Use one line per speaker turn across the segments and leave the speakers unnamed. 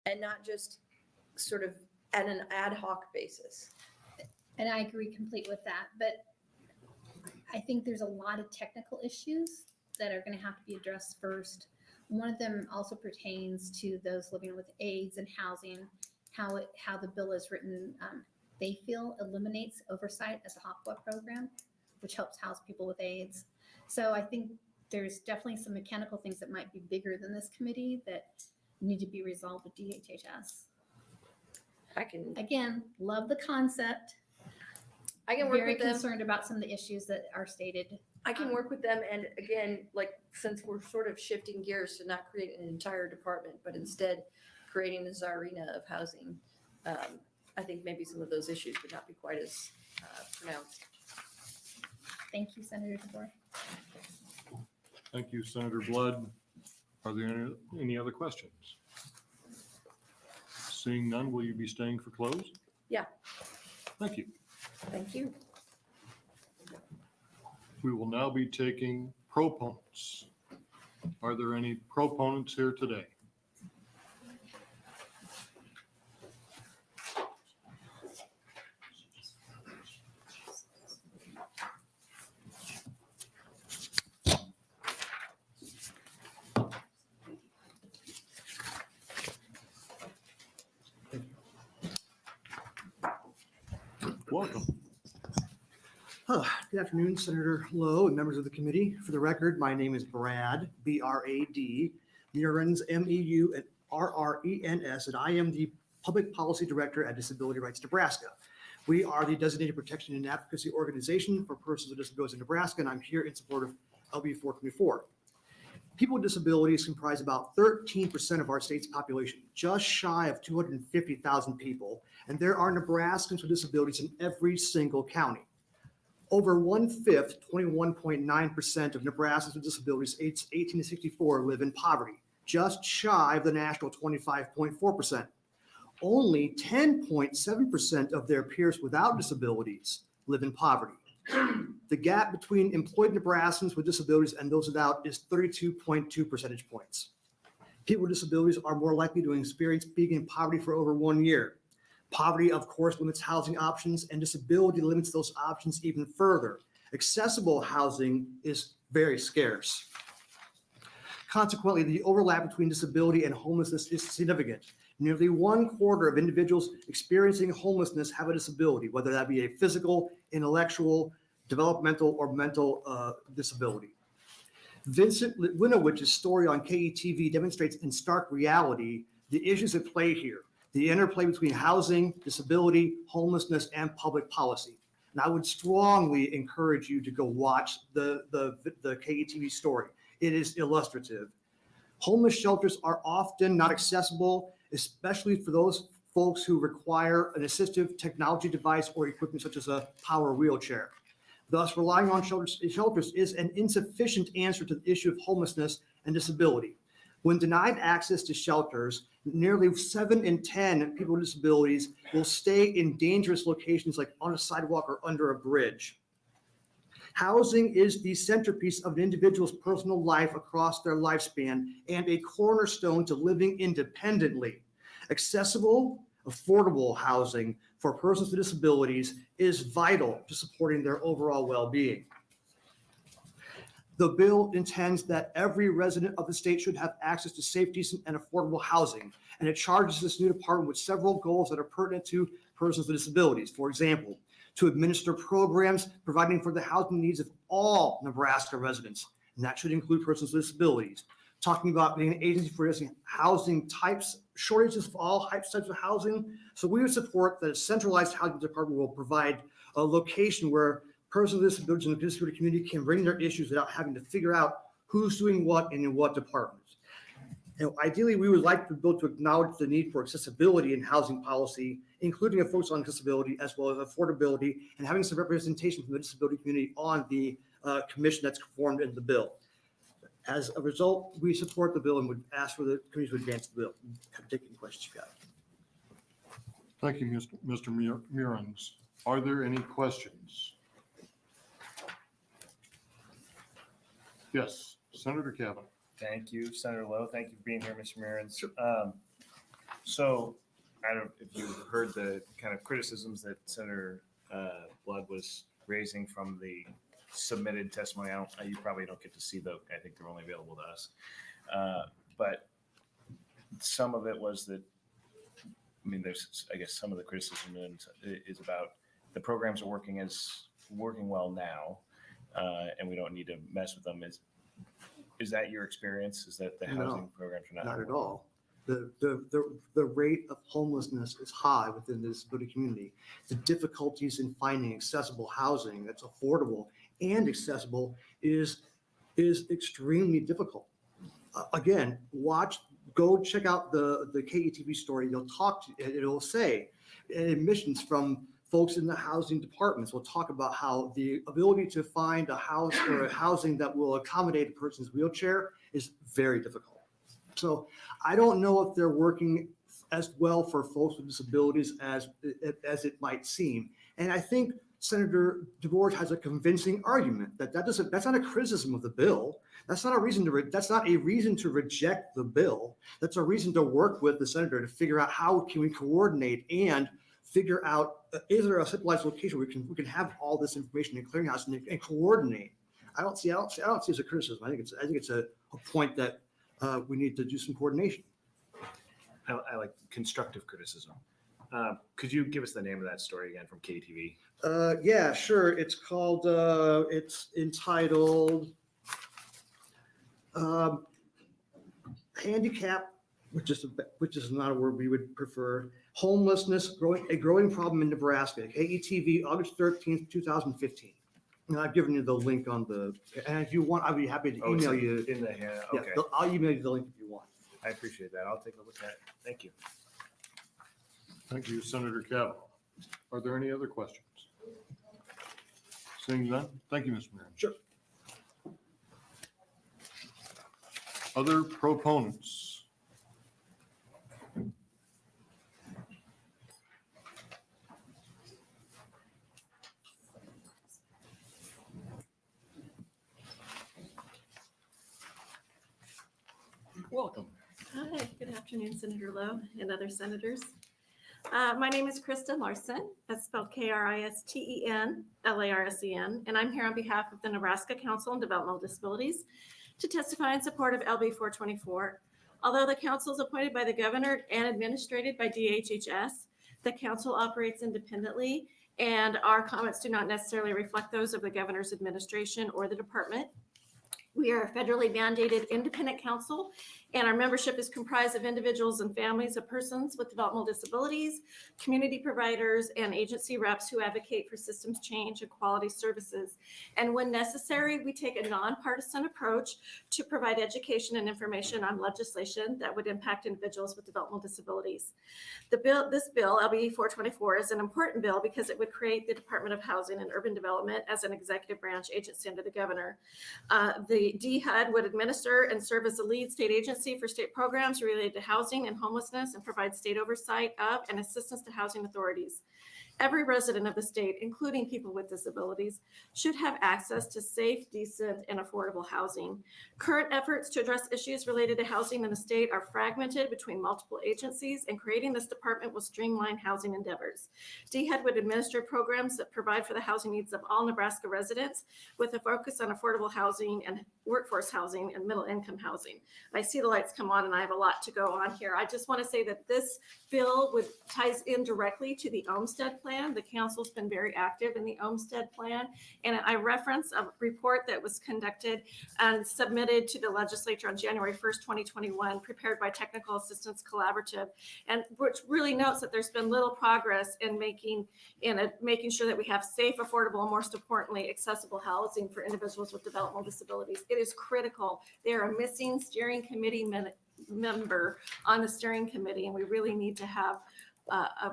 and not just sort of at an ad hoc basis.
And I agree completely with that. But I think there's a lot of technical issues that are going to have to be addressed first. One of them also pertains to those living with AIDS and housing, how the bill is written, they feel eliminates oversight as a HOPWA program, which helps house people with AIDS. So I think there's definitely some mechanical things that might be bigger than this committee that need to be resolved with DHHS. Again, love the concept.
I can work
Very
with them.
concerned about some of the issues that are stated.
I can work with them, and again, like, since we're sort of shifting gears to not create an entire department, but instead creating a czarina of housing, I think maybe some of those issues would not be quite as pronounced.
Thank you, Senator DeBoer.
Thank you, Senator Blood. Are there any other questions? Seeing none, will you be staying for close?
Yeah.
Thank you.
Thank you.
We will now be taking proponents. Are there any proponents here today? Welcome.
Good afternoon, Senator Lowe and members of the committee. For the record, my name is Brad, B-R-A-D, Meurens, M-E-U-R-R-E-N-S, and I am the Public Policy Director at Disability Rights Nebraska. We are the designated protection and advocacy organization for persons with disabilities in Nebraska, and I'm here in support of LB 424. People with disabilities comprise about 13% of our state's population, just shy of 250,000 people, and there are Nebraskans with disabilities in every single county. Over 1/5, 21.9% of Nebraskans with disabilities aged 18 to 64 live in poverty, just shy of the national 25.4%. Only 10.7% of their peers without disabilities live in poverty. The gap between employed Nebraskans with disabilities and those without is 32.2 percentage points. People with disabilities are more likely to experience being in poverty for over 1 year. Poverty, of course, limits housing options, and disability limits those options even further. Accessible housing is very scarce. Consequently, the overlap between disability and homelessness is significant. Nearly 1/4 of individuals experiencing homelessness have a disability, whether that be a physical, intellectual, developmental, or mental disability. Vincent Winowicz's story on KETV demonstrates in stark reality the issues at play here, the interplay between housing, disability, homelessness, and public policy. And I would strongly encourage you to go watch the KETV story. It is illustrative. Homeless shelters are often not accessible, especially for those folks who require an assistive technology device or equipment such as a power wheelchair. Thus, relying on shelters is an insufficient answer to the issue of homelessness and disability. When denied access to shelters, nearly 7 in 10 people with disabilities will stay in dangerous locations like on a sidewalk or under a bridge. Housing is the centerpiece of an individual's personal life across their lifespan and a cornerstone to living independently. Accessible, affordable housing for persons with disabilities is vital to supporting their overall well-being. The bill intends that every resident of the state should have access to safe, decent, and affordable housing, and it charges this new department with several goals that are pertinent to persons with disabilities. For example, to administer programs providing for the housing needs of all Nebraska residents, and that should include persons with disabilities. Talking about being an agency for addressing housing types, shortages of all types of housing. So we would support that a centralized housing department will provide a location where persons with disabilities in the disability community can bring their issues without having to figure out who's doing what and in what departments. And ideally, we would like the bill to acknowledge the need for accessibility in housing policy, including a focus on accessibility as well as affordability, and having some representation from the disability community on the commission that's formed in the bill. As a result, we support the bill and would ask for the committee to advance the bill. Take any questions you got.
Thank you, Mr. Meurens. Are there any questions? Yes, Senator Cavan.
Thank you, Senator Lowe. Thank you for being here, Mr. Meurens. So I don't know if you heard the kind of criticisms that Senator Blood was raising from the submitted testimony. You probably don't get to see those. I think they're only available to us. But some of it was that, I mean, there's, I guess, some of the criticism is about the programs are working well now, and we don't need to mess with them. Is that your experience? Is that the
No,
housing programs are
Not at all. The rate of homelessness is high within the disability community. The difficulties in finding accessible housing that's affordable and accessible is extremely difficult. Again, go check out the KETV story. It'll say admissions from folks in the housing departments will talk about how the ability to find a house or a housing that will accommodate a person's wheelchair is very difficult. So I don't know if they're working as well for folks with disabilities as it might seem. And I think Senator DeBoer has a convincing argument that's not a criticism of the bill. That's not a reason to reject the bill. That's a reason to work with the senator to figure out how can we coordinate and figure out, is there a centralized location where we can have all this information in clearinghouse and coordinate. I don't see it as a criticism. I think it's a point that we need to do some coordination.
I like constructive criticism. Could you give us the name of that story again from KTV?
Yeah, sure. It's called, it's entitled Handicap, which is not a word we would prefer. Homelessness, a growing problem in Nebraska. KETV, August 13th, 2015. And I've given you the link on and if you want, I'd be happy to email you.
In the hand.
Yeah,
Okay.
I'll email you the link if you want.
I appreciate that. I'll take a look at it. Thank you.
Thank you, Senator Cavill. Are there any other questions? Seeing none, thank you, Mr. Mayor.
Sure.
Other proponents? Welcome.
Hi, good afternoon, Senator Lowe and other senators. My name is Kristen Larson, that's spelled KRISTEN LARSEN, and I'm here on behalf of the Nebraska Council on Developmental Disabilities to testify in support of LB 424. Although the council is appointed by the governor and administrated by DHHS, the council operates independently, and our comments do not necessarily reflect those of the governor's administration or the department. We are a federally mandated independent council, and our membership is comprised of individuals and families of persons with developmental disabilities, community providers, and agency reps who advocate for systems change and quality services. And when necessary, we take a nonpartisan approach to provide education and information on legislation that would impact individuals with developmental disabilities. This bill, LB 424, is an important bill because it would create the Department of Housing and Urban Development as an executive branch agency under the governor. The DHUD would administer and serve as the lead state agency for state programs related to housing and homelessness and provide state oversight of and assistance to housing authorities. Every resident of the state, including people with disabilities, should have access to safe, decent, and affordable housing. Current efforts to address issues related to housing in the state are fragmented between multiple agencies, and creating this department will streamline housing endeavors. DHUD would administer programs that provide for the housing needs of all Nebraska residents with a focus on affordable housing and workforce housing and middle income housing. I see the lights come on and I have a lot to go on here. I just want to say that this bill ties in directly to the Olmstead Plan. The council's been very active in the Olmstead Plan, and I reference a report that was conducted and submitted to the legislature on January 1st, 2021, prepared by Technical Assistance Collaborative, and which really notes that there's been little progress in making sure that we have safe, affordable, and most importantly, accessible housing for individuals with developmental disabilities. It is critical. They are a missing steering committee member on the steering committee, and we really need to have a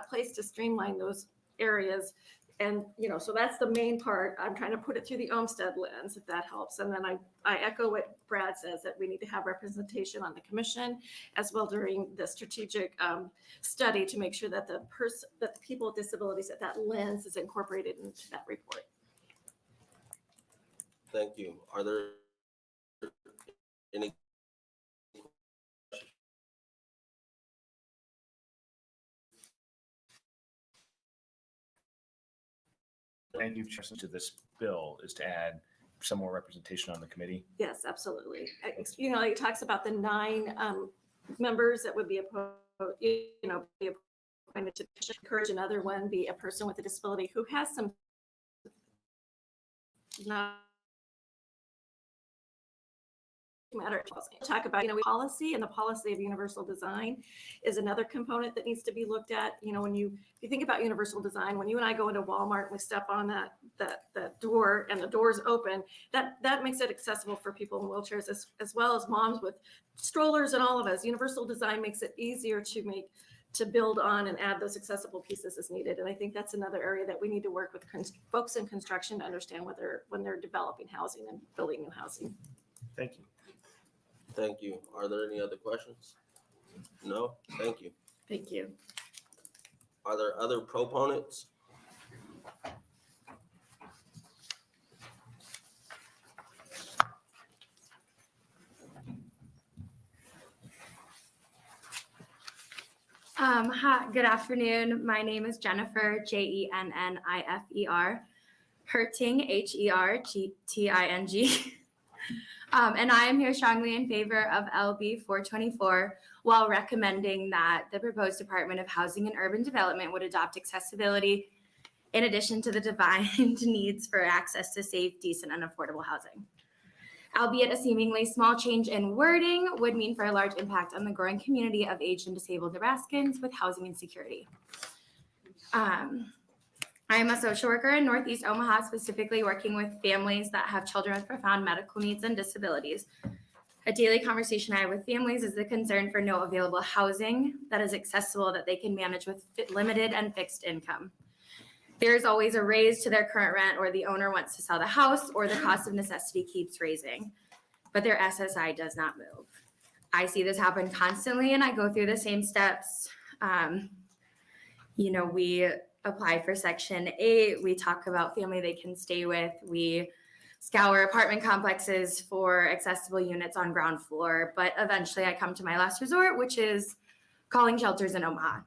place to streamline those areas. And so that's the main part. I'm trying to put it through the Olmstead lens, if that helps. And then I echo what Brad says, that we need to have representation on the commission as well during the strategic study to make sure that the people with disabilities, that lens is incorporated into that report.
Thank you. Are there any
and you've chosen to this bill is to add some more representation on the committee.
Yes, absolutely. You know, it talks about the 9 members that would be appointed, be appointed to encourage another one, be a person with a disability who has some not matter. Talk about, policy, and the policy of universal design is another component that needs to be looked at. When you think about universal design, when you and I go into Walmart and we step on that door and the doors open, that makes it accessible for people in wheelchairs as well as moms with strollers and all of us. Universal design makes it easier to build on and add those accessible pieces as needed. And I think that's another area that we need to work with folks in construction to understand when they're developing housing and building new housing.
Thank you.
Thank you. Are there any other questions? No? Thank you.
Thank you.
Are there other proponents?
Hi, good afternoon. My name is Jennifer, Jennifer, Herting, Herting. And I am here strongly in favor of LB 424 while recommending that the proposed Department of Housing and Urban Development would adopt accessibility in addition to the defined needs for access to safe, decent, and affordable housing. Albeit a seemingly small change in wording would mean for a large impact on the growing community of aged and disabled Nebraskans with housing insecurity. I am a social worker in Northeast Omaha, specifically working with families that have children with profound medical needs and disabilities. A daily conversation I have with families is the concern for no available housing that is accessible that they can manage with limited and fixed income. There's always a raise to their current rent, or the owner wants to sell the house, or the cost of necessity keeps raising, but their SSI does not move. I see this happen constantly, and I go through the same steps. We apply for Section 8. We talk about family they can stay with. We scour apartment complexes for accessible units on ground floor, but eventually I come to my last resort, which is calling shelters in Omaha.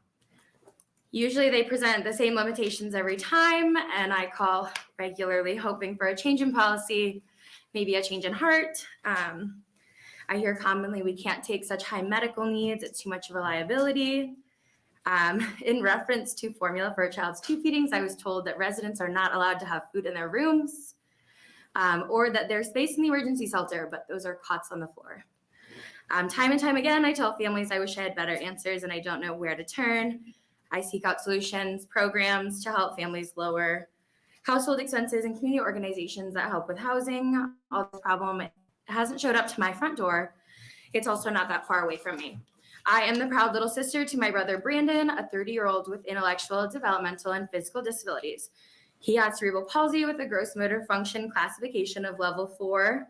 Usually they present the same limitations every time, and I call regularly hoping for a change in policy, maybe a change in heart. I hear commonly we can't take such high medical needs, it's too much of a liability. In reference to formula for a child's tube feedings, I was told that residents are not allowed to have food in their rooms, or that there's space in the emergency shelter, but those are cots on the floor. Time and time again, I tell families I wish I had better answers and I don't know where to turn. I seek out solutions, programs to help families lower household expenses, and community organizations that help with housing. All this problem hasn't showed up to my front door. It's also not that far away from me. I am the proud little sister to my brother Brandon, a 30-year-old with intellectual, developmental, and physical disabilities. He has cerebral palsy with a gross motor function classification of level 4.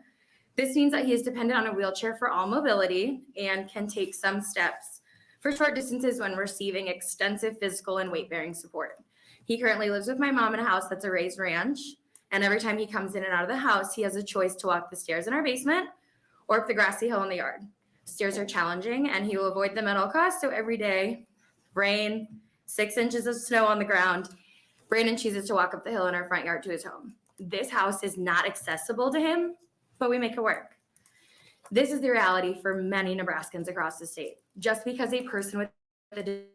This means that he is dependent on a wheelchair for all mobility and can take some steps for short distances when receiving extensive physical and weight-bearing support. He currently lives with my mom in a house that's a raised ranch, and every time he comes in and out of the house, he has a choice to walk the stairs in our basement or up the grassy hill in the yard. Stairs are challenging, and he will avoid them at all costs, so every day, rain, 6 inches of snow on the ground, Brandon chooses to walk up the hill in our front yard to his home. This house is not accessible to him, but we make it work. This is the reality for many Nebraskans across the state. Just because a person with a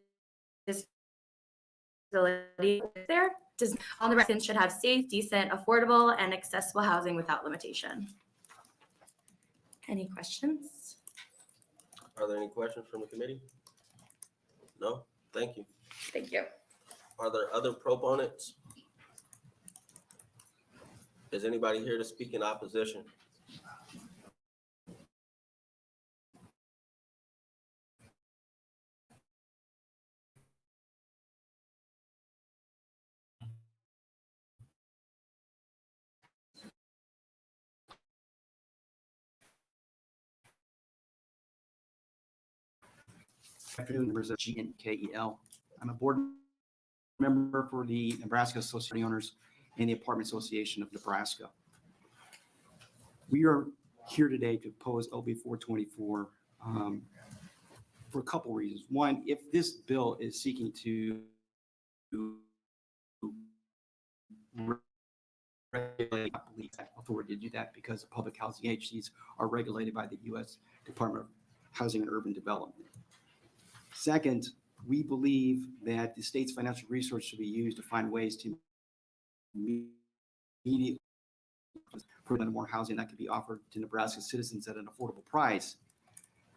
disability is there, all Nebraskans should have safe, decent, affordable, and accessible housing without limitation. Any questions?
Are there any questions from the committee? No? Thank you.
Thank you.
Are there other proponents? Is anybody here to speak in opposition?
Afternoon, members of GNKEL. I'm a board member for the Nebraska Association of Owners and the Apartment Association of Nebraska. We are here today to oppose LB 424 for a couple reasons. One, if this bill is seeking to regulated, I believe that authority to do that because the public housing agencies are regulated by the U.S. Department of Housing and Urban Development. Second, we believe that the state's financial resources should be used to find ways to immediately provide more housing that could be offered to Nebraska citizens at an affordable price.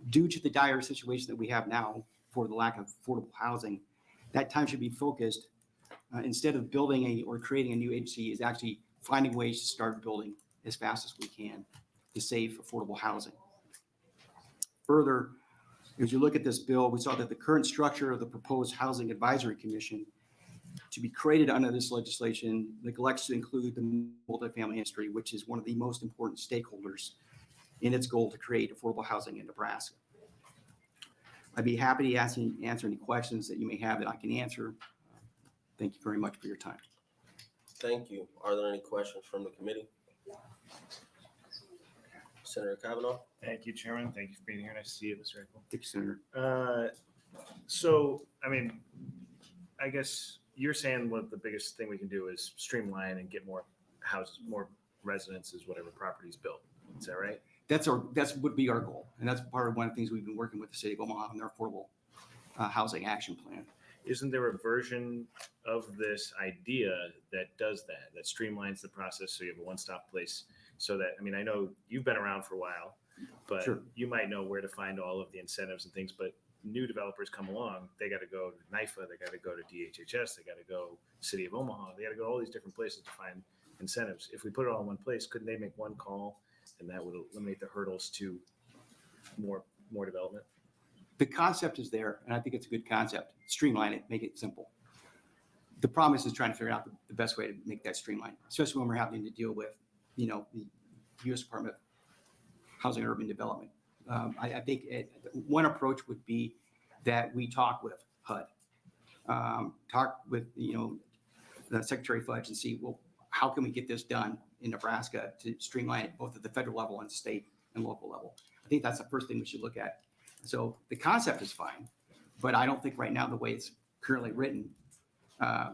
Due to the dire situation that we have now for the lack of affordable housing, that time should be focused instead of building or creating a new agency is actually finding ways to start building as fast as we can to save affordable housing. Further, as you look at this bill, we saw that the current structure of the proposed Housing Advisory Commission to be created under this legislation neglects to include the multifamily industry, which is one of the most important stakeholders in its goal to create affordable housing in Nebraska. I'd be happy to answer any questions that you may have that I can answer. Thank you very much for your time.
Thank you. Are there any questions from the committee? Senator Kavanaugh?
Thank you, Chairman. Thank you for being here. Nice to see you, Mr. Eckel.
Thank you, Senator.
So, I mean, I guess you're saying what the biggest thing we can do is streamline and get more houses, more residences, whatever properties built. Is that right?
That's would be our goal. And that's part of one of the things we've been working with the city of Omaha on their affordable housing action plan.
Isn't there a version of this idea that does that streamlines the process so you have a one-stop place so that, I mean, I know you've been around for a while, but
Sure.
You might know where to find all of the incentives and things, but new developers come along, they got to go to NIFA, they got to go to DHHS, they got to go City of Omaha, they got to go all these different places to find incentives. If we put it all in one place, couldn't they make one call and that would eliminate the hurdles to more development?
The concept is there, and I think it's a good concept. Streamline it, make it simple. The problem is trying to figure out the best way to make that streamline, especially when we're having to deal with, the U.S. Department of Housing and Urban Development. I think one approach would be that we talk with HUD, talk with, the Secretary Fudge and see, well, how can we get this done in Nebraska to streamline it both at the federal level and state and local level? I think that's the first thing we should look at. So the concept is fine, but I don't think right now the way it's currently written, I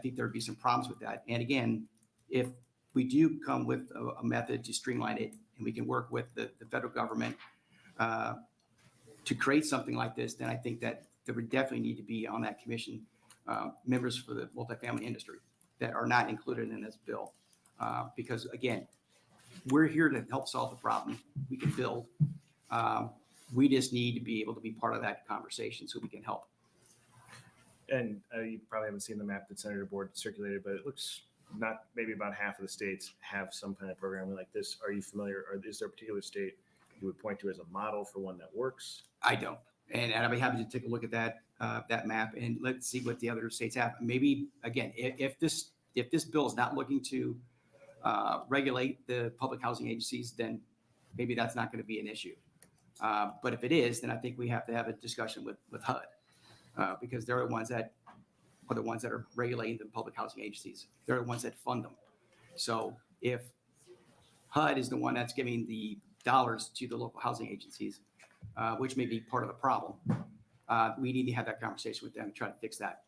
think there'd be some problems with that. And again, if we do come with a method to streamline it and we can work with the federal government to create something like this, then I think that there would definitely need to be on that commission members for the multifamily industry that are not included in this bill. Because again, we're here to help solve the problem. We can build. We just need to be able to be part of that conversation so we can help.
And you probably haven't seen the map that Senator Board circulated, but it looks not maybe about half of the states have some kind of program like this. Are you familiar, or is there a particular state you would point to as a model for one that works?
I don't. And I'd be happy to take a look at that map and let's see what the other states have. Maybe, again, if this bill is not looking to regulate the public housing agencies, then maybe that's not going to be an issue. But if it is, then I think we have to have a discussion with HUD because they're the ones that are regulating the public housing agencies. They're the ones that fund them. So if HUD is the one that's giving the dollars to the local housing agencies, which may be part of the problem, we need to have that conversation with them and try to fix that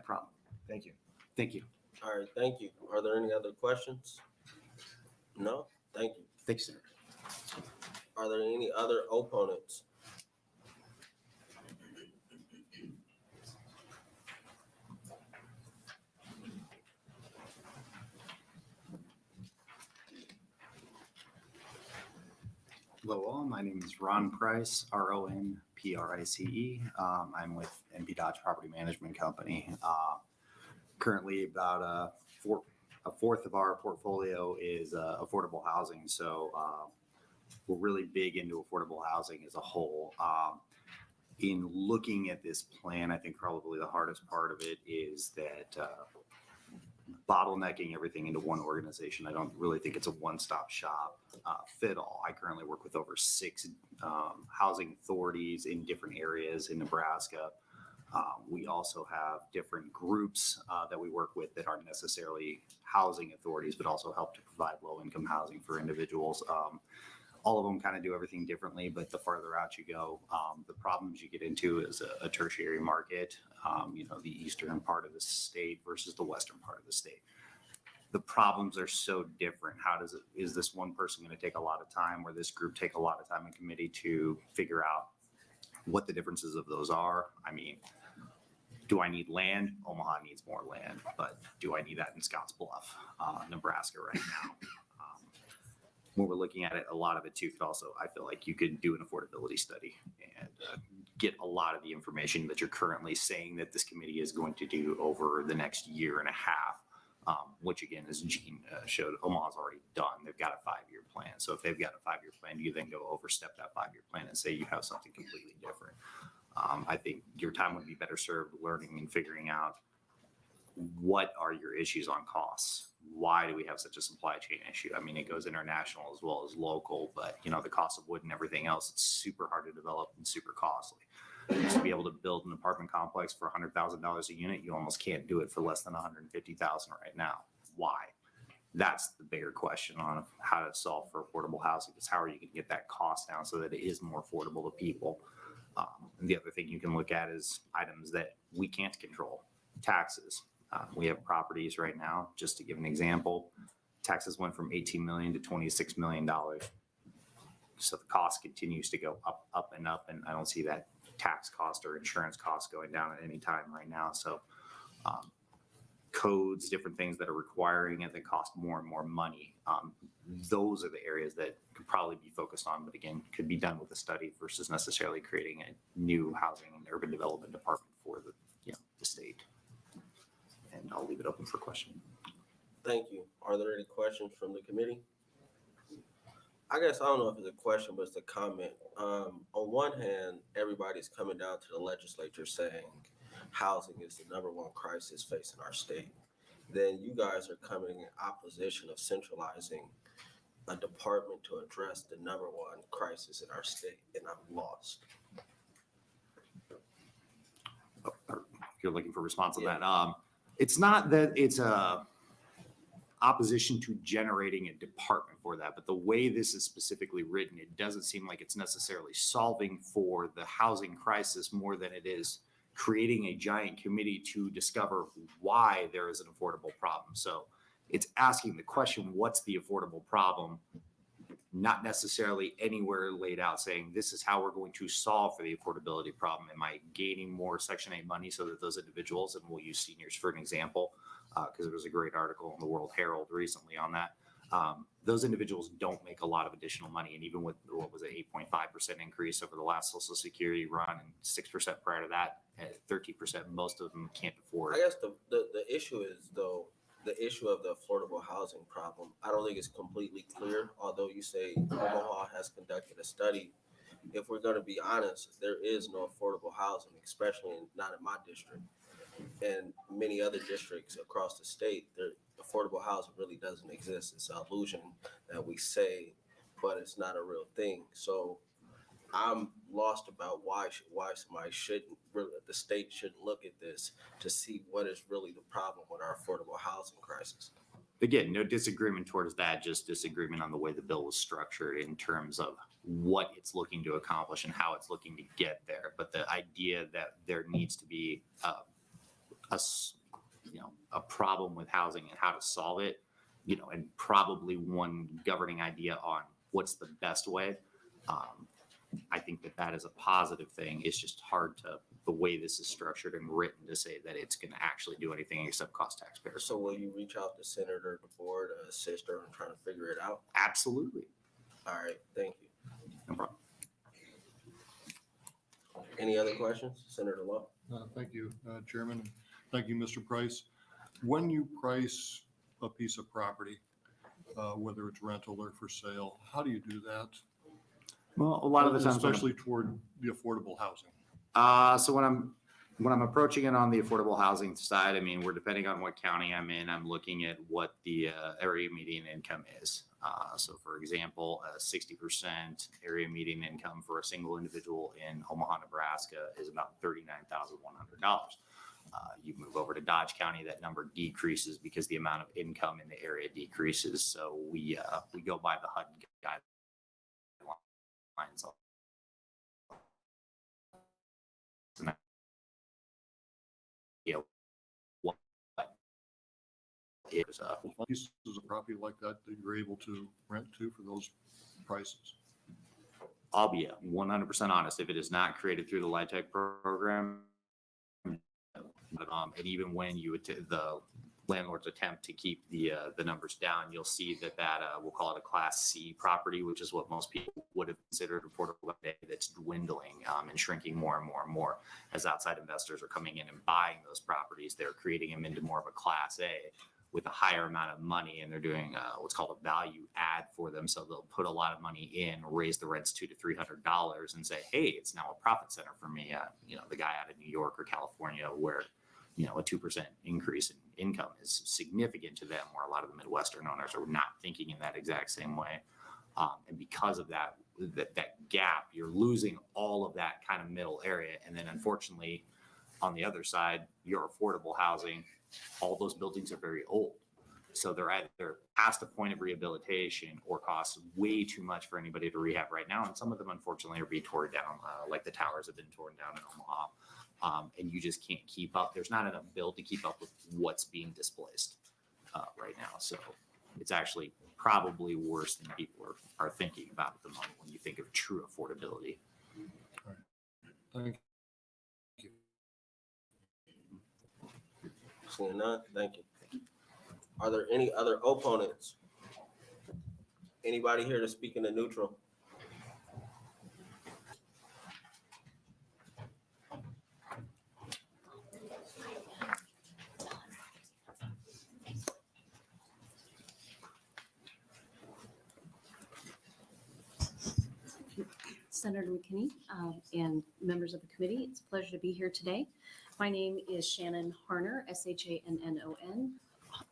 problem.
Thank you.
Thank you.
All right, thank you. Are there any other questions? No? Thank you.
Thank you, Senator.
Are there any other opponents?
Hello all, my name is Ron Price, RONPRICE. I'm with NP Dodge Property Management Company. Currently about a fourth of our portfolio is affordable housing. So we're really big into affordable housing as a whole. In looking at this plan, I think probably the hardest part of it is that bottlenecking everything into one organization. I don't really think it's a one-stop shop fit all. I currently work with over 6 housing authorities in different areas in Nebraska. We also have different groups that we work with that aren't necessarily housing authorities, but also help to provide low-income housing for individuals. All of them kind of do everything differently, but the farther out you go, the problems you get into is a tertiary market, the eastern part of the state versus the western part of the state. the problems are so different. Is this one person going to take a lot of time, or this group take a lot of time in committee to figure out what the differences of those are? I mean, do I need land? Omaha needs more land, but do I need that in Scottsbluff, Nebraska right now? When we're looking at it, a lot of it too could also, I feel like you could do an affordability study and get a lot of the information that you're currently saying that this committee is going to do over the next year and a half, which again, as Gene showed, Omaha's already done. They've got a 5-year plan. So if they've got a 5-year plan, you then go overstep that 5-year plan and say you have something completely different. I think your time would be better served learning and figuring out what are your issues on costs. Why do we have such a supply chain issue? I mean, it goes international as well as local, but you know, the cost of wood and everything else, it's super hard to develop and super costly. To be able to build an apartment complex for $100,000 a unit, you almost can't do it for less than $150,000 right now. Why? That's the bigger question on how to solve for affordable housing, is how are you going to get that cost down so that it is more affordable to people? And the other thing you can look at is items that we can't control. Taxes. We have properties right now, just to give an example, taxes went from $18 million to $26 million. So the cost continues to go up, and up, and I don't see that tax cost or insurance cost going down at any time right now. So codes, different things that are requiring it that cost more and more money. Those are the areas that could probably be focused on, but again, could be done with a study versus necessarily creating a new housing and urban development department for the state. And I'll leave it open for question.
Thank you. Are there any questions from the committee? I guess I don't know if it's a question, but it's a comment. On one hand, everybody's coming down to the legislature saying housing is the #1 crisis facing our state. Then you guys are coming in opposition of centralizing a department to address the #1 crisis in our state, and I'm lost.
If you're looking for a response on that, it's not that it's a opposition to generating a department for that, but the way this is specifically written, it doesn't seem like it's necessarily solving for the housing crisis more than it is creating a giant committee to discover why there is an affordable problem. So it's asking the question, what's the affordable problem? Not necessarily anywhere laid out saying this is how we're going to solve for the affordability problem. Am I gaining more Section 8 money so that those individuals, and we'll use seniors for an example, because there was a great article in the World Herald recently on that. Those individuals don't make a lot of additional money. And even with what was an 8.5% increase over the last Social Security run and 6% prior to that, at 13%, most of them can't afford
I guess the issue is, though, the issue of the affordable housing problem. I don't think it's completely clear, although you say Omaha has conducted a study. If we're going to be honest, there is no affordable housing, especially not in my district. And many other districts across the state, affordable housing really doesn't exist. It's an illusion that we say, but it's not a real thing. So I'm lost about why somebody shouldn't, the state shouldn't look at this to see what is really the problem with our affordable housing crisis.
Again, no disagreement towards that, just disagreement on the way the bill was structured in terms of what it's looking to accomplish and how it's looking to get there. But the idea that there needs to be a problem with housing and how to solve it, and probably one governing idea on what's the best way. I think that is a positive thing. It's just hard to, the way this is structured and written, to say that it's going to actually do anything except cost taxpayers.
So will you reach out to Senator DeBoer to assist her in trying to figure it out?
Absolutely.
All right, thank you.
No problem.
Any other questions? Senator Lowe?
Thank you, Chairman. Thank you, Mr. Price. When you price a piece of property, whether it's rental or for sale, how do you do that?
Well, a lot of the times,
especially toward the affordable housing.
So when I'm approaching it on the affordable housing side, I mean, we're depending on what county I'm in. I'm looking at what the area median income is. So for example, 60% area median income for a single individual in Omaha, Nebraska is about $39,100. You move over to Dodge County, that number decreases because the amount of income in the area decreases. So we go by the HUD guidelines. What is
Pieces of property like that that you're able to rent to for those prices?
I'll be 100% honest. If it is not created through the LIHTC program, and even when the landlords attempt to keep the numbers down, you'll see that we'll call it a Class C property, which is what most people would have considered affordable today. That's dwindling and shrinking more and more and more as outside investors are coming in and buying those properties. They're creating them into more of a Class A with a higher amount of money, and they're doing what's called a value add for them. So they'll put a lot of money in, raise the rents $200 to $300, and say, "Hey, it's now a profit center for me." The guy out of New York or California, where a 2% increase in income is significant to them, where a lot of the Midwestern owners are not thinking in that exact same way. And because of that gap, you're losing all of that kind of middle area. And then unfortunately, on the other side, your affordable housing, all those buildings are very old. So they're either past a point of rehabilitation or cost way too much for anybody to rehab right now. And some of them, unfortunately, are being torn down, like the towers have been torn down in Omaha. And you just can't keep up. There's not enough build to keep up with what's being displaced right now. So it's actually probably worse than people are thinking about at the moment when you think of true affordability.
Thank you.
Seeing none, thank you. Are there any other opponents? Anybody here to speak in the neutral?
Senator McKinney and members of the committee, it's a pleasure to be here today. My name is Shannon Harner, SHANNON,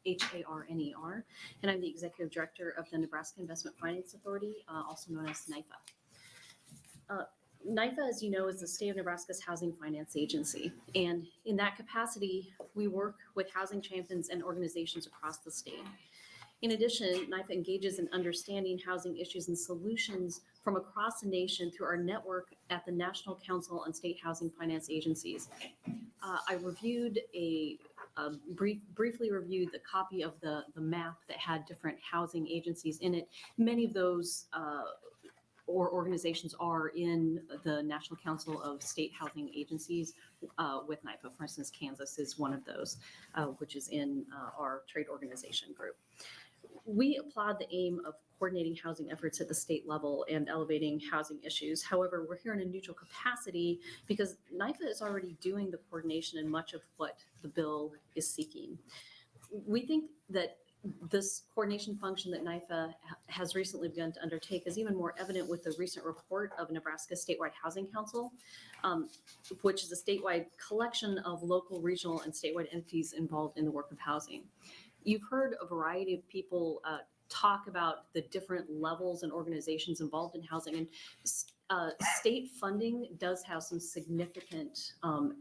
HARNER, and I'm the Executive Director of the Nebraska Investment Finance Authority, also known as NIFA. NIFA, as you know, is the state of Nebraska's housing finance agency. And in that capacity, we work with housing champions and organizations across the state. In addition, NIFA engages in understanding housing issues and solutions from across the nation through our network at the National Council on State Housing Finance Agencies. I reviewed briefly reviewed the copy of the map that had different housing agencies in it. Many of those organizations are in the National Council of State Housing Agencies with NIFA. For instance, Kansas is one of those, which is in our trade organization group. We applaud the aim of coordinating housing efforts at the state level and elevating housing issues. However, we're here in a neutral capacity because NIFA is already doing the coordination in much of what the bill is seeking. We think that this coordination function that NIFA has recently begun to undertake is even more evident with the recent report of Nebraska Statewide Housing Council, which is a statewide collection of local, regional, and statewide entities involved in the work of housing. You've heard a variety of people talk about the different levels and organizations involved in housing, and state funding does have some significant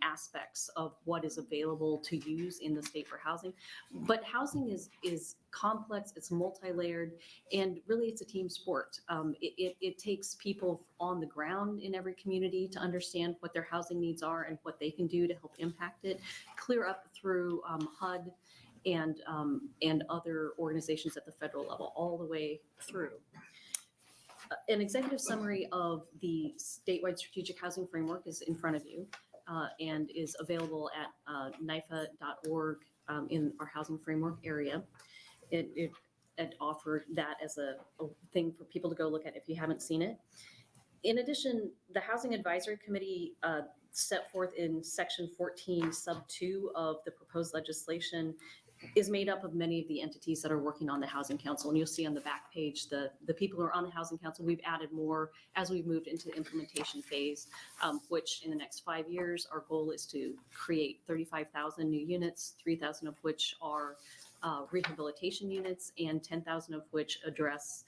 aspects of what is available to use in the state for housing. But housing is complex, it's multi-layered, and really it's a team sport. It takes people on the ground in every community to understand what their housing needs are and what they can do to help impact it, clear up through HUD and other organizations at the federal level, all the way through. An executive summary of the statewide strategic housing framework is in front of you and is available at NIFA.org in our housing framework area. It offered that as a thing for people to go look at if you haven't seen it. In addition, the Housing Advisory Committee set forth in section 14 sub 2 of the proposed legislation is made up of many of the entities that are working on the Housing Council. And you'll see on the back page, the people who are on the Housing Council. We've added more as we've moved into the implementation phase, which in the next 5 years, our goal is to create 35,000 new units, 3,000 of which are rehabilitation units, and 10,000 of which address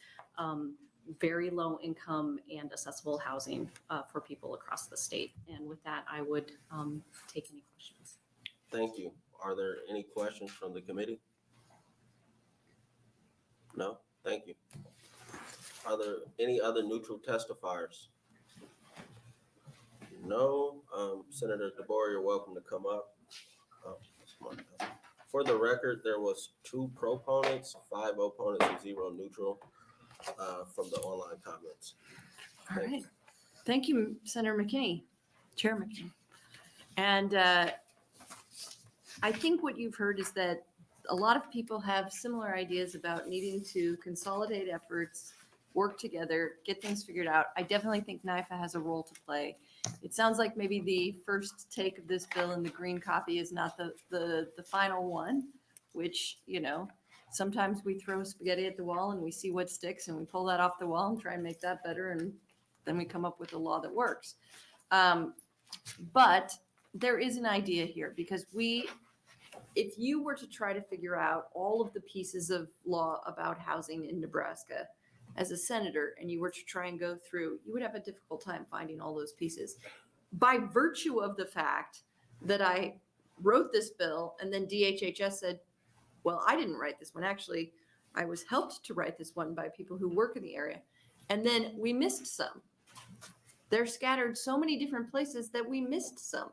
very low income and accessible housing for people across the state. And with that, I would take any questions.
Thank you. Are there any questions from the committee? No? Thank you. Are there any other neutral testifiers? No? Senator DeBoer, you're welcome to come up. For the record, there was 2 proponents, 5 opponents, and 0 neutral from the online comments.
All right. Thank you, Senator McKinney, Chair McKinney. And I think what you've heard is that a lot of people have similar ideas about needing to consolidate efforts, work together, get things figured out. I definitely think NIFA has a role to play. It sounds like maybe the first take of this bill in the green copy is not the final one, which, you know, sometimes we throw spaghetti at the wall and we see what sticks and we pull that off the wall and try and make that better. And then we come up with a law that works. But there is an idea here because if you were to try to figure out all of the pieces of law about housing in Nebraska as a senator, and you were to try and go through, you would have a difficult time finding all those pieces. By virtue of the fact that I wrote this bill and then DHHS said, well, I didn't write this one. Actually, I was helped to write this one by people who work in the area. And then we missed some. They're scattered so many different places that we missed some.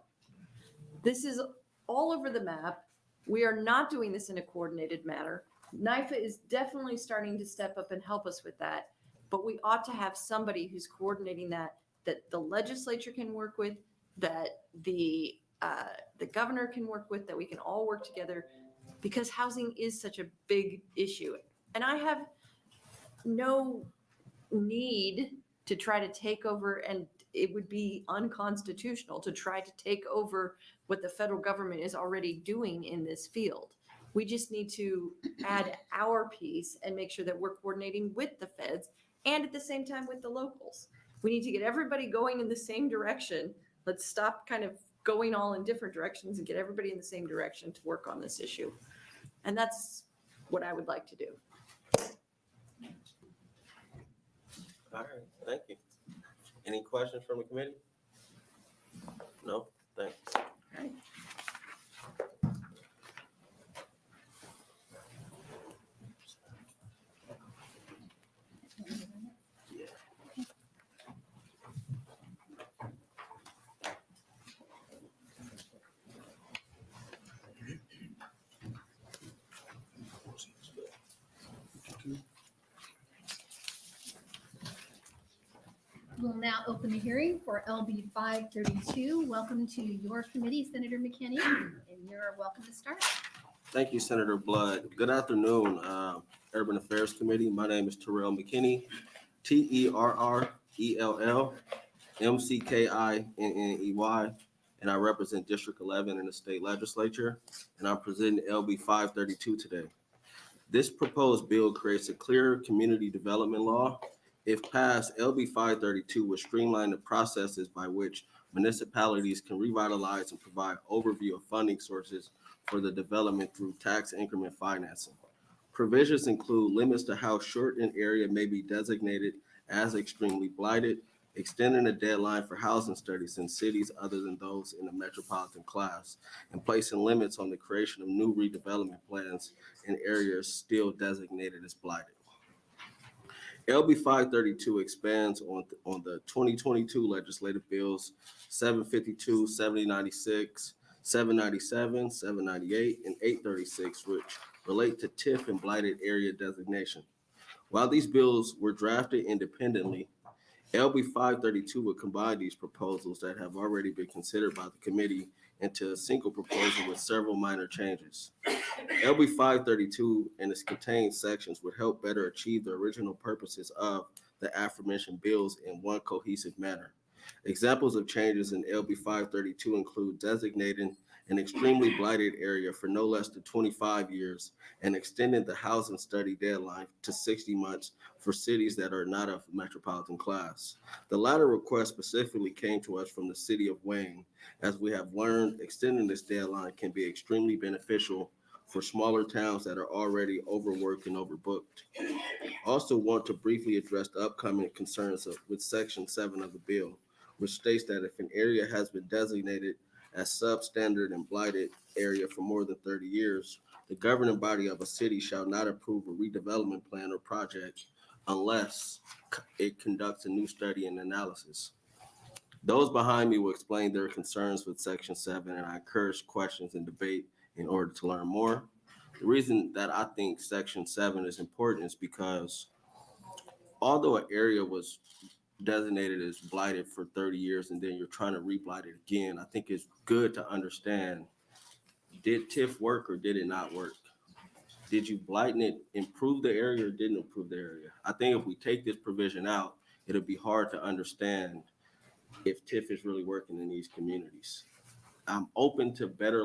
This is all over the map. We are not doing this in a coordinated manner. NIFA is definitely starting to step up and help us with that, but we ought to have somebody who's coordinating that the legislature can work with, that the governor can work with, that we can all work together, because housing is such a big issue. And I have no need to try to take over, and it would be unconstitutional to try to take over what the federal government is already doing in this field. We just need to add our piece and make sure that we're coordinating with the feds and at the same time with the locals. We need to get everybody going in the same direction. Let's stop kind of going all in different directions and get everybody in the same direction to work on this issue. And that's what I would like to do.
All right, thank you. Any questions from the committee? No, thanks.
All right.
We'll now open the hearing for LB 532. Welcome to your committee, Senator McKinney, and you're welcome to start.
Thank you, Senator Blood. Good afternoon, Urban Affairs Committee. My name is Terrell McKinney, TERRELL MCKINNEY, and I represent District 11 in the state legislature, and I'm presenting LB 532 today. This proposed bill creates a clear community development law. If passed, LB 532 would streamline the processes by which municipalities can revitalize and provide overview of funding sources for the development through tax increment financing. Provisions include limits to how short an area may be designated as extremely blighted, extending the deadline for housing studies in cities other than those in the metropolitan class, and placing limits on the creation of new redevelopment plans in areas still designated as blighted. LB 532 expands on the 2022 legislative bills 752, 796, 797, 798, and 836, which relate to TIF and blighted area designation. While these bills were drafted independently, LB 532 would combine these proposals that have already been considered by the committee into a single proposal with several minor changes. LB 532 and its contained sections would help better achieve the original purposes of the aforementioned bills in one cohesive manner. Examples of changes in LB 532 include designating an extremely blighted area for no less than 25 years and extending the housing study deadline to 60 months for cities that are not of metropolitan class. The latter request specifically came to us from the city of Wayne. As we have learned, extending this deadline can be extremely beneficial for smaller towns that are already overworked and overbooked. Also want to briefly address the upcoming concerns with Section 7 of the bill, which states that if an area has been designated as substandard and blighted area for more than 30 years, the governing body of a city shall not approve a redevelopment plan or project unless it conducts a new study and analysis. Those behind me will explain their concerns with Section 7, and I encourage questions and debate in order to learn more. The reason that I think Section 7 is important is because although an area was designated as blighted for 30 years and then you're trying to re-blight it again, I think it's good to understand, did TIF work or did it not work? Did you blight it improve the area or didn't improve the area? I think if we take this provision out, it'll be hard to understand if TIF is really working in these communities. I'm open to better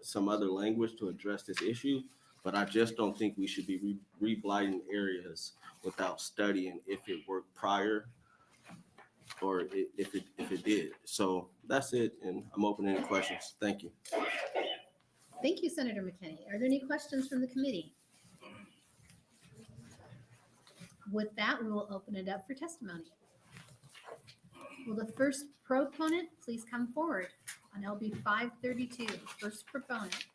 some other language to address this issue, but I just don't think we should be re-blighting areas without studying if it worked prior or if it did. So that's it, and I'm open to any questions. Thank you.
Thank you, Senator McKinney. Are there any questions from the committee? With that, we will open it up for testimony. Will the first proponent please come forward on LB 532, first proponent?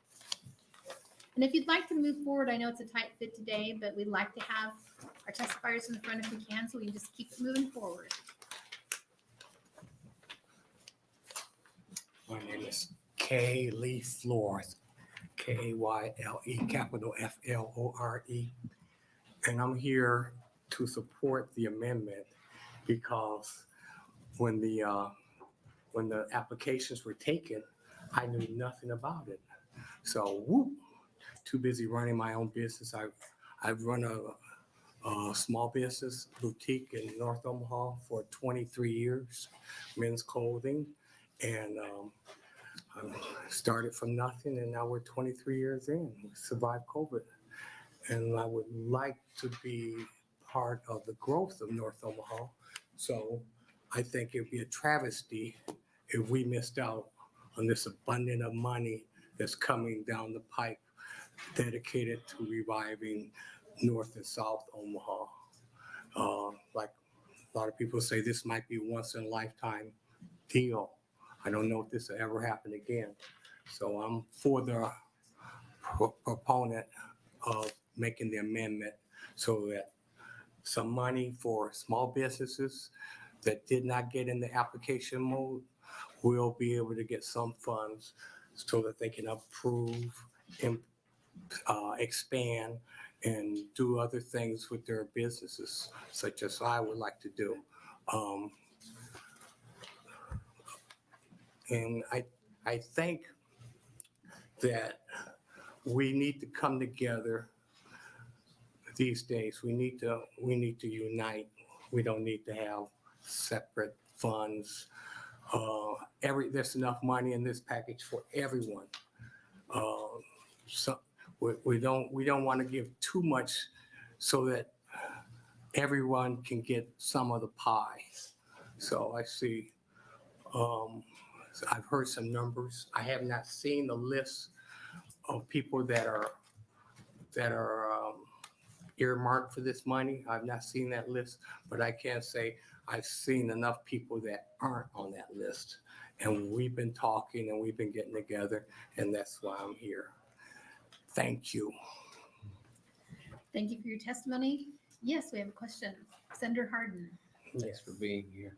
And if you'd like to move forward, I know it's a tight fit today, but we'd like to have our testifiers in the front if we can, so we can just keep it moving forward.
My name is Kay Lee Flores, Kayle, capital Flore. And I'm here to support the amendment because when the applications were taken, I knew nothing about it. So too busy running my own business. I've run a small business boutique in North Omaha for 23 years, men's clothing. And I started from nothing, and now we're 23 years in. We survived COVID. And I would like to be part of the growth of North Omaha. So I think it'd be a travesty if we missed out on this abundance of money that's coming down the pipe dedicated to reviving North and South Omaha. Like a lot of people say, this might be a once in a lifetime deal. I don't know if this will ever happen again. So I'm for the proponent of making the amendment so that some money for small businesses that did not get in the application mode will be able to get some funds so that they can approve and expand and do other things with their businesses, such as I would like to do. And I think that we need to come together these days. We need to unite. We don't need to have separate funds. There's enough money in this package for everyone. So we don't want to give too much so that everyone can get some of the pie. So I see. I've heard some numbers. I have not seen the list of people that are earmarked for this money. I've not seen that list, but I can say I've seen enough people that aren't on that list. And we've been talking and we've been getting together, and that's why I'm here. Thank you.
Thank you for your testimony. Yes, we have a question. Senator Hardin.
Thanks for being here.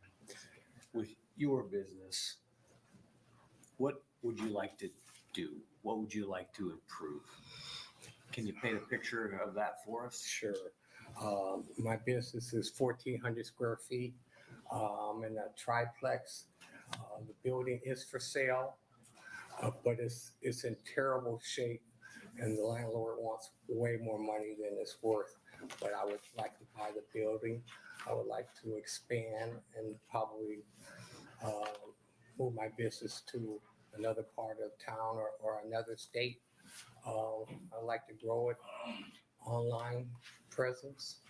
With your business, what would you like to do? What would you like to improve? Can you paint a picture of that for us?
Sure. My business is 1,400 square feet. I'm in a triplex. The building is for sale, but it's in terrible shape, and the landlord wants way more money than it's worth. But I would like to buy the building. I would like to expand and probably move my business to another part of town or another state. I'd like to grow it online presence.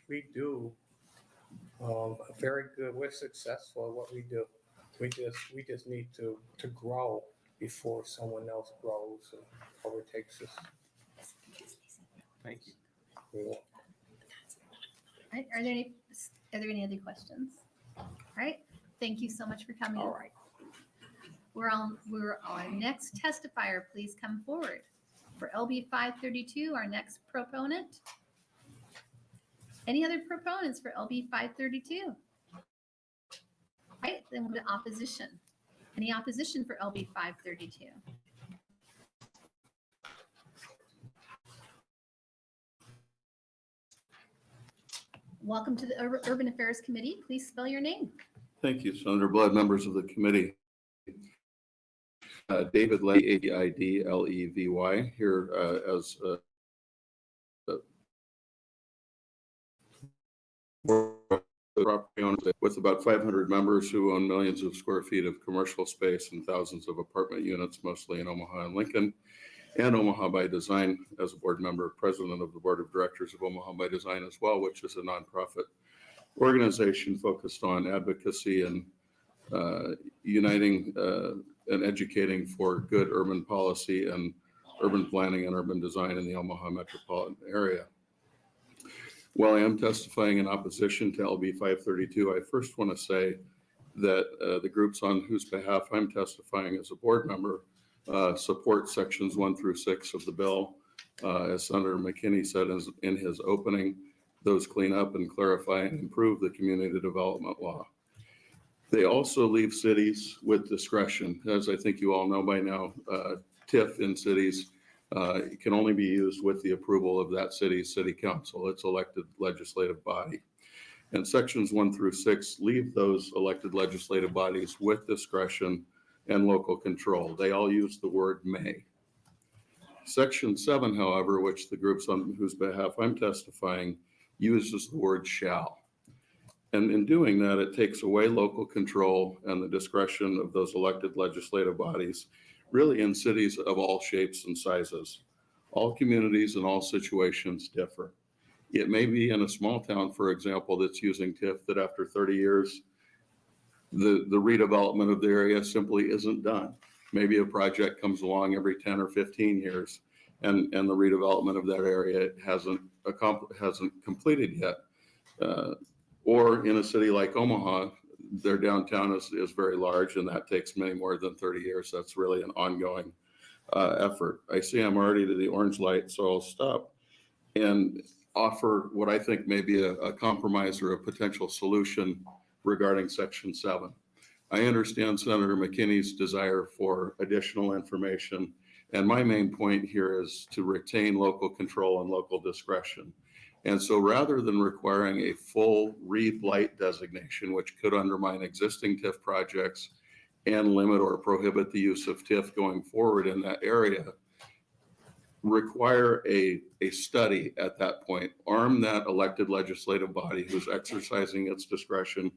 We do very good. We're successful at what we do. We just need to grow before someone else grows and overtakes us.
Thank you.
All right, are there any other questions? All right, thank you so much for coming.
All right.
We're on our next testifier. Please come forward. For LB 532, our next proponent. Any other proponents for LB 532? All right, then we'll go to opposition. Any opposition for LB 532? Welcome to the Urban Affairs Committee. Please spell your name.
Thank you, Senator Blood, members of the committee. David Levy, Aidlevy, here as property owners with about 500 members who own millions of square feet of commercial space and thousands of apartment units, mostly in Omaha and Lincoln, and Omaha by Design as a board member, president of the board of directors of Omaha by Design as well, which is a nonprofit organization focused on advocacy and uniting and educating for good urban policy and urban planning and urban design in the Omaha metropolitan area. While I am testifying in opposition to LB 532, I first want to say that the groups on whose behalf I'm testifying as a board member support sections 1 through 6 of the bill. As Senator McKinney said in his opening, those clean up and clarify and improve the community development law. They also leave cities with discretion. As I think you all know by now, TIF in cities can only be used with the approval of that city's city council, its elected legislative body. And sections 1 through 6 leave those elected legislative bodies with discretion and local control. They all use the word may. Section 7, however, which the groups on whose behalf I'm testifying, uses the word shall. And in doing that, it takes away local control and the discretion of those elected legislative bodies, really in cities of all shapes and sizes. All communities and all situations differ. It may be in a small town, for example, that's using TIF that after 30 years, the redevelopment of the area simply isn't done. Maybe a project comes along every 10 or 15 years and the redevelopment of that area hasn't completed yet. Or in a city like Omaha, their downtown is very large and that takes many more than 30 years. That's really an ongoing effort. I see I'm already to the orange light, so I'll stop and offer what I think may be a compromise or a potential solution regarding Section 7. I understand Senator McKinney's desire for additional information, and my main point here is to retain local control and local discretion. And so rather than requiring a full re-blight designation, which could undermine existing TIF projects and limit or prohibit the use of TIF going forward in that area, require a study at that point, arm that elected legislative body who's exercising its discretion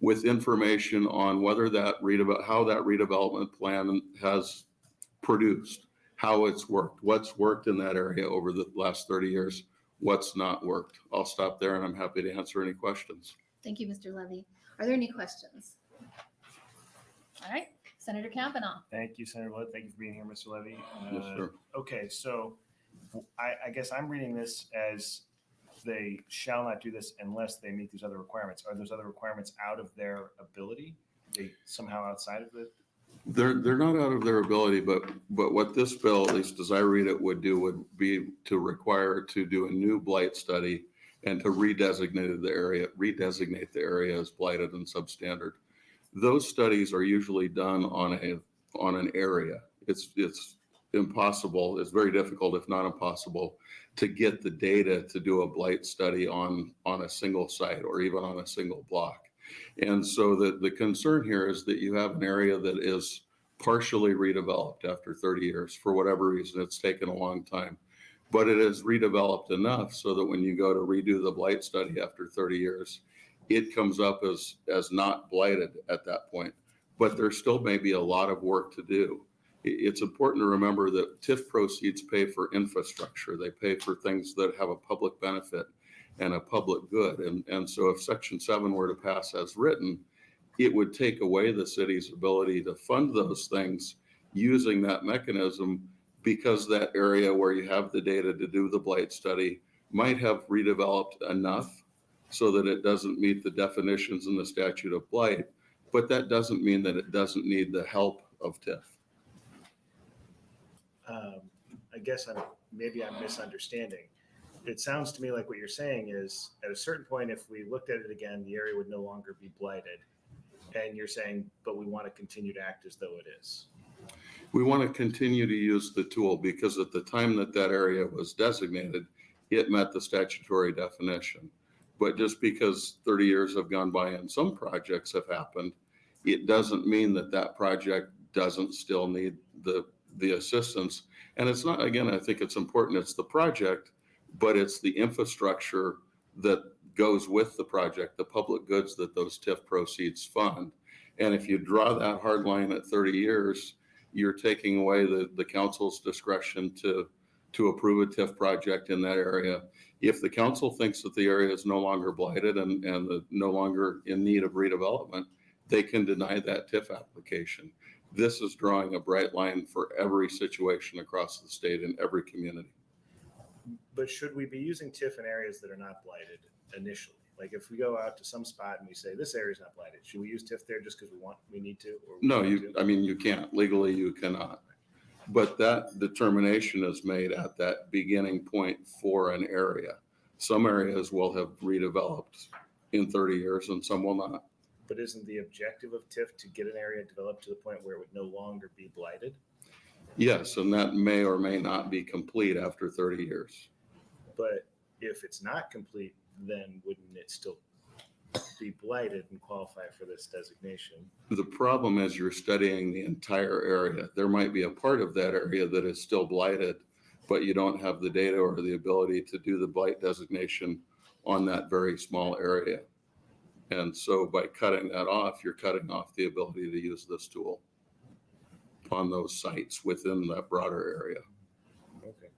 with information on whether how that redevelopment plan has produced, how it's worked, what's worked in that area over the last 30 years, what's not worked. I'll stop there and I'm happy to answer any questions.
Thank you, Mr. Levy. Are there any questions? All right, Senator Kavanaugh.
Thank you, Senator Blood. Thank you for being here, Mr. Levy.
Yes, sir.
Okay, so I guess I'm reading this as they shall not do this unless they meet these other requirements. Are those other requirements out of their ability? They somehow outside of it?
They're not out of their ability, but what this bill, at least as I read it, would be to require to do a new blight study and to redesignate the area as blighted and substandard. Those studies are usually done on an area. It's impossible. It's very difficult, if not impossible, to get the data to do a blight study on a single site or even on a single block. And so the concern here is that you have an area that is partially redeveloped after 30 years. For whatever reason, it's taken a long time, but it is redeveloped enough so that when you go to redo the blight study after 30 years, it comes up as not blighted at that point. But there still may be a lot of work to do. It's important to remember that TIF proceeds pay for infrastructure. They pay for things that have a public benefit and a public good. And so if Section 7 were to pass as written, it would take away the city's ability to fund those things using that mechanism, because that area where you have the data to do the blight study might have redeveloped enough so that it doesn't meet the definitions in the statute of blight, but that doesn't mean that it doesn't need the help of TIF.
I guess maybe I'm misunderstanding. It sounds to me like what you're saying is at a certain point, if we looked at it again, the area would no longer be blighted. And you're saying, but we want to continue to act as though it is.
We want to continue to use the tool because at the time that that area was designated, it met the statutory definition. But just because 30 years have gone by and some projects have happened, it doesn't mean that that project doesn't still need the assistance. And it's not, again, I think it's important, it's the project, but it's the infrastructure that goes with the project, the public goods that those TIF proceeds fund. And if you draw that hard line at 30 years, you're taking away the council's discretion to approve a TIF project in that area. If the council thinks that the area is no longer blighted and no longer in need of redevelopment, they can deny that TIF application. This is drawing a bright line for every situation across the state in every community.
But should we be using TIF in areas that are not blighted initially? Like if we go out to some spot and we say, this area is not blighted, should we use TIF there just because we need to? Or
No, you can't. Legally, you cannot. But that determination is made at that beginning point for an area. Some areas will have redeveloped in 30 years and some will not.
But isn't the objective of TIF to get an area developed to the point where it would no longer be blighted?
Yes, and that may or may not be complete after 30 years.
But if it's not complete, then wouldn't it still be blighted and qualify for this designation?
The problem is you're studying the entire area. There might be a part of that area that is still blighted, but you don't have the data or the ability to do the blight designation on that very small area. And so by cutting that off, you're cutting off the ability to use this tool on those sites within that broader area.
Okay,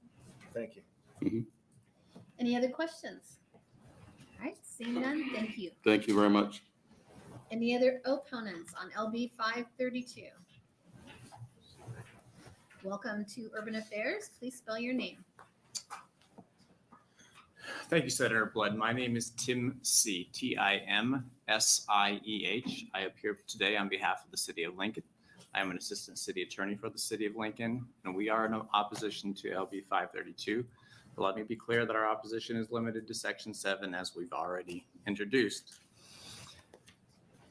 thank you.
Mhm.
Any other questions? All right, seeing none, thank you.
Thank you very much.
Any other opponents on LB 532? Welcome to Urban Affairs. Please spell your name.
Thank you, Senator Blood. My name is Tim C., Timsieh. I appear today on behalf of the City of Lincoln. I am an assistant city attorney for the City of Lincoln, and we are in opposition to LB 532. But let me be clear that our opposition is limited to Section 7, as we've already introduced.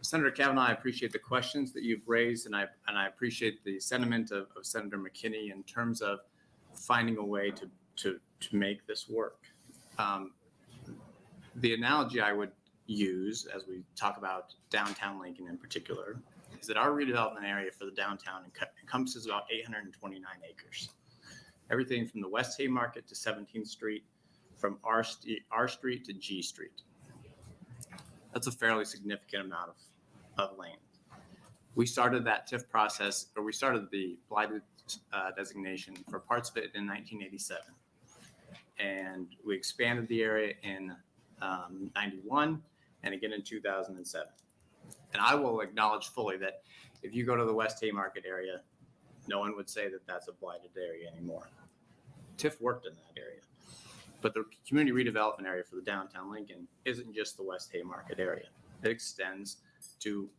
Senator Kavanaugh, I appreciate the questions that you've raised, and I appreciate the sentiment of Senator McKinney in terms of finding a way to make this work. The analogy I would use as we talk about downtown Lincoln in particular is that our redevelopment area for the downtown encompasses about 829 acres. Everything from the West Haymarket to 17th Street, from R Street to G Street. That's a fairly significant amount of land. We started that TIF process, or we started the blighted designation for parts of it in 1987. And we expanded the area in 91 and again in 2007. And I will acknowledge fully that if you go to the West Haymarket area, no one would say that that's a blighted area anymore. TIF worked in that area. But the community redevelopment area for the downtown Lincoln isn't just the West Haymarket area. It extends to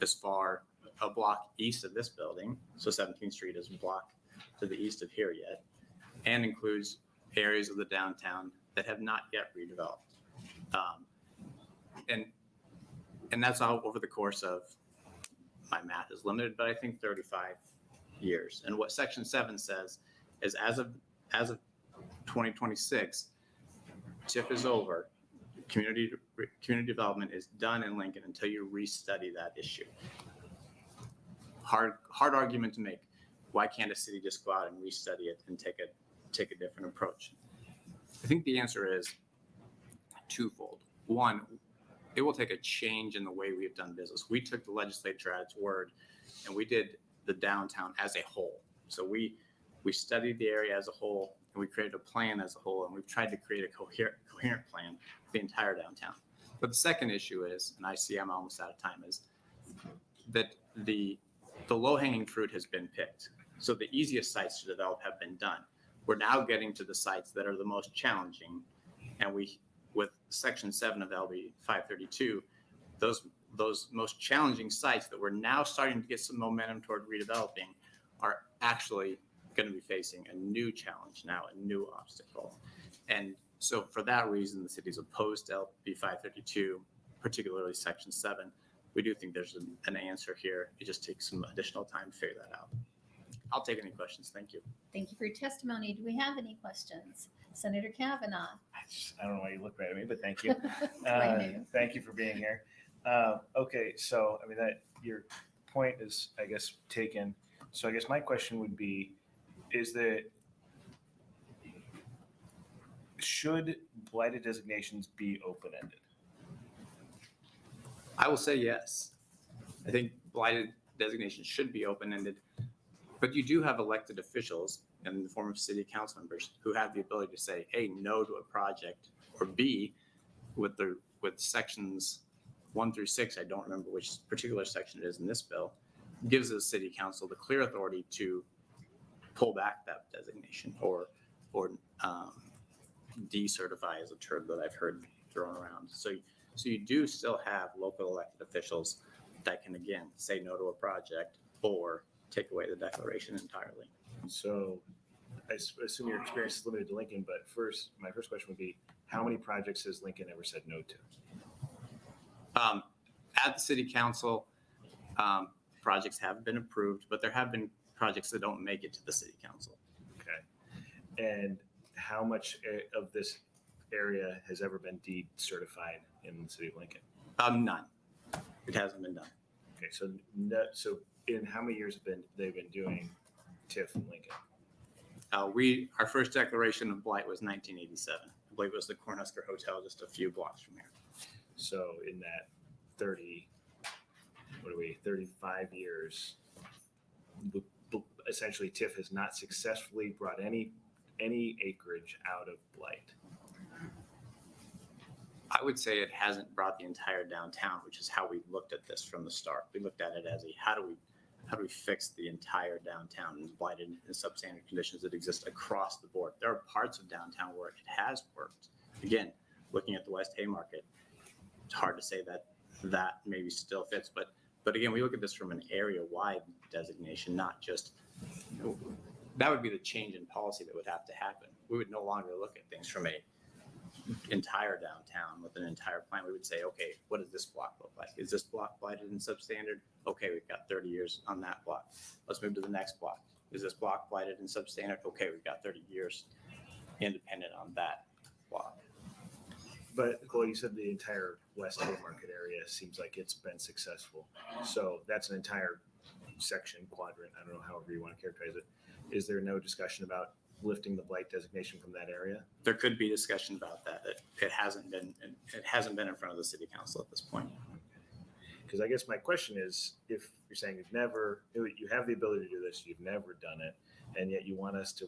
as far a block east of this building. So 17th Street is a block to the east of here yet, and includes areas of the downtown that have not yet redeveloped. And that's all over the course of, my math is limited, but I think 35 years. And what Section 7 says is as of 2026, TIF is over. Community development is done in Lincoln until you restudy that issue. Hard argument to make. Why can't a city just go out and restudy it and take a different approach? I think the answer is twofold. One, it will take a change in the way we have done business. We took the legislature at its word, and we did the downtown as a whole. So we studied the area as a whole, and we created a plan as a whole, and we've tried to create a coherent plan for the entire downtown. But the second issue is, and I see I'm almost out of time, is that the low-hanging fruit has been picked. So the easiest sites to develop have been done. We're now getting to the sites that are the most challenging, and with Section 7 of LB 532, those most challenging sites that we're now starting to get some momentum toward redeveloping are actually going to be facing a new challenge now, a new obstacle. And so for that reason, the city is opposed to LB 532, particularly Section 7. we do think there's an answer here. It just takes some additional time to figure that out. I'll take any questions. Thank you.
Thank you for your testimony. Do we have any questions? Senator Kavanaugh?
I don't know why you look right at me, but thank you.
I knew.
Thank you for being here. Okay, so I mean that your point is, I guess, taken. So I guess my question would be, is that should blighted designations be open-ended?
I will say yes. I think blighted designations should be open-ended, but you do have elected officials in the form of city council members who have the ability to say, A, no to a project, or B, with sections 1 through 6, I don't remember which particular section it is in this bill, gives the city council the clear authority to pull back that designation or decertify is a term that I've heard thrown around. So you do still have local elected officials that can, again, say no to a project or take away the declaration entirely.
So I assume your experience is limited to Lincoln, but my first question would be, how many projects has Lincoln ever said no to?
At the city council, projects have been approved, but there have been projects that don't make it to the city council.
Okay. And how much of this area has ever been decertified in the city of Lincoln?
None. It hasn't been done.
Okay, so in how many years have they been doing TIF in Lincoln?
Our first declaration of blight was 1987. I believe it was the Cornhusker Hotel just a few blocks from here.
So in that 35 years, essentially TIF has not successfully brought any acreage out of blight.
I would say it hasn't brought the entire downtown, which is how we looked at this from the start. We looked at it as how do we fix the entire downtown and blighted and substandard conditions that exist across the board. There are parts of downtown where it has worked. Again, looking at the West Haymarket, it's hard to say that maybe still fits, but again, we look at this from an area-wide designation, not just, that would be the change in policy that would have to happen. We would no longer look at things from a entire downtown with an entire plan. We would say, okay, what does this block look like? Is this block blighted and substandard? Okay, we've got 30 years on that block. Let's move to the next block. Is this block blighted and substandard? Okay, we've got 30 years independent on that block.
But Chloe, you said the entire West Haymarket area seems like it's been successful. So that's an entire section, quadrant, I don't know, however you want to characterize it. Is there no discussion about lifting the blight designation from that area?
There could be discussion about that. It hasn't been in front of the city council at this point.
Because I guess my question is, if you're saying you have the ability to do this, you've never done it, and yet you want us to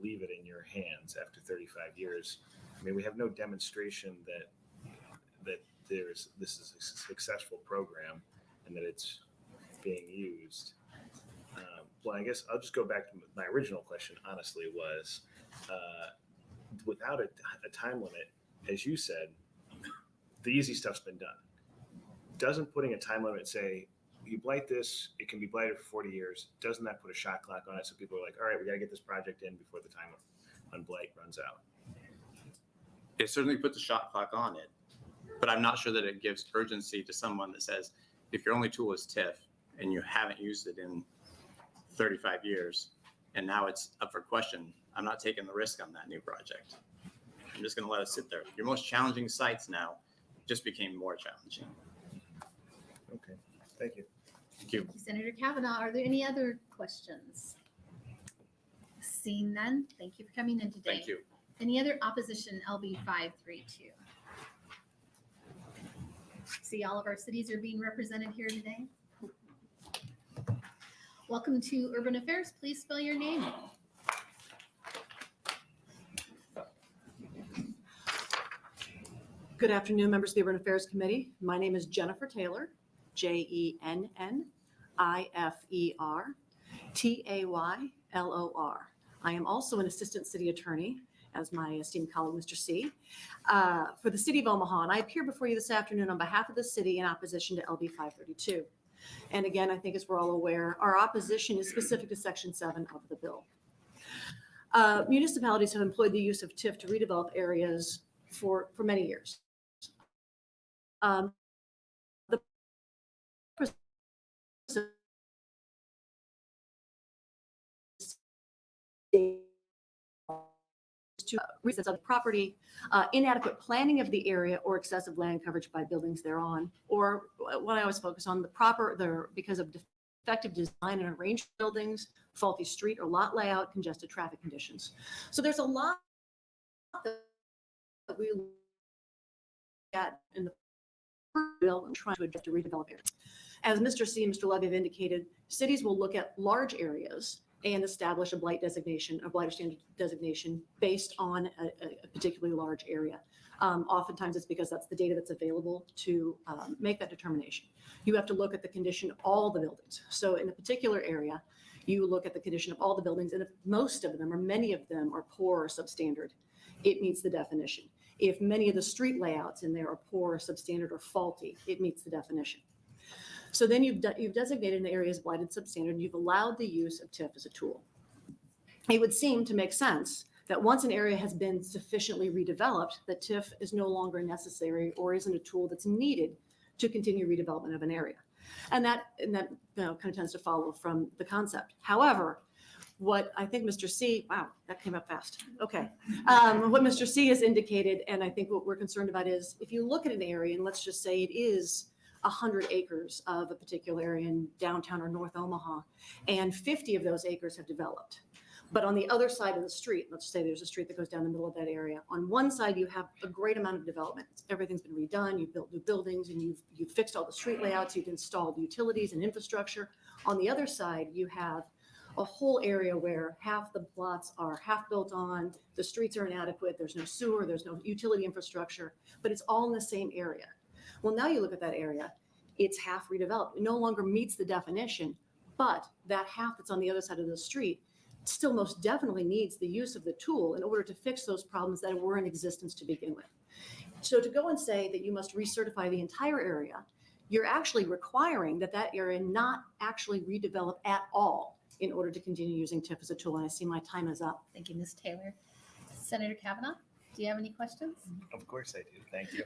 leave it in your hands after 35 years. I mean, we have no demonstration that this is a successful program and that it's being used. Well, I guess I'll just go back to my original question, honestly, was without a time limit, as you said, the easy stuff's been done. Doesn't putting a time limit say, you blight this, it can be blighted for 40 years, doesn't that put a shot clock on it so people are like, all right, we got to get this project in before the time on blight runs out?
It certainly puts a shot clock on it, but I'm not sure that it gives urgency to someone that says, if your only tool is TIF and you haven't used it in 35 years, and now it's up for question, I'm not taking the risk on that new project. I'm just going to let it sit there. Your most challenging sites now just became more challenging.
Okay, thank you.
Thank you.
Thank you, Senator Kavanaugh. Are there any other questions? Seeing none, thank you for coming in today.
Thank you.
Any other opposition, LB 532? See, all of our cities are being represented here today. Welcome to Urban Affairs. Please spell your name.
Good afternoon, members of the Urban Affairs Committee. My name is Jennifer Taylor, JENNIFER I am also an assistant city attorney, as my esteemed colleague, Mr. C, for the city of Omaha. And I appear before you this afternoon on behalf of the city in opposition to LB 532. And again, I think as we're all aware, our opposition is specific to Section 7 of the bill. Municipalities have employed the use of TIF to redevelop areas for many years. The to reasons of the property, inadequate planning of the area or excessive land coverage by buildings thereon, or what I always focus on, because of defective design and arrangement of buildings, faulty street or lot layout, congested traffic conditions. So there's a lot that we look at in the bill and trying to address to redevelop areas. As Mr. C and Mr. Levy have indicated, cities will look at large areas and establish a blight designation, a blighter standard designation based on a particularly large area. Oftentimes it's because that's the data that's available to make that determination. You have to look at the condition of all the buildings. So in a particular area, you look at the condition of all the buildings, and if most of them or many of them are poor or substandard, it meets the definition. If many of the street layouts in there are poor or substandard or faulty, it meets the definition. So then you've designated an area as blighted substandard, and you've allowed the use of TIF as a tool. It would seem to make sense that once an area has been sufficiently redeveloped, that TIF is no longer necessary or isn't a tool that's needed to continue redevelopment of an area. And that kind of tends to follow from the concept. However, what I think Mr. C, wow, that came up fast. Okay. What Mr. C has indicated, and I think what we're concerned about is if you look at an area, and let's just say it is 100 acres of a particular area in downtown or North Omaha, and 50 of those acres have developed. But on the other side of the street, let's say there's a street that goes down the middle of that area. On one side, you have a great amount of development. Everything's been redone. You've built new buildings, and you've fixed all the street layouts. You've installed utilities and infrastructure. On the other side, you have a whole area where half the plots are half built on, the streets are inadequate, there's no sewer, there's no utility infrastructure, but it's all in the same area. Well, now you look at that area, it's half redeveloped. It no longer meets the definition, but that half that's on the other side of the street still most definitely needs the use of the tool in order to fix those problems that were in existence to begin with. So to go and say that you must recertify the entire area, you're actually requiring that that area not actually redevelop at all in order to continue using TIF as a tool. And I see my time is up.
Thank you, Ms. Taylor. Senator Kavanaugh, do you have any questions?
Of course I do. Thank you.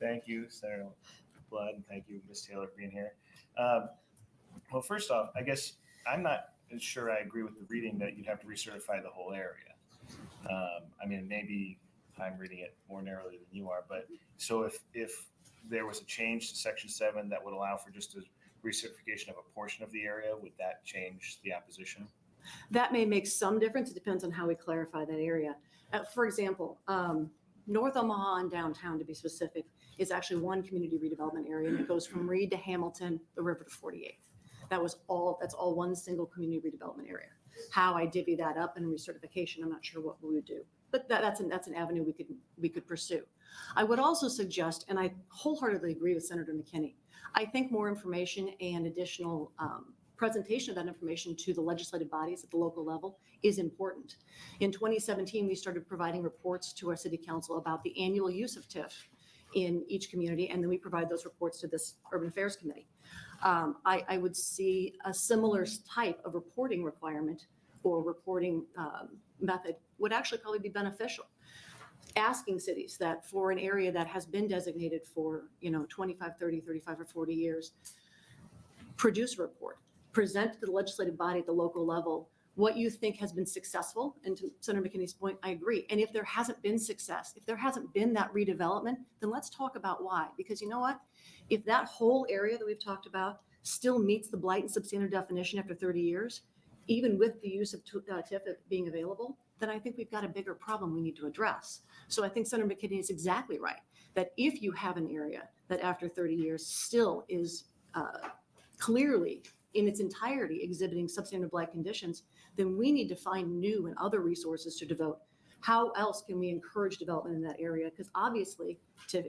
Thank you, Senator Blood, and thank you, Ms. Taylor, for being here. Well, first off, I guess I'm not sure I agree with the reading that you'd have to recertify the whole area. I mean, maybe I'm reading it more narrowly than you are, but so if there was a change to Section 7 that would allow for just a recertification of a portion of the area, would that change the opposition?
That may make some difference. It depends on how we clarify that area. For example, North Omaha and downtown, to be specific, is actually one community redevelopment area, and it goes from Reed to Hamilton, the river to 48th. That's all one single community redevelopment area. How I divvy that up in recertification, I'm not sure what we would do, but that's an avenue we could pursue. I would also suggest, and I wholeheartedly agree with Senator McKinney, I think more information and additional presentation of that information to the legislative bodies at the local level is important. In 2017, we started providing reports to our city council about the annual use of TIF in each community, and then we provide those reports to this Urban Affairs Committee. I would see a similar type of reporting requirement or reporting method would actually probably be beneficial. Asking cities that for an area that has been designated for 25, 30, 35, or 40 years, produce a report, present to the legislative body at the local level what you think has been successful. And to Senator McKinney's point, I agree. And if there hasn't been success, if there hasn't been that redevelopment, then let's talk about why. Because you know what? If that whole area that we've talked about still meets the blight and substandard definition after 30 years, even with the use of TIF being available, then I think we've got a bigger problem we need to address. So I think Senator McKinney is exactly right, that if you have an area that after 30 years still is clearly in its entirety exhibiting substandard blight conditions, then we need to find new and other resources to devote. How else can we encourage development in that area? Because obviously TIF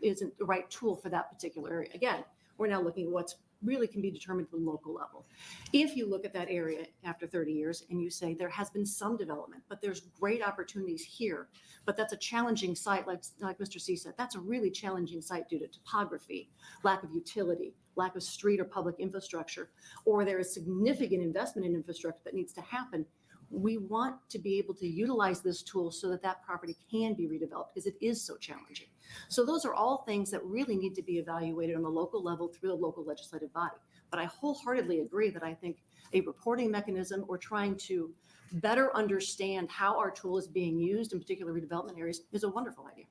isn't the right tool for that particular area. Again, we're now looking at what's really can be determined at the local level. If you look at that area after 30 years and you say there has been some development, but there's great opportunities here, but that's a challenging site, like Mr. C said, that's a really challenging site due to topography, lack of utility, lack of street or public infrastructure, or there is significant investment in infrastructure that needs to happen. We want to be able to utilize this tool so that that property can be redeveloped because it is so challenging. So those are all things that really need to be evaluated on the local level through the local legislative body. But I wholeheartedly agree that I think a reporting mechanism or trying to better understand how our tool is being used, in particular redevelopment areas, is a wonderful idea.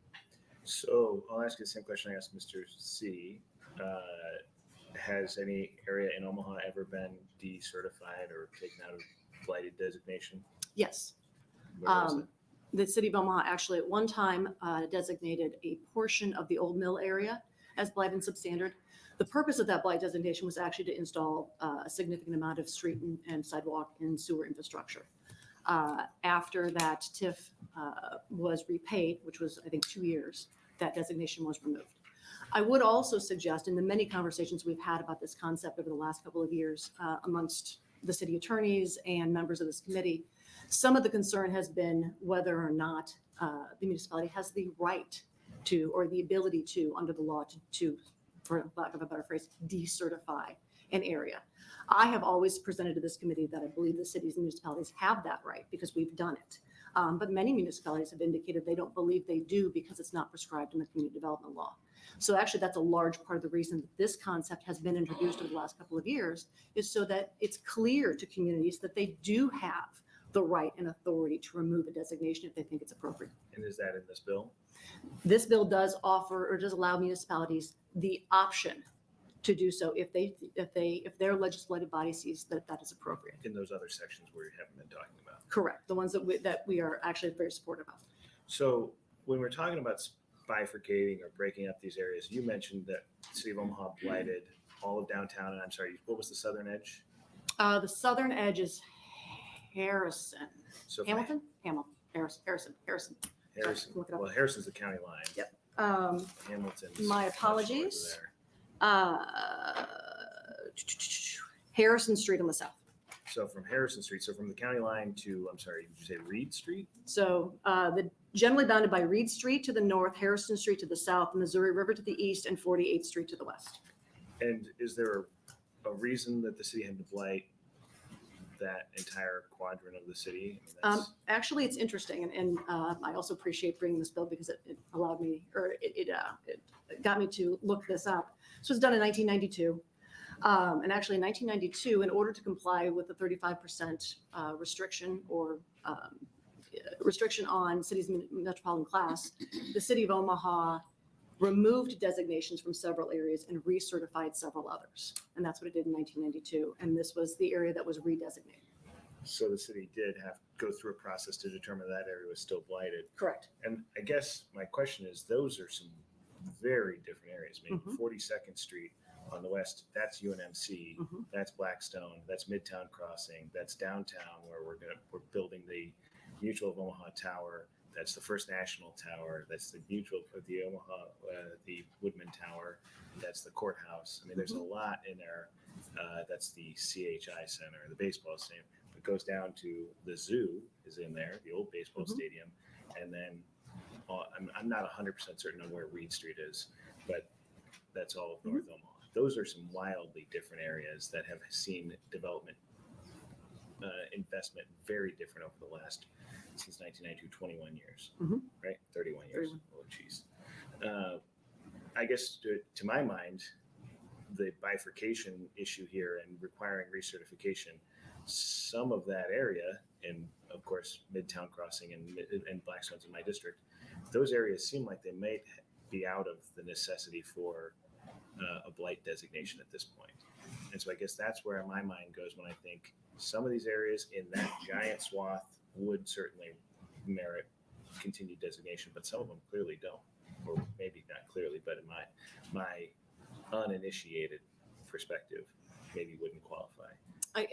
So I'll ask you the same question I asked Mr. C. Has any area in Omaha ever been decertified or taken out of blighted designation?
Yes.
Where was it?
The city of Omaha actually at one time designated a portion of the old mill area as blight and substandard. The purpose of that blight designation was actually to install a significant amount of street and sidewalk and sewer infrastructure. After that TIF was repaid, which was I think 2 years, that designation was removed. I would also suggest in the many conversations we've had about this concept over the last couple of years amongst the city attorneys and members of this committee, some of the concern has been whether or not the municipality has the right to, or the ability to, under the law, to, for lack of a better phrase, decertify an area. I have always presented to this committee that I believe the cities and municipalities have that right because we've done it. But many municipalities have indicated they don't believe they do because it's not prescribed in the community development law. So actually, that's a large part of the reason that this concept has been introduced over the last couple of years, is so that it's clear to communities that they do have the right and authority to remove a designation if they think it's appropriate.
And is that in this bill?
This bill does offer or does allow municipalities the option to do so if their legislative body sees that that is appropriate.
In those other sections where you haven't been talking about.
Correct. The ones that we are actually very supportive of.
So when we're talking about bifurcating or breaking up these areas, you mentioned that the city of Omaha blighted all of downtown, and I'm sorry, what was the southern edge?
The southern edge is Harrison.
So from
Hamilton? Harrison.
Harrison.
Look it up.
Well, Harrison's the county line.
Yep.
Hamilton's
My
much
apologies.
north
Harrison Street on the south.
of there. So from Harrison Street, so from the county line to, I'm sorry, did you say Reed Street?
So generally bounded by Reed Street to the north, Harrison Street to the south, Missouri River to the east, and 48th Street to the west.
And is there a reason that the city had to blight that entire quadrant of the city? I mean, that's-
Actually, it's interesting, and I also appreciate bringing this bill because it allowed me, or it got me to look this up. This was done in 1992. And actually in 1992, in order to comply with the 35% restriction or restriction on cities metropolitan class, the city of Omaha removed designations from several areas and recertified several others. And that's what it did in 1992. And this was the area that was redesignated.
So the city did have to go through a process to determine that area was still blighted.
Correct.
And I guess my question is, those are some very different areas. I mean,
Mhm.
42nd Street on the west, that's UNMC,
Mhm.
that's Blackstone, that's Midtown Crossing, that's downtown where we're building the Mutual of Omaha Tower. That's the First National Tower. That's the Mutual of the Omaha, the Woodman Tower. That's the courthouse. I mean, there's a lot in there. That's the CHI Center, the baseball stadium. It goes down to the zoo is in there, the old baseball stadium, and then I'm not 100% certain on where Reed Street is, but that's all of North Omaha. Those are some wildly different areas that have seen development investment very different over the last, since 1992, 21 years, right? 31 years.
31.
Oh, geez. I guess to my mind, the bifurcation issue here and requiring recertification, some of that area, and of course, Midtown Crossing and Blackstone's in my district, those areas seem like they may be out of the necessity for a blight designation at this point. And so I guess that's where my mind goes when I think some of these areas in that giant swath would certainly merit continued designation, but some of them clearly don't, or maybe not clearly, but in my uninitiated perspective, maybe wouldn't qualify.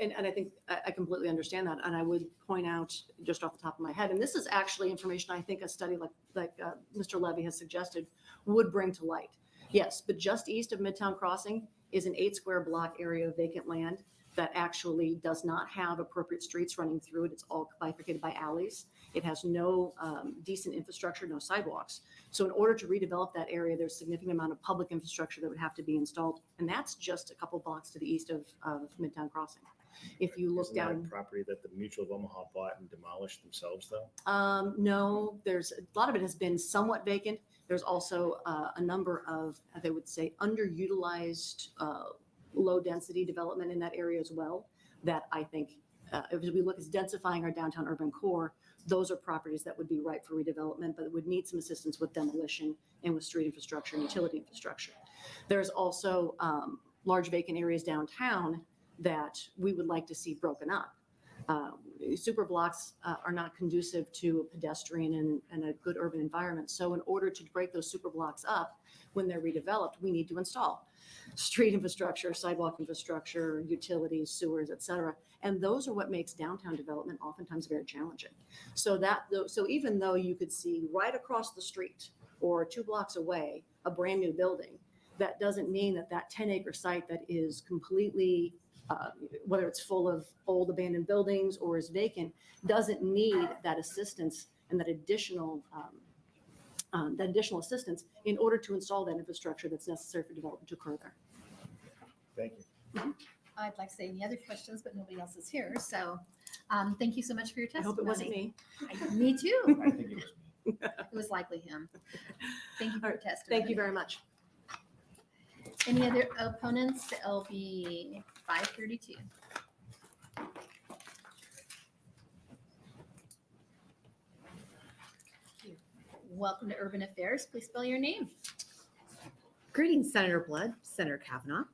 And I think I completely understand that. And I would point out just off the top of my head, and this is actually information I think a study like Mr. Levy has suggested would bring to light. Yes, but just east of Midtown Crossing is an 8 square block area of vacant land that actually does not have appropriate streets running through it. It's all bifurcated by alleys. It has no decent infrastructure, no sidewalks. So in order to redevelop that area, there's a significant amount of public infrastructure that would have to be installed. And that's just a couple blocks to the east of Midtown Crossing. If you look
Isn't that
down.
a property that the Mutual of Omaha bought and demolished themselves, though?
No, there's a lot of it has been somewhat vacant. There's also a number of, they would say, underutilized low density development in that area as well that I think if we look at densifying our downtown urban core, those are properties that would be ripe for redevelopment, but would need some assistance with demolition and with street infrastructure and utility infrastructure. There's also large vacant areas downtown that we would like to see broken up. Super blocks are not conducive to a pedestrian and a good urban environment. So in order to break those super blocks up, when they're redeveloped, we need to install street infrastructure, sidewalk infrastructure, utilities, sewers, et cetera. And those are what makes downtown development oftentimes very challenging. So even though you could see right across the street or 2 blocks away a brand new building, that doesn't mean that that 10-acre site that is completely whether it's full of old abandoned buildings or is vacant, doesn't need that assistance and that additional assistance in order to install that infrastructure that's necessary for development to occur there.
Thank you.
I'd like to say any other questions, but nobody else is here. So thank you so much for your
I
testimony.
hope it wasn't me.
Me too.
I think it was me.
It was likely him. Thank you for your testimony.
Thank you very much.
Any other opponents to LB 532? Welcome to Urban Affairs. Please spell your name.
Greetings, Senator Blood, Senator Kavanaugh.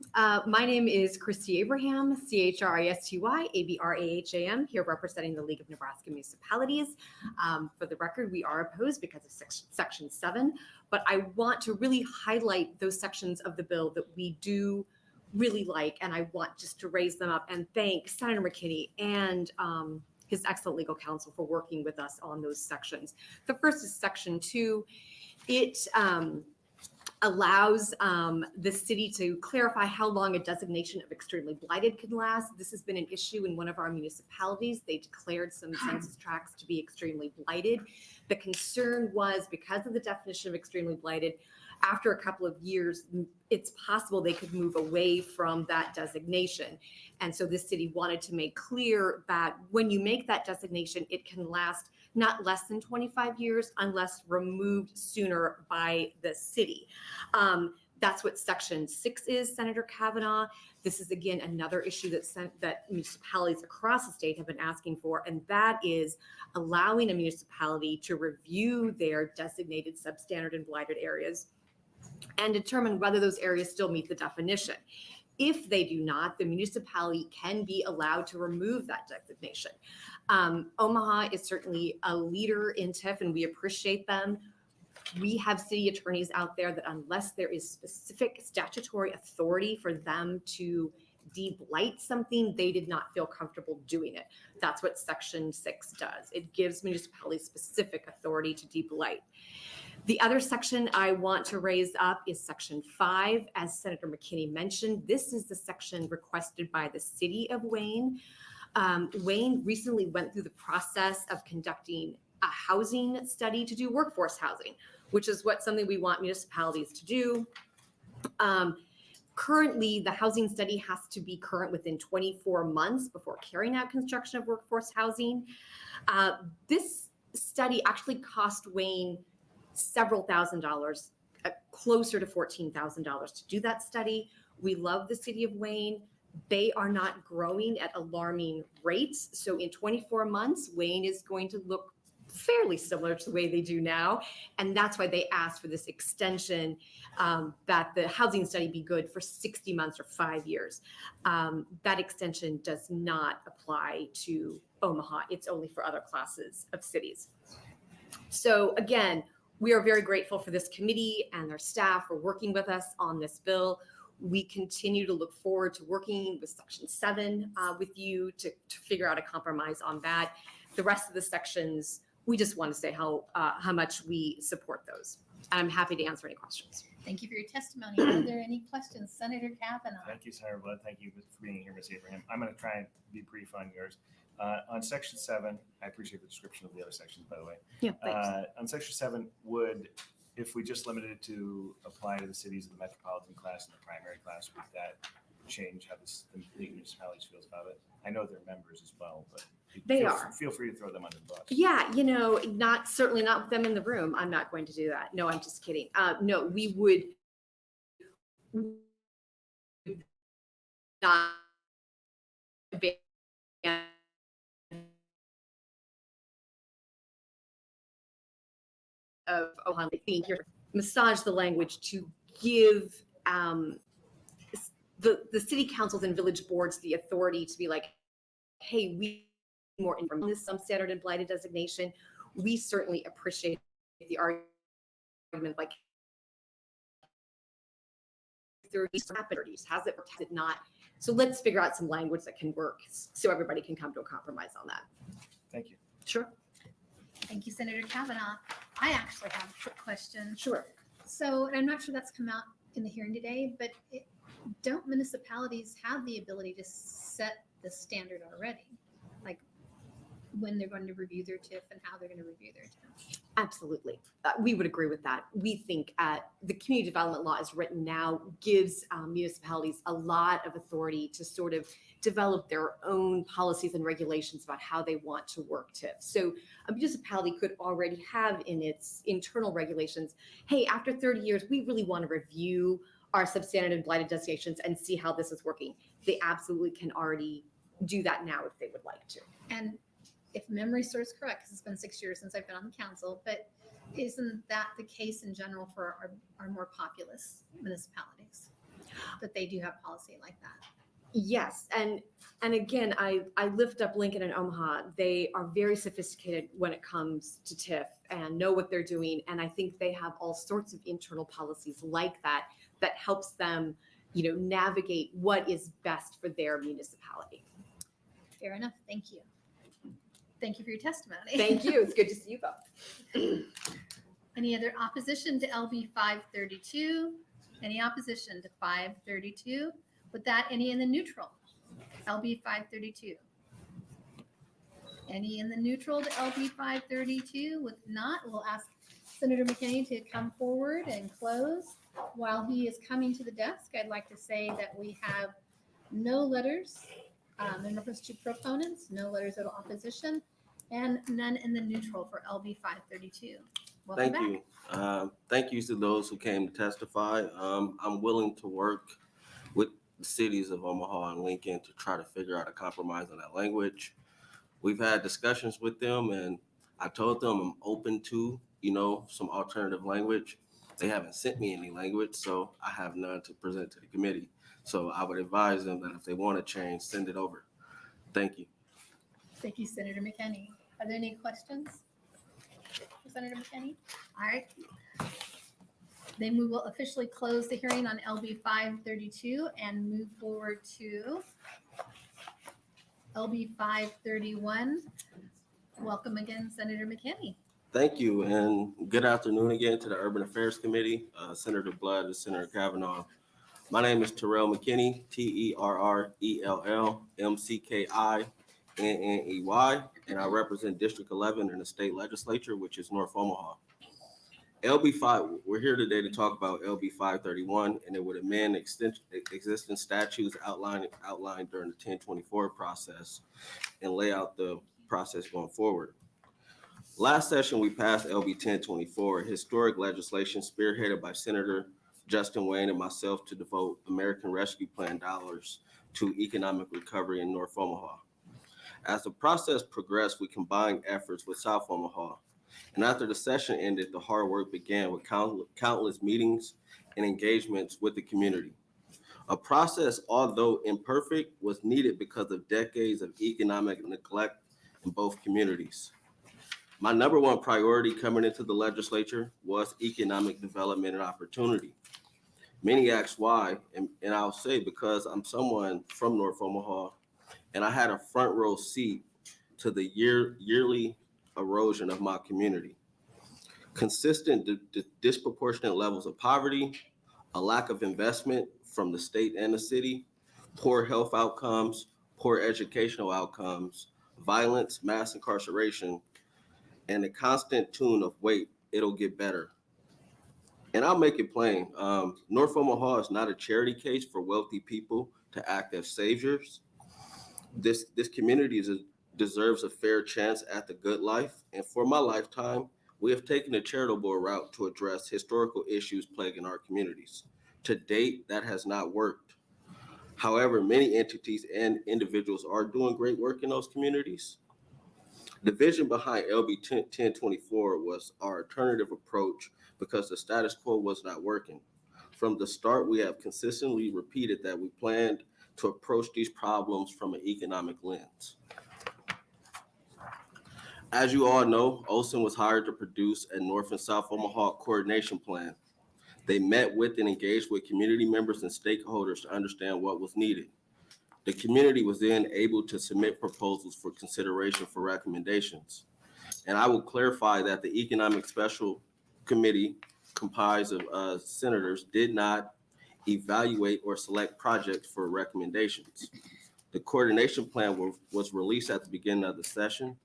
My name is Christy Abraham, Christy Abraham, here representing the League of Nebraska Municipalities. For the record, we are opposed because of Section 7, but I want to really highlight those sections of the bill that we do really like, and I want just to raise them up and thank Senator McKinney and his excellent legal counsel for working with us on those sections. The first is Section 2. It allows the city to clarify how long a designation of extremely blighted can last. This has been an issue in one of our municipalities. They declared some census tracts to be extremely blighted. The concern was because of the definition of extremely blighted, after a couple of years, it's possible they could move away from that designation. And so the city wanted to make clear that when you make that designation, it can last not less than 25 years unless removed sooner by the city. That's what Section 6 is, Senator Kavanaugh. This is, again, another issue that municipalities across the state have been asking for, and that is allowing a municipality to review their designated substandard and blighted areas and determine whether those areas still meet the definition. If they do not, the municipality can be allowed to remove that designation. Omaha is certainly a leader in TIF, and we appreciate them. We have city attorneys out there that unless there is specific statutory authority for them to de-blight something, they did not feel comfortable doing it. That's what Section 6 does. It gives municipalities specific authority to de-blight. The other section I want to raise up is Section 5. As Senator McKinney mentioned, this is the section requested by the city of Wayne. Wayne recently went through the process of conducting a housing study to do workforce housing, which is something we want municipalities to do. Currently, the housing study has to be current within 24 months before carrying out construction of workforce housing. This study actually cost Wayne several $1,000s, closer to $14,000 to do that study. We love the city of Wayne. They are not growing at alarming rates. So in 24 months, Wayne is going to look fairly similar to the way they do now. And that's why they asked for this extension, that the housing study be good for 60 months or 5 years. That extension does not apply to Omaha. It's only for other classes of cities. So again, we are very grateful for this committee and their staff for working with us on this bill. We continue to look forward to working with Section 7 with you to figure out a compromise on that. The rest of the sections, we just want to say how much we support those. I'm happy to answer any questions.
Thank you for your testimony. Are there any questions? Senator Kavanaugh.
Thank you, Senator Blood. Thank you for being here, Ms. Abraham. I'm going to try and be brief on yours. On Section 7, I appreciate the description of the other sections, by the way.
Yeah, thanks.
On Section 7, if we just limited it to apply to the cities of the metropolitan class and the primary class, would that change how the municipalities feels about it? I know they're members as well, but
They are.
Feel free to throw them under the bus.
Yeah, certainly not with them in the room. I'm not going to do that. No, I'm just kidding. No, we would not ban of Omaha, massage the language to give the city councils and village boards the authority to be like, hey, we need more information on this substandard and blighted designation. We certainly appreciate the argument, like 30s, has it worked, has it not? So let's figure out some language that can work so everybody can come to a compromise on that.
Thank you.
Sure.
Thank you, Senator Kavanaugh. I actually have a quick question.
Sure.
So, and I'm not sure that's come out in the hearing today, but don't municipalities have the ability to set the standard already? Like when they're going to review their TIF and how they're going to review their TIF?
Absolutely. We would agree with that. We think the community development law as written now gives municipalities a lot of authority to sort of develop their own policies and regulations about how they want to work TIF. So a municipality could already have in its internal regulations, hey, after 30 years, we really want to review our substandard and blighted designations and see how this is working. They absolutely can already do that now if they would like to.
And if memory serves correct, because it's been 6 years since I've been on the council, but isn't that the case in general for our more populous municipalities? That they do have policy like that?
Yes, and again, I lift up Lincoln and Omaha. They are very sophisticated when it comes to TIF and know what they're doing. And I think they have all sorts of internal policies like that that helps them, navigate what is best for their municipality.
Fair enough. Thank you. Thank you for your testimony.
Thank you. It's good to see you both.
Any other opposition to LB 532? Any opposition to 532? With that, any in the neutral? LB 532. Any in the neutral to LB 532? With not, we'll ask Senator McKinney to come forward and close. While he is coming to the desk, I'd like to say that we have no letters in reference to proponents, no letters of opposition, and none in the neutral for LB 532. Welcome
Thank you. Thank you to those who came to testify. I'm willing to work with the cities of Omaha and Lincoln to try to figure out a compromise on that language. We've had discussions with them, and I told them I'm open to, some alternative language. They haven't sent me any language, so I have none to present to the committee. So I would advise them that if they want to change, send it over. Thank you.
Thank you, Senator McKinney. Are there any questions for Senator McKinney? All right. Then we will officially close the hearing on LB 532 and move forward to LB 531. Welcome again, Senator McKinney.
Thank you, and good afternoon again to the Urban Affairs Committee, Senator Blood and Senator Kavanaugh. My name is Terrell McKinney, TerrellMcKinney, and I represent District 11 in the state legislature, which is North Omaha. We're here today to talk about LB 531, and it would amend existing statutes outlined during the 1024 process and lay out the process going forward. Last session, we passed LB 1024, historic legislation spearheaded by Senator Justin Wayne and myself to devote American Rescue Plan dollars to economic recovery in North Omaha. As the process progressed, we combined efforts with South Omaha. And after the session ended, the hard work began with countless meetings and engagements with the community. A process, although imperfect, was needed because of decades of economic neglect in both communities. My number one priority coming into the legislature was economic development and opportunity. Many ask why, and I'll say because I'm someone from North Omaha, and I had a front row seat to the yearly erosion of my community. Consistent disproportionate levels of poverty, a lack of investment from the state and the city, poor health outcomes, poor educational outcomes, violence, mass incarceration, and the constant tune of wait, it'll get better. And I'll make it plain. North Omaha is not a charity case for wealthy people to act as saviors. This community deserves a fair chance at the good life. And for my lifetime, we have taken a charitable route to address historical issues plaguing our communities. To date, that has not worked. However, many entities and individuals are doing great work in those communities. The vision behind LB 1024 was our alternative approach because the status quo was not working. From the start, we have consistently repeated that we planned to approach these problems from an economic lens. As you all know, Olson was hired to produce a North and South Omaha coordination plan. They met with and engaged with community members and stakeholders to understand what was needed. The community was then able to submit proposals for consideration for recommendations. And I will clarify that the Economic Special Committee, comprised of senators, did not evaluate or select projects for recommendations. The coordination plan was released at the beginning of the session.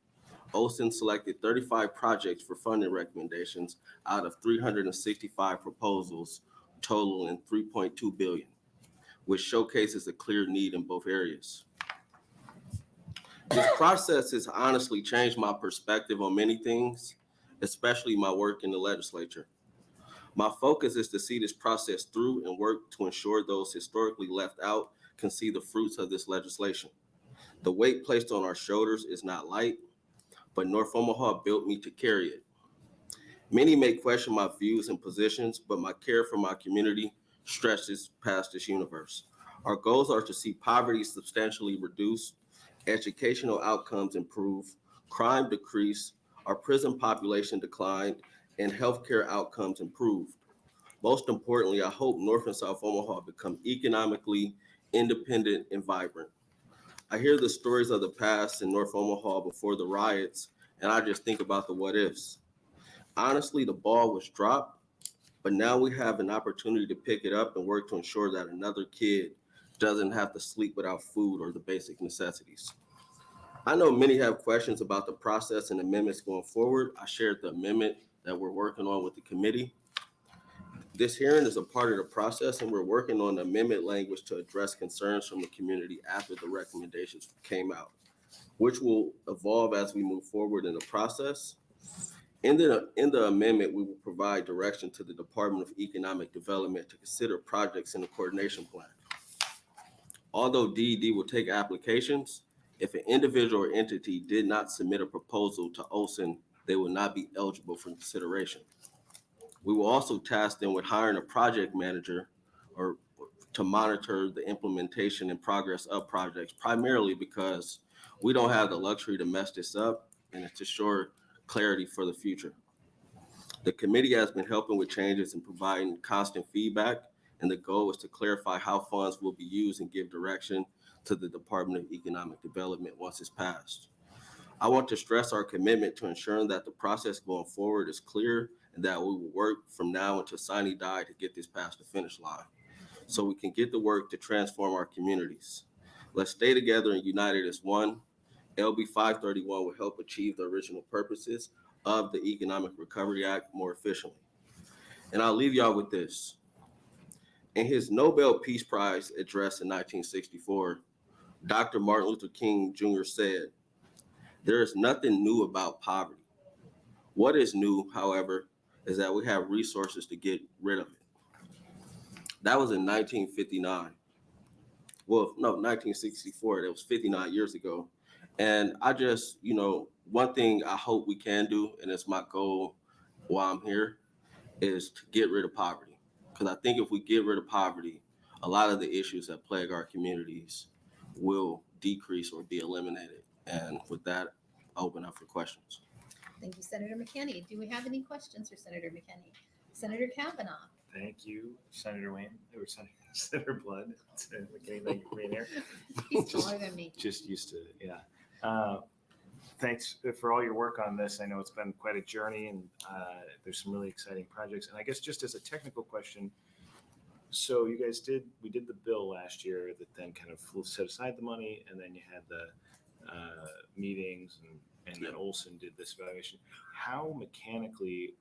Olson selected 35 projects for funding recommendations out of 365 proposals, totaling $3.2 billion, which showcases a clear need in both areas. This process has honestly changed my perspective on many things, especially my work in the legislature. My focus is to see this process through and work to ensure those historically left out can see the fruits of this legislation. The weight placed on our shoulders is not light, but North Omaha built me to carry it. Many may question my views and positions, but my care for my community stretches past this universe. Our goals are to see poverty substantially reduced, educational outcomes improve, crime decrease, our prison population decline, and healthcare outcomes improved. Most importantly, I hope North and South Omaha become economically independent and vibrant. I hear the stories of the past in North Omaha before the riots, and I just think about the what ifs. Honestly, the ball was dropped, but now we have an opportunity to pick it up and work to ensure that another kid doesn't have to sleep without food or the basic necessities. I know many have questions about the process and amendments going forward. I shared the amendment that we're working on with the committee. This hearing is a part of the process, and we're working on the amendment language to address concerns from the community after the recommendations came out, which will evolve as we move forward in the process. In the amendment, we will provide direction to the Department of Economic Development to consider projects in the coordination plan. Although DED will take applications, if an individual or entity did not submit a proposal to Olson, they will not be eligible for consideration. We will also task them with hiring a project manager or to monitor the implementation and progress of projects, primarily because we don't have the luxury to mess this up, and it's to ensure clarity for the future. The committee has been helping with changes and providing constant feedback, and the goal is to clarify how funds will be used and give direction to the Department of Economic Development once it's passed. I want to stress our commitment to ensuring that the process going forward is clear and that we will work from now until sine die to get this past the finish line so we can get to work to transform our communities. Let's stay together and united as one. LB 531 will help achieve the original purposes of the Economic Recovery Act more efficiently. And I'll leave y'all with this. In his Nobel Peace Prize address in 1964, Dr. Martin Luther King Jr. said, "There is nothing new about poverty. What is new, however, is that we have resources to get rid of it." That was in 1959. Well, no, 1964. That was 59 years ago. And I just, one thing I hope we can do, and it's my goal while I'm here, is to get rid of poverty. Because I think if we get rid of poverty, a lot of the issues that plague our communities will decrease or be eliminated. And with that, I'll open up for questions.
Thank you, Senator McKinney. Do we have any questions for Senator McKinney? Senator Kavanaugh.
Thank you, Senator Wayne, or Senator Blood. Senator McKinney, thank you for being here.
He's taller than me.
Just used to, yeah. Thanks for all your work on this. I know it's been quite a journey, and there's some really exciting projects. And I guess just as a technical question, so we did the bill last year that then kind of set aside the money, and then you had the meetings, and then Olson did this evaluation. How mechanically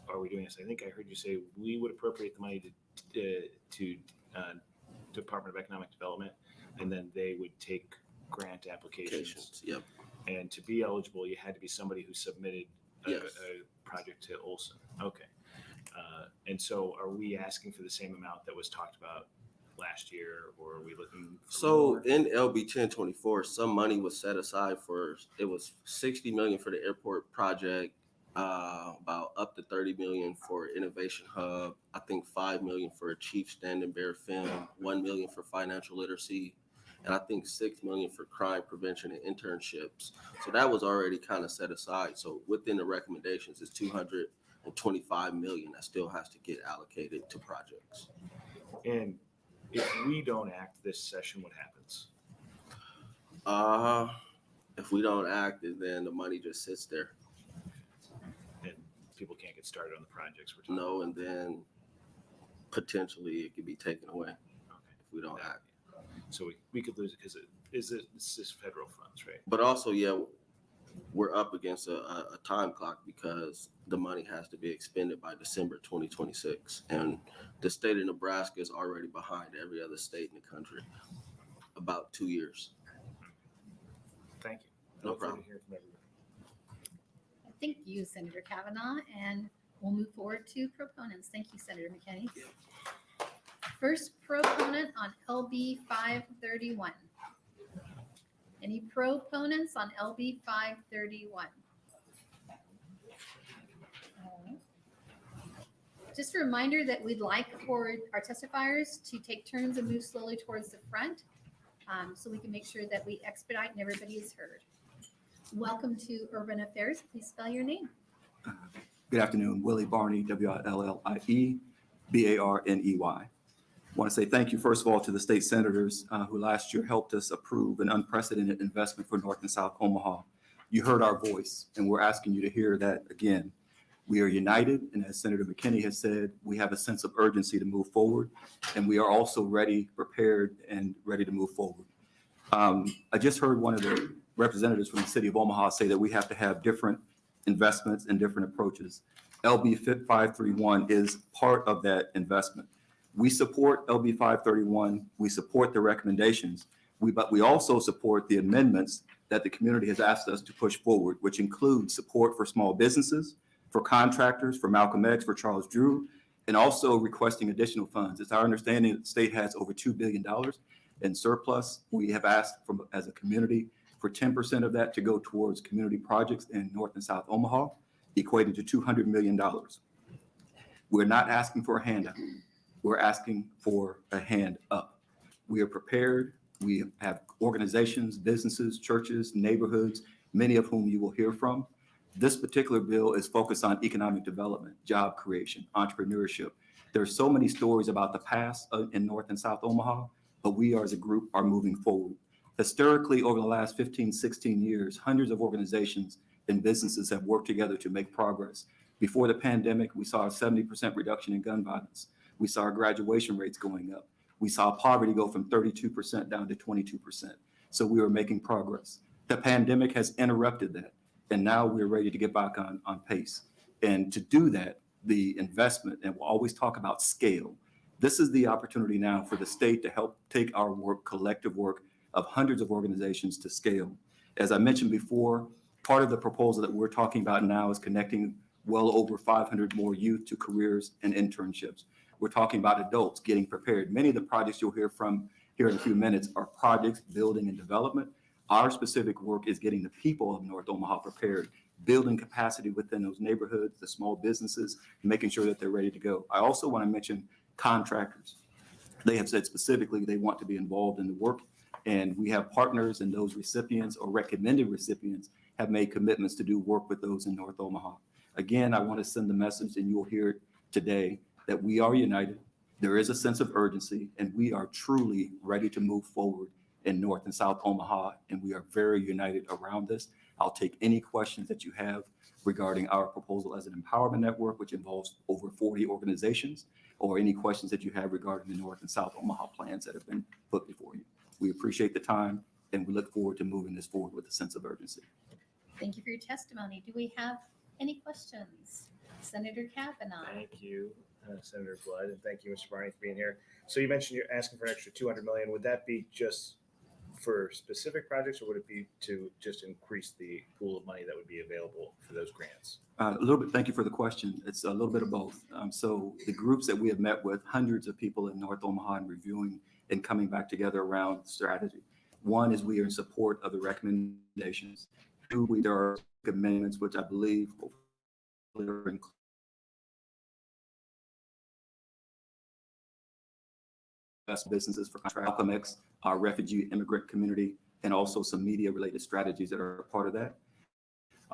are we doing this? I think I heard you say we would appropriate the money to Department of Economic Development, and then they would take grant applications.
Yep.
And to be eligible, you had to be somebody who submitted a
Yes.
project to Olson. Okay. And so are we asking for the same amount that was talked about last year, or are we looking? For
So
more?
in LB 1024, some money was set aside for, it was 60 million for the airport project, about up to 30 million for innovation hub. I think 5 million for a chief stand and bear film, 1 million for financial literacy, and I think 6 million for crime prevention and internships. So that was already kind of set aside. So within the recommendations is 225 million that still has to get allocated to projects.
And if we don't act this session, what happens?
If we don't act, then the money just sits there.
And people can't get started on the projects we're talking
No, and then potentially it could be taken away if we don't act.
So we could lose it because it's just federal funds, right?
But also, yeah, we're up against a time clock because the money has to be expended by December 2026. And the state of Nebraska is already behind every other state in the country, about 2 years.
Thank you.
No
Look forward
problem.
to hearing from everyone.
Thank you, Senator Kavanaugh, and we'll move forward to proponents. Thank you, Senator McKinney. First proponent on LB 531. Any proponents on LB 531? Just a reminder that we'd like for our testifiers to take turns and move slowly towards the front so we can make sure that we expedite and everybody is heard. Welcome to Urban Affairs. Please spell your name.
Good afternoon, Willie Barney, W-I-L-L-I-E, B-A-R-N-E-Y. I want to say thank you, first of all, to the state senators who last year helped us approve an unprecedented investment for North and South Omaha. You heard our voice, and we're asking you to hear that again. We are united, and as Senator McKinney has said, we have a sense of urgency to move forward, and we are also ready, prepared, and ready to move forward. I just heard one of the representatives from the city of Omaha say that we have to have different investments and different approaches. LB 531 is part of that investment. We support LB 531. We support the recommendations, but we also support the amendments that the community has asked us to push forward, which include support for small businesses, for contractors, for Malcolm X, for Charles Drew, and also requesting additional funds. It's our understanding that the state has over $2 billion in surplus. We have asked as a community for 10% of that to go towards community projects in North and South Omaha, equating to $200 million. We're not asking for a handout. We're asking for a hand up. We are prepared. We have organizations, businesses, churches, neighborhoods, many of whom you will hear from. This particular bill is focused on economic development, job creation, entrepreneurship. There are so many stories about the past in North and South Omaha, but we as a group are moving forward. Historically, over the last 15, 16 years, hundreds of organizations and businesses have worked together to make progress. Before the pandemic, we saw a 70% reduction in gun violence. We saw our graduation rates going up. We saw poverty go from 32% down to 22%. So we were making progress. The pandemic has interrupted that. And now we're ready to get back on pace. And to do that, the investment, and we'll always talk about scale. This is the opportunity now for the state to help take our work, collective work of hundreds of organizations to scale. As I mentioned before, part of the proposal that we're talking about now is connecting well over 500 more youth to careers and internships. We're talking about adults getting prepared. Many of the projects you'll hear from here in a few minutes are projects building and development. Our specific work is getting the people of North Omaha prepared, building capacity within those neighborhoods, the small businesses, making sure that they're ready to go. I also want to mention contractors. They have said specifically they want to be involved in the work, and we have partners, and those recipients or recommended recipients have made commitments to do work with those in North Omaha. Again, I want to send the message, and you'll hear it today, that we are united. There is a sense of urgency, and we are truly ready to move forward in North and South Omaha, and we are very united around this. I'll take any questions that you have regarding our proposal as an empowerment network, which involves over 40 organizations, or any questions that you have regarding the North and South Omaha plans that have been put before you. We appreciate the time, and we look forward to moving this forward with a sense of urgency.
Thank you for your testimony. Do we have any questions? Senator Kavanaugh.
Thank you, Senator Blood, and thank you, Mr. Barney, for being here. So you mentioned you're asking for an extra 200 million. Would that be just for specific projects, or would it be to just increase the pool of money that would be available for those grants?
A little bit, thank you for the question. It's a little bit of both. So the groups that we have met with, hundreds of people in North Omaha and reviewing and coming back together around strategy. One is we are in support of the recommendations. Two, there are amendments which I believe will include best businesses for contract, Alchemex, our refugee immigrant community, and also some media related strategies that are a part of that.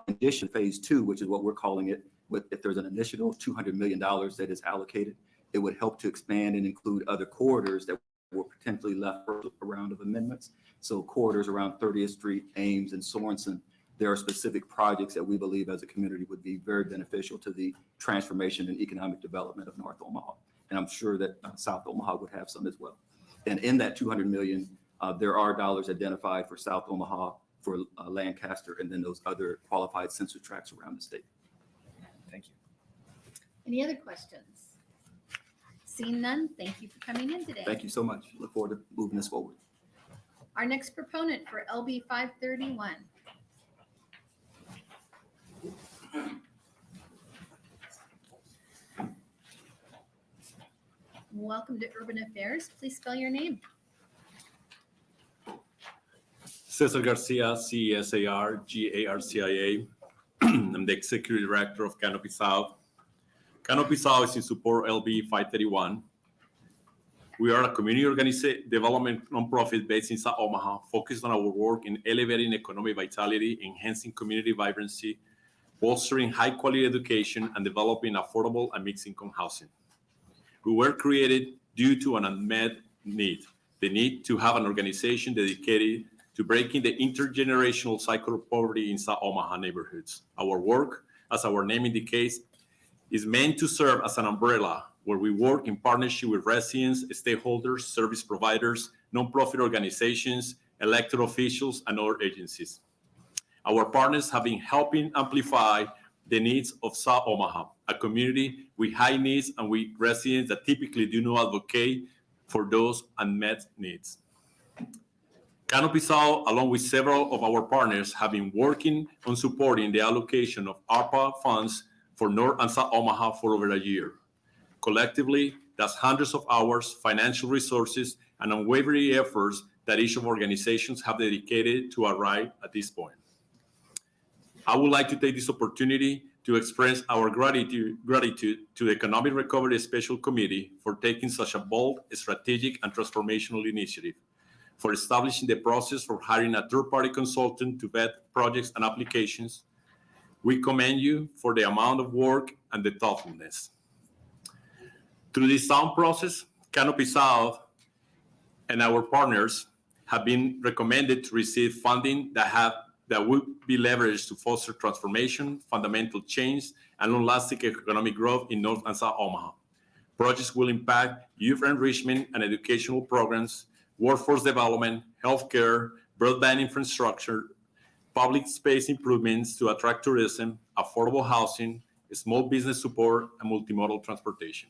In addition, phase 2, which is what we're calling it, if there's an initial $200 million that is allocated, it would help to expand and include other corridors that were potentially left for a round of amendments. So corridors around 30th Street, Ames, and Sorensen, there are specific projects that we believe as a community would be very beneficial to the transformation and economic development of North Omaha. And I'm sure that South Omaha would have some as well. And in that $200 million, there are dollars identified for South Omaha, for Lancaster, and then those other qualified census tracts around the state.
Thank you.
Any other questions? Seeing none, thank you for coming in today.
Thank you so much. Look forward to moving this forward.
Our next proponent for LB 531. Welcome to Urban Affairs. Please spell your name.
Cesar Garcia, CESAR-GARCIA. I'm the Executive Director of Canopy South. Canopy South is in support of LB 531. We are a community development nonprofit based in South Omaha, focused on our work in elevating economic vitality, enhancing community vibrancy, bolstering high-quality education, and developing affordable and mixed-income housing. We were created due to an unmet need, the need to have an organization dedicated to breaking the intergenerational cycle of poverty in South Omaha neighborhoods. Our work, as our name indicates, is meant to serve as an umbrella where we work in partnership with residents, stakeholders, service providers, nonprofit organizations, elected officials, and other agencies. Our partners have been helping amplify the needs of South Omaha, a community with high needs and with residents that typically do not advocate for those unmet needs. Canopy South, along with several of our partners, have been working on supporting the allocation of ARPA funds for North and South Omaha for over a year. Collectively, that's hundreds of hours, financial resources, and unwavering efforts that each of our organizations have dedicated to arrive at this point. I would like to take this opportunity to express our gratitude to the Economic Recovery Special Committee for taking such a bold, strategic, and transformational initiative, for establishing the process for hiring a third-party consultant to vet projects and applications. We commend you for the amount of work and the thoughtfulness. Through this sound process, Canopy South and our partners have been recommended to receive funding that would be leveraged to foster transformation, fundamental change, and long-lasting economic growth in North and South Omaha. Projects will impact youth enrichment and educational programs, workforce development, healthcare, broadband infrastructure, public space improvements to attract tourism, affordable housing, small business support, and multimodal transportation.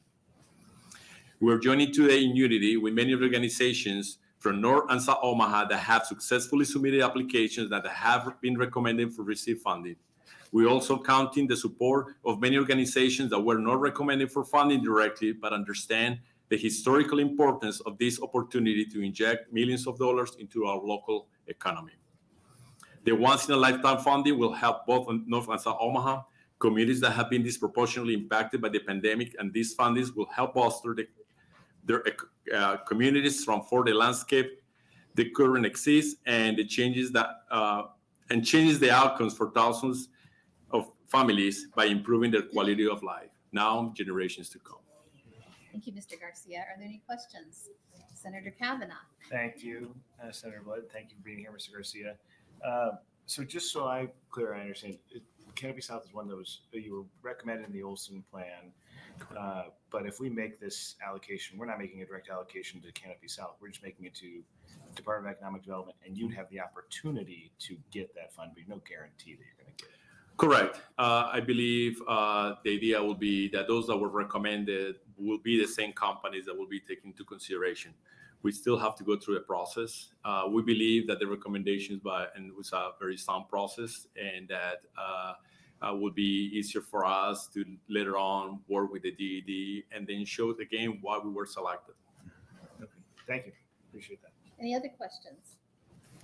We are joining today in unity with many organizations from North and South Omaha that have successfully submitted applications that have been recommended for receive funding. We also counting the support of many organizations that were not recommended for funding directly, but understand the historical importance of this opportunity to inject millions of dollars into our local economy. The once-in-a-lifetime funding will help both North and South Omaha, communities that have been disproportionately impacted by the pandemic, and these fundings will help bolster their communities transform the landscape that currently exists and the changes the outcomes for thousands of families by improving their quality of life now, generations to come.
Thank you, Mr. Garcia. Are there any questions? Senator Kavanaugh.
Thank you, Senator Blood. Thank you for being here, Mr. Garcia. So just so I understand, Canopy South is one that you were recommended in the Olson plan. But if we make this allocation, we're not making a direct allocation to Canopy South. We're just making it to Department of Economic Development, and you'd have the opportunity to get that fund, but no guarantee that you're going to get it.
Correct. I believe the idea will be that those that were recommended will be the same companies that will be taken into consideration. We still have to go through the process. We believe that the recommendations and it was a very sound process, and that would be easier for us to later on work with the DED and then show again why we were selected.
Okay, thank you. Appreciate that.
Any other questions?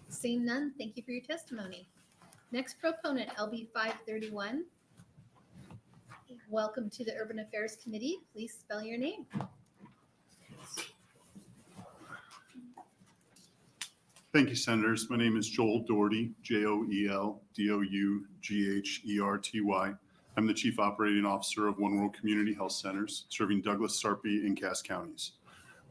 Seeing none, thank you for your testimony. Next proponent, LB 531. Welcome to the Urban Affairs Committee. Please spell your name.
Thank you, Senators. My name is Joel Dougherty, Joel Dougherty. I'm the Chief Operating Officer of One World Community Health Centers, serving Douglas, Sarpy, and Cass counties.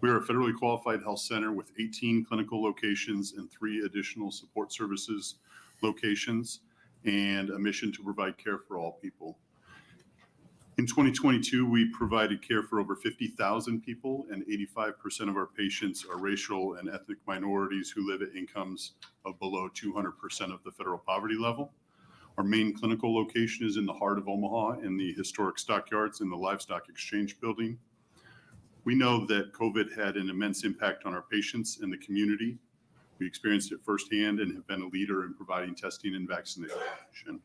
We are a federally qualified health center with 18 clinical locations and 3 additional support services locations, and a mission to provide care for all people. In 2022, we provided care for over 50,000 people, and 85% of our patients are racial and ethnic minorities who live at incomes of below 200% of the federal poverty level. Our main clinical location is in the heart of Omaha in the historic stockyards in the Livestock Exchange Building. We know that COVID had an immense impact on our patients and the community. We experienced it firsthand and have been a leader in providing testing and vaccination.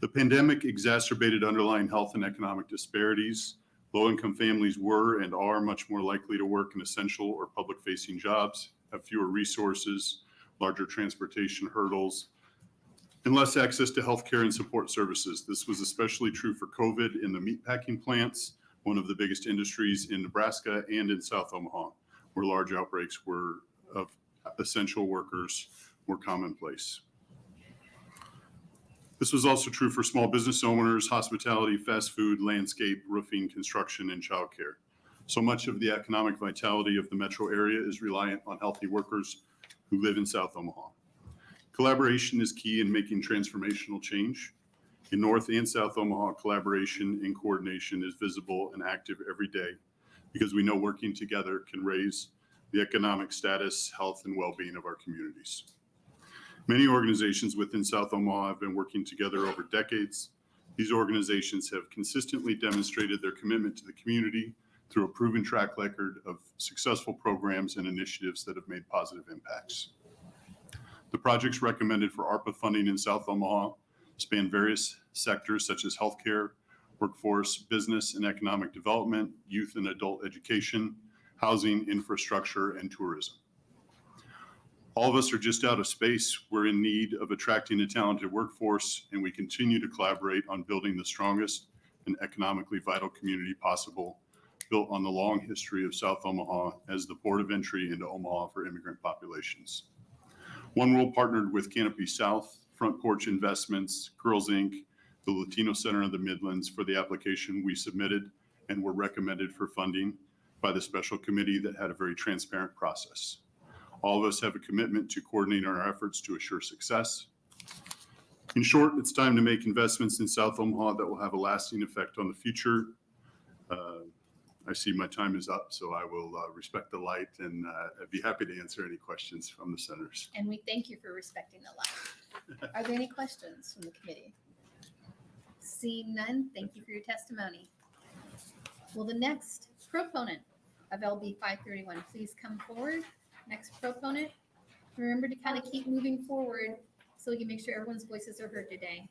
The pandemic exacerbated underlying health and economic disparities. Low-income families were and are much more likely to work in essential or public-facing jobs, have fewer resources, larger transportation hurdles, and less access to healthcare and support services. This was especially true for COVID in the meatpacking plants, one of the biggest industries in Nebraska and in South Omaha, where large outbreaks of essential workers were commonplace. This was also true for small business owners, hospitality, fast food, landscape, roofing, construction, and childcare. So much of the economic vitality of the metro area is reliant on healthy workers who live in South Omaha. Collaboration is key in making transformational change. In North and South Omaha, collaboration and coordination is visible and active every day because we know working together can raise the economic status, health, and well-being of our communities. Many organizations within South Omaha have been working together over decades. These organizations have consistently demonstrated their commitment to the community through a proven track record of successful programs and initiatives that have made positive impacts. The projects recommended for ARPA funding in South Omaha span various sectors such as healthcare, workforce, business and economic development, youth and adult education, housing, infrastructure, and tourism. All of us are just out of space. We're in need of attracting a talented workforce, and we continue to collaborate on building the strongest and economically vital community possible, built on the long history of South Omaha as the port of entry into Omaha for immigrant populations. One World partnered with Canopy South, Front Porch Investments, Girls Inc., the Latino Center of the Midlands for the application we submitted and were recommended for funding by the special committee that had a very transparent process. All of us have a commitment to coordinating our efforts to assure success. In short, it's time to make investments in South Omaha that will have a lasting effect on the future. I see my time is up, so I will respect the light, and I'd be happy to answer any questions from the senators.
And we thank you for respecting the light. Are there any questions from the committee? Seeing none, thank you for your testimony. Will the next proponent of LB 531 please come forward? Next proponent. Remember to kind of keep moving forward so we can make sure everyone's voices are heard today.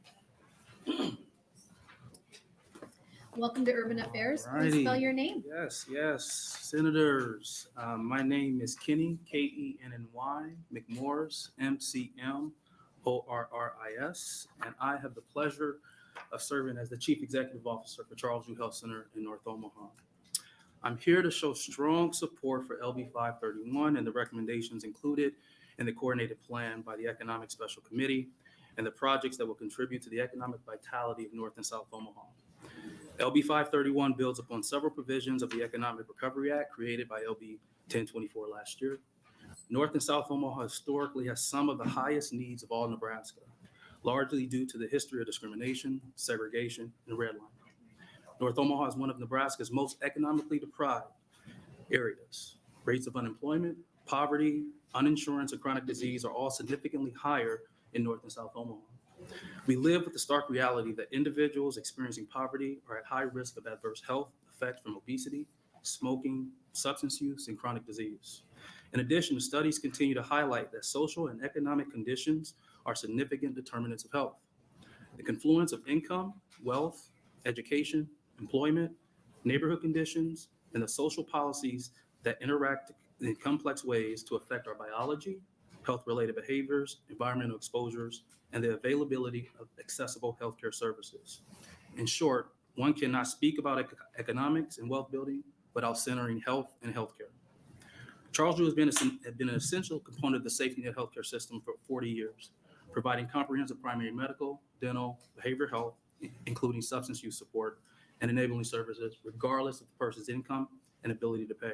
Welcome to Urban Affairs. Please spell your name.
Yes, Senators. My name is Kenny, Kenny, McMorris, MCMORRIS, and I have the pleasure of serving as the Chief Executive Officer for Charles U Health Center in North Omaha. I'm here to show strong support for LB 531 and the recommendations included in the coordinated plan by the Economic Special Committee and the projects that will contribute to the economic vitality of North and South Omaha. LB 531 builds upon several provisions of the Economic Recovery Act created by LB 1024 last year. North and South Omaha historically has some of the highest needs of all Nebraska, largely due to the history of discrimination, segregation, and redlining. North Omaha is one of Nebraska's most economically deprived areas. Rates of unemployment, poverty, uninsurance, and chronic disease are all significantly higher in North and South Omaha. We live with the stark reality that individuals experiencing poverty are at high risk of adverse health effects from obesity, smoking, substance use, and chronic disease. In addition, studies continue to highlight that social and economic conditions are significant determinants of health. The confluence of income, wealth, education, employment, neighborhood conditions, and the social policies that interact in complex ways to affect our biology, health-related behaviors, environmental exposures, and the availability of accessible healthcare services. In short, one cannot speak about economics and wealth building without centering health and healthcare. Charles Drew has been an essential component of the safety net healthcare system for 40 years, providing comprehensive primary medical, dental, behavioral health, including substance use support, and enabling services regardless of the person's income and ability to pay.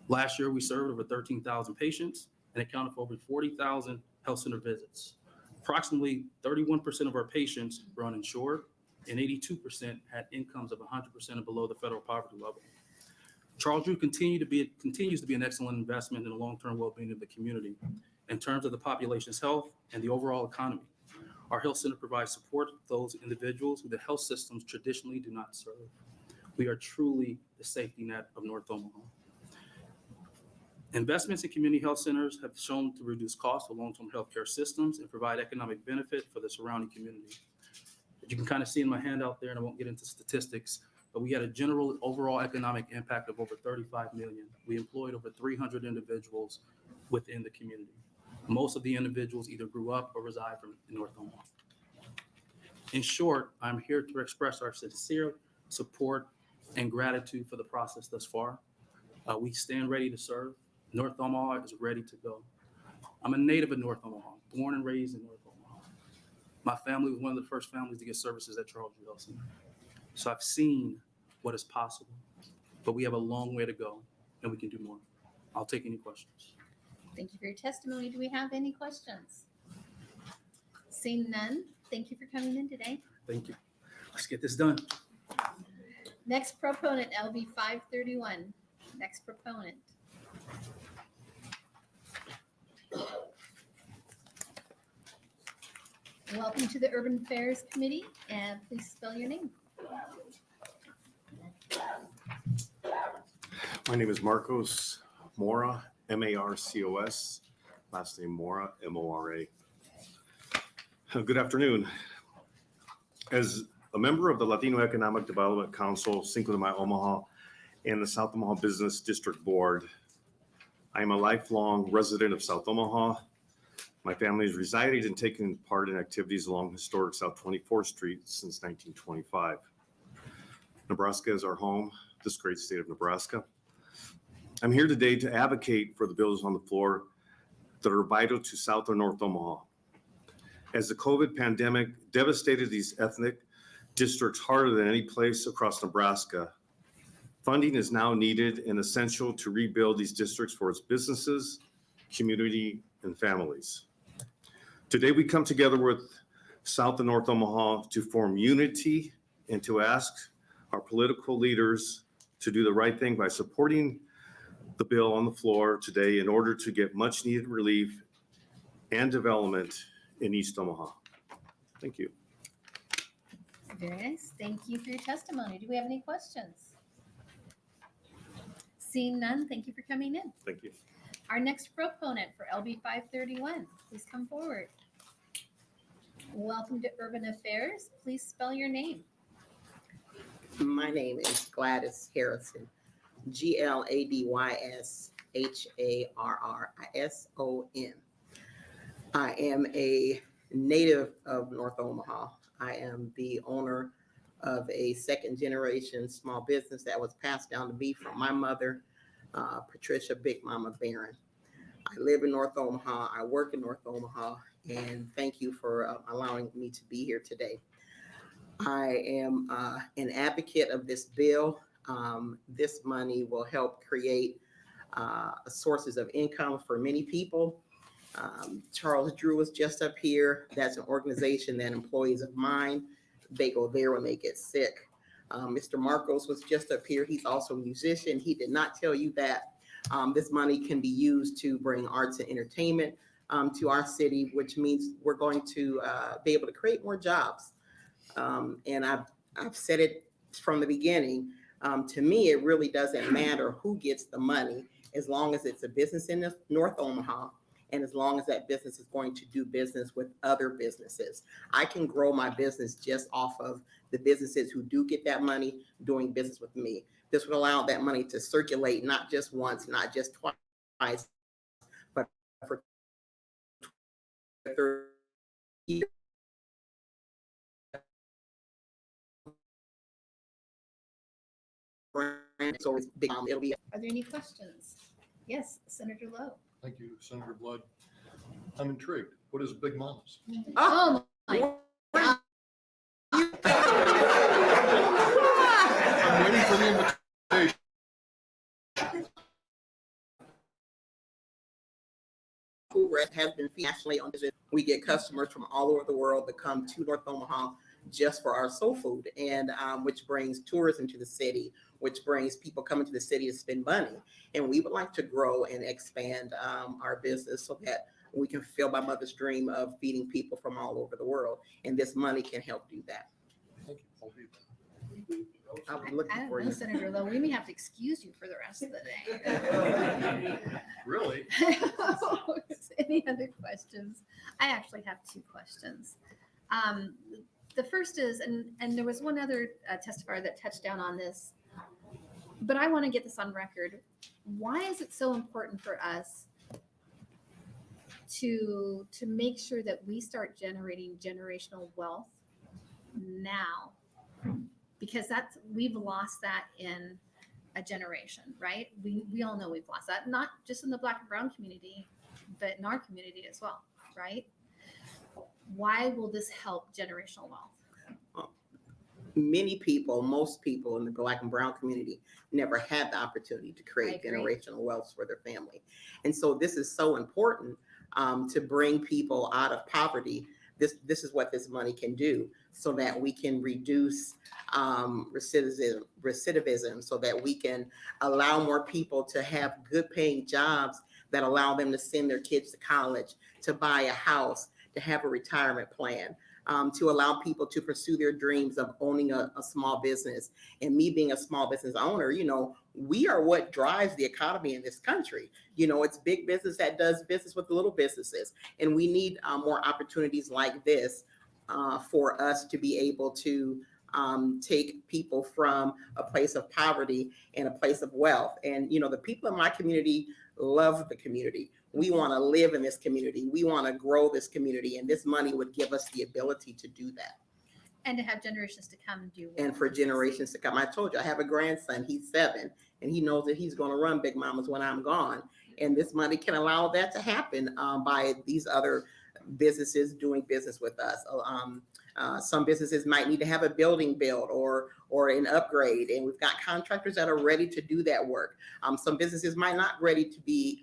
Last year, we served over 13,000 patients and accounted for over 40,000 health center visits. Approximately 31% of our patients were uninsured, and 82% had incomes of 100% and below the federal poverty level. Charles Drew continues to be an excellent investment in the long-term well-being of the community in terms of the population's health and the overall economy. Our health center provides support to those individuals who the health systems traditionally do not serve. We are truly the safety net of North Omaha. Investments in community health centers have shown to reduce costs for long-term healthcare systems and provide economic benefit for the surrounding community. As you can kind of see in my handout there, and I won't get into statistics, but we had a general overall economic impact of over 35 million. We employed over 300 individuals within the community. Most of the individuals either grew up or reside in North Omaha. In short, I'm here to express our sincere support and gratitude for the process thus far. We stand ready to serve. North Omaha is ready to go. I'm a native of North Omaha, born and raised in North Omaha. My family was one of the first families to get services at Charles Drew Health Center. So I've seen what is possible, but we have a long way to go and we can do more. I'll take any questions.
Thank you for your testimony. Do we have any questions? Seeing none, thank you for coming in today.
Thank you. Let's get this done.
Next proponent, LB 531. Next proponent. Welcome to the Urban Affairs Committee, and please spell your name.
My name is Marcos Mora, Marcos, last name Mora, Mora. Good afternoon. As a member of the Latino Economic Development Council, Cinco de Mayo Omaha, and the South Omaha Business District Board, I am a lifelong resident of South Omaha. My family has resided and taken part in activities along historic South 24th Street since 1925. Nebraska is our home, this great state of Nebraska. I'm here today to advocate for the bills on the floor that are vital to South or North Omaha. As the COVID pandemic devastated these ethnic districts harder than any place across Nebraska, funding is now needed and essential to rebuild these districts for its businesses, community, and families. Today, we come together with South and North Omaha to form unity and to ask our political leaders to do the right thing by supporting the bill on the floor today in order to get much needed relief and development in East Omaha. Thank you.
Very nice. Thank you for your testimony. Do we have any questions? Seeing none, thank you for coming in.
Thank you.
Our next proponent for LB 531, please come forward. Welcome to Urban Affairs. Please spell your name.
My name is Gladys Harrison, GladysHarrison. I am a native of North Omaha. I am the owner of a second generation small business that was passed down to me from my mother, Patricia Big Mama Barron. I live in North Omaha. I work in North Omaha, and thank you for allowing me to be here today. I am an advocate of this bill. This money will help create sources of income for many people. Charles Drew was just up here. That's an organization that employees of mine, they go there when they get sick. Mr. Marcos was just up here. He's also a musician. He did not tell you that this money can be used to bring arts and entertainment to our city, which means we're going to be able to create more jobs. And I've said it from the beginning, To me, it really doesn't matter who gets the money as long as it's a business in North Omaha and as long as that business is going to do business with other businesses. I can grow my business just off of the businesses who do get that money doing business with me. This would allow that money to circulate not just once, not just twice, but for 30 years. So it's big, it'll be.
Are there any questions? Yes, Senator Lowe.
Thank you, Senator Blood. I'm intrigued. What is Big Mama's?
Oh, my God.
I'm waiting for the invitation.
Food rest has been nationally on this. We get customers from all over the world that come to North Omaha just for our soul food, and which brings tourism to the city, which brings people coming to the city to spend money. And we would like to grow and expand our business so that we can fulfill my mother's dream of feeding people from all over the world. And this money can help do that.
Thank you. I'll be there.
I'll be looking
I don't
for
know,
you.
Senator Lowe, we may have to excuse you for the rest of the day.
Really?
Any other questions? I actually have two questions. The first is, and there was one other testifier that touched down on this, but I want to get this on record. Why is it so important for us to make sure that we start generating generational wealth now? Because we've lost that in a generation, right? We all know we've lost that, not just in the Black and brown community, but in our community as well, right? Why will this help generational wealth?
Many people, most people in the Black and brown community never had the opportunity to create generational wealth for their family. And so this is so important to bring people out of poverty. This is what this money can do so that we can reduce recidivism, so that we can allow more people to have good paying jobs that allow them to send their kids to college, to buy a house, to have a retirement plan, to allow people to pursue their dreams of owning a small business. And me being a small business owner, we are what drives the economy in this country. It's big business that does business with little businesses. And we need more opportunities like this for us to be able to take people from a place of poverty and a place of wealth. And, the people in my community love the community. We want to live in this community. We want to grow this community. And this money would give us the ability to do that.
And to have generations to come do.
And for generations to come. I told you, I have a grandson, he's 7, and he knows that he's going to run Big Mama's when I'm gone. And this money can allow that to happen by these other businesses doing business with us. Some businesses might need to have a building built or an upgrade, and we've got contractors that are ready to do that work. Some businesses might not be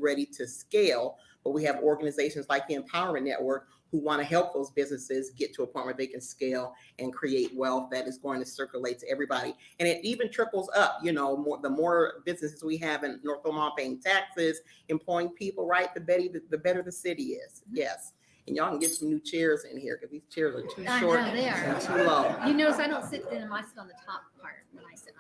ready to scale, but we have organizations like the Empowerment Network who want to help those businesses get to a point where they can scale and create wealth that is going to circulate to everybody. And it even trickles up, the more businesses we have in North Omaha paying taxes, employing people, right, the better the city is. Yes. And y'all can get some new chairs in here because these chairs are too short
I know, they are.
and too low.
You notice I don't sit in them, I sit on the top part when I sit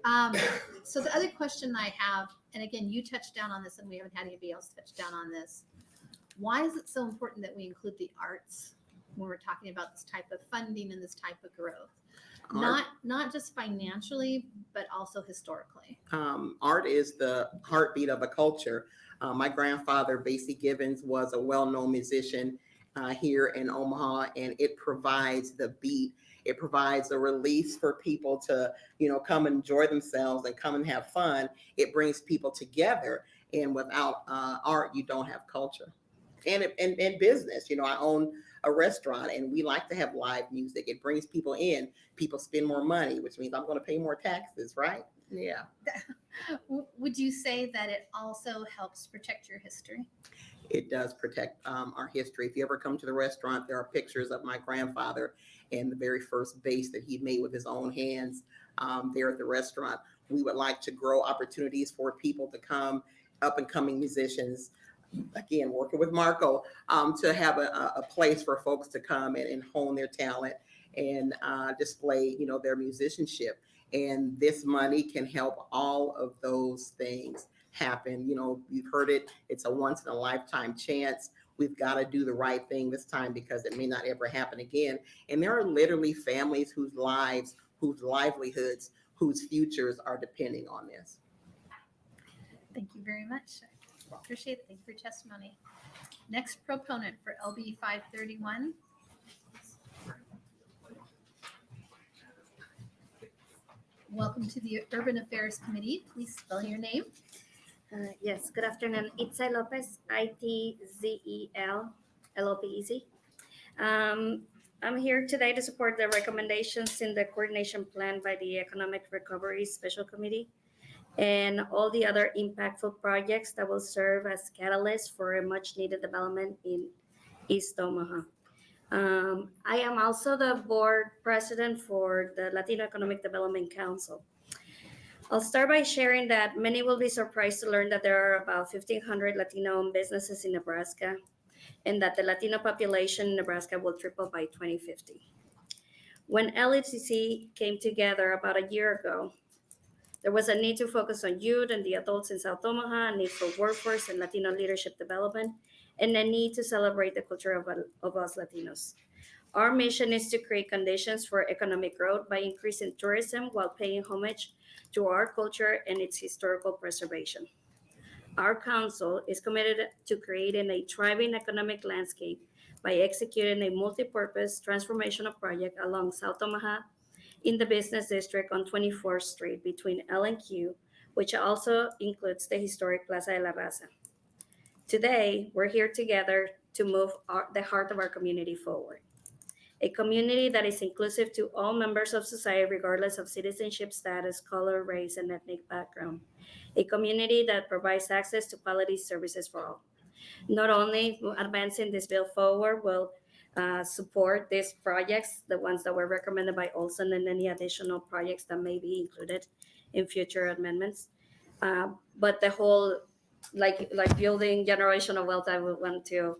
on them. So the other question I have, and again, you touched down on this and we haven't had anybody else touch down on this. Why is it so important that we include the arts when we're talking about this type of funding and this type of growth? Not just financially, but also historically.
Art is the heartbeat of a culture. My grandfather, Basie Givens, was a well-known musician here in Omaha, and it provides the beat. It provides a release for people to, come and enjoy themselves and come and have fun. It brings people together, and without art, you don't have culture. And business, I own a restaurant and we like to have live music. It brings people in, people spend more money, which means I'm going to pay more taxes, right? Yeah.
Would you say that it also helps protect your history?
It does protect our history. If you ever come to the restaurant, there are pictures of my grandfather and the very first vase that he made with his own hands there at the restaurant. We would like to grow opportunities for people to come, up and coming musicians, again, working with Marco, to have a place for folks to come and hone their talent and display, their musicianship. And this money can help all of those things happen. You know, you've heard it, it's a once in a lifetime chance. We've got to do the right thing this time because it may not ever happen again. And there are literally families whose lives, whose livelihoods, whose futures are depending on this.
Thank you very much. Appreciate it. Thank you for your testimony. Next proponent for LB 531. Welcome to the Urban Affairs Committee. Please spell your name.
Yes, good afternoon. Itzel Lopez, Itzel Lopez. I'm here today to support the recommendations in the coordination plan by the Economic Recovery Special Committee and all the other impactful projects that will serve as catalysts for a much needed development in East Omaha. I am also the board president for the Latino Economic Development Council. I'll start by sharing that many will be surprised to learn that there are about 1,500 Latino-owned businesses in Nebraska and that the Latino population in Nebraska will triple by 2050. When LHCC came together about a year ago, there was a need to focus on youth and the adults in South Omaha, a need for workforce and Latino leadership development, and a need to celebrate the culture of us Latinos. Our mission is to create conditions for economic growth by increasing tourism while paying homage to our culture and its historical preservation. Our council is committed to creating a thriving economic landscape by executing a multi-purpose transformational project along South Omaha in the business district on 24th Street between L and Q, which also includes the historic Plaza de la Raza. Today, we're here together to move the heart of our community forward. A community that is inclusive to all members of society, regardless of citizenship status, color, race, and ethnic background. A community that provides access to quality services for all. Not only advancing this bill forward will support these projects, the ones that were recommended by Olson and any additional projects that may be included in future amendments, but the whole, like building generational wealth, I would want to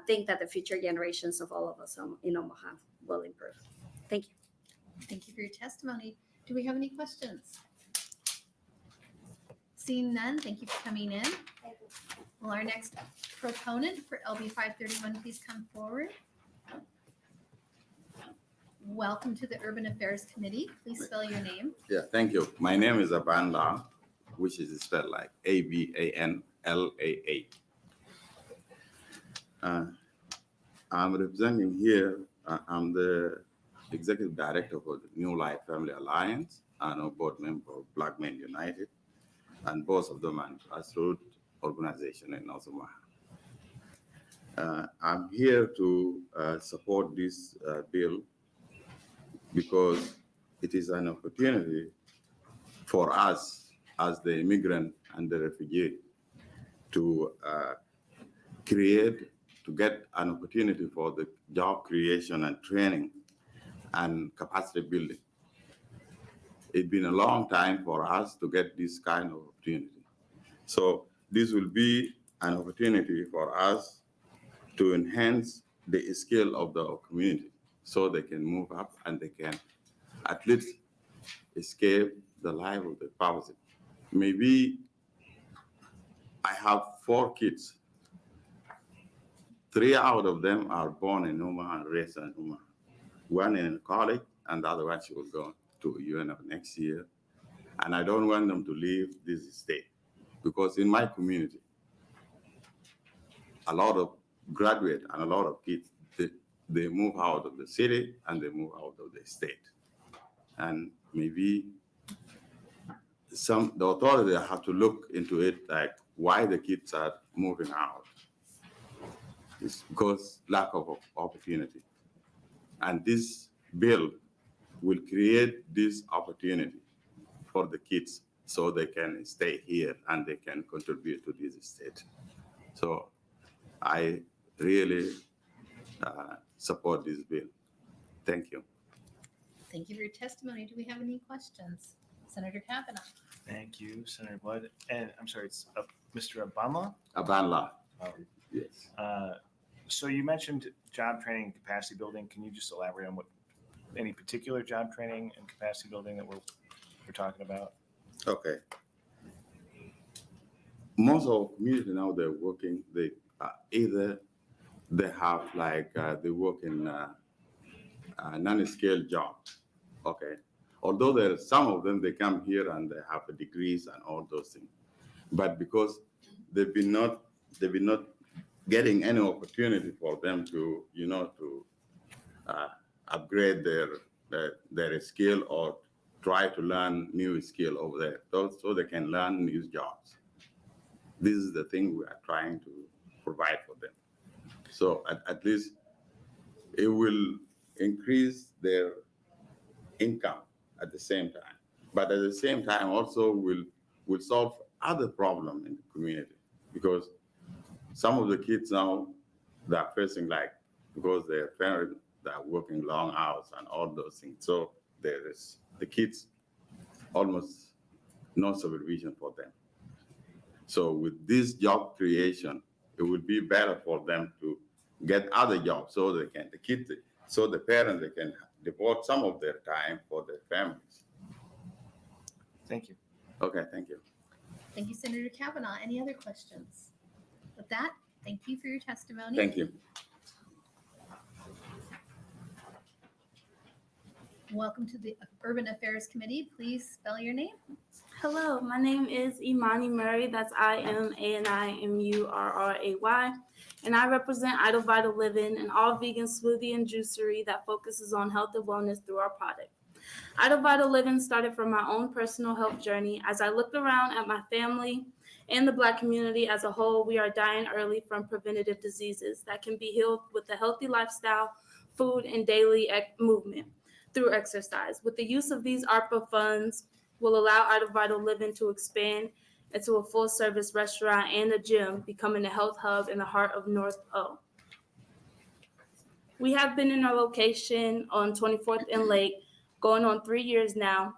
think that the future generations of all of us in Omaha will improve. Thank you.
Thank you for your testimony. Do we have any questions? Seeing none, thank you for coming in. Will our next proponent for LB 531 please come forward? Welcome to the Urban Affairs Committee. Please spell your name.
Yeah, thank you. My name is Abanla, which is spelled like Abanlaa. I'm representing here, I'm the executive director for the New Life Family Alliance and a board member of Black Men United, and both of them are grassroots organization in North Omaha. I'm here to support this bill because it is an opportunity for us as the immigrant and the refugee to get an opportunity for the job creation and training and capacity building. It's been a long time for us to get this kind of opportunity. So this will be an opportunity for us to enhance the skill of the community so they can move up and they can at least escape the life of the poverty. Maybe I have 4 kids. 3 out of them are born in Omaha and raised in Omaha. One in college and the other one she will go to UNF next year. And I don't want them to leave this state because in my community, a lot of graduates and a lot of kids, they move out of the city and they move out of the state. And maybe the authorities have to look into it, like why the kids are moving out. It's because lack of opportunity. And this bill will create this opportunity for the kids so they can stay here and they can contribute to this state. So I really support this bill. Thank you.
Thank you for your testimony. Do we have any questions? Senator Kavanaugh.
Thank you, Senator Blood. And I'm sorry, it's Mr. Abanla?
Abanla. Yes.
So you mentioned job training and capacity building. Can you just elaborate on what any particular job training and capacity building that we're we're talking about?
Okay. Most of our community now they're working. They either they have like they work in non-scale jobs. Okay. Although there are some of them they come here and they have degrees and all those things, but because they've been not getting any opportunity for them to to upgrade their skill or try to learn new skill over there, so they can learn new jobs. This is the thing we are trying to provide for them. So at least it will increase their income at the same time, but at the same time also will solve other problems in the community, because some of the kids now they are facing like, because their parents are working long hours and all those things. So there is the kids almost no supervision for them. So with this job creation, it would be better for them to get other jobs so the kids, so the parents, they can devote some of their time for their families.
Thank you.
Okay, thank you.
Thank you, Senator Kavanaugh. Any other questions? With that, thank you for your testimony.
Thank you.
Welcome to the Urban Affairs Committee. Please spell your name.
Hello, my name is Imani Murray. That's IMANIMURRAY. And I represent Idle Vital Living, an all-vegan smoothie and juicery that focuses on health and wellness through our product. Idle Vital Living started from my own personal health journey. As I looked around at my family and the Black community as a whole, we are dying early from preventative diseases that can be healed with a healthy lifestyle, food, and daily movement through exercise. With the use of these ARPA funds, will allow Idle Vital Living to expand into a full-service restaurant and a gym, becoming a health hub in the heart of North O. We have been in our location on 24th and Lake, going on 3 years now.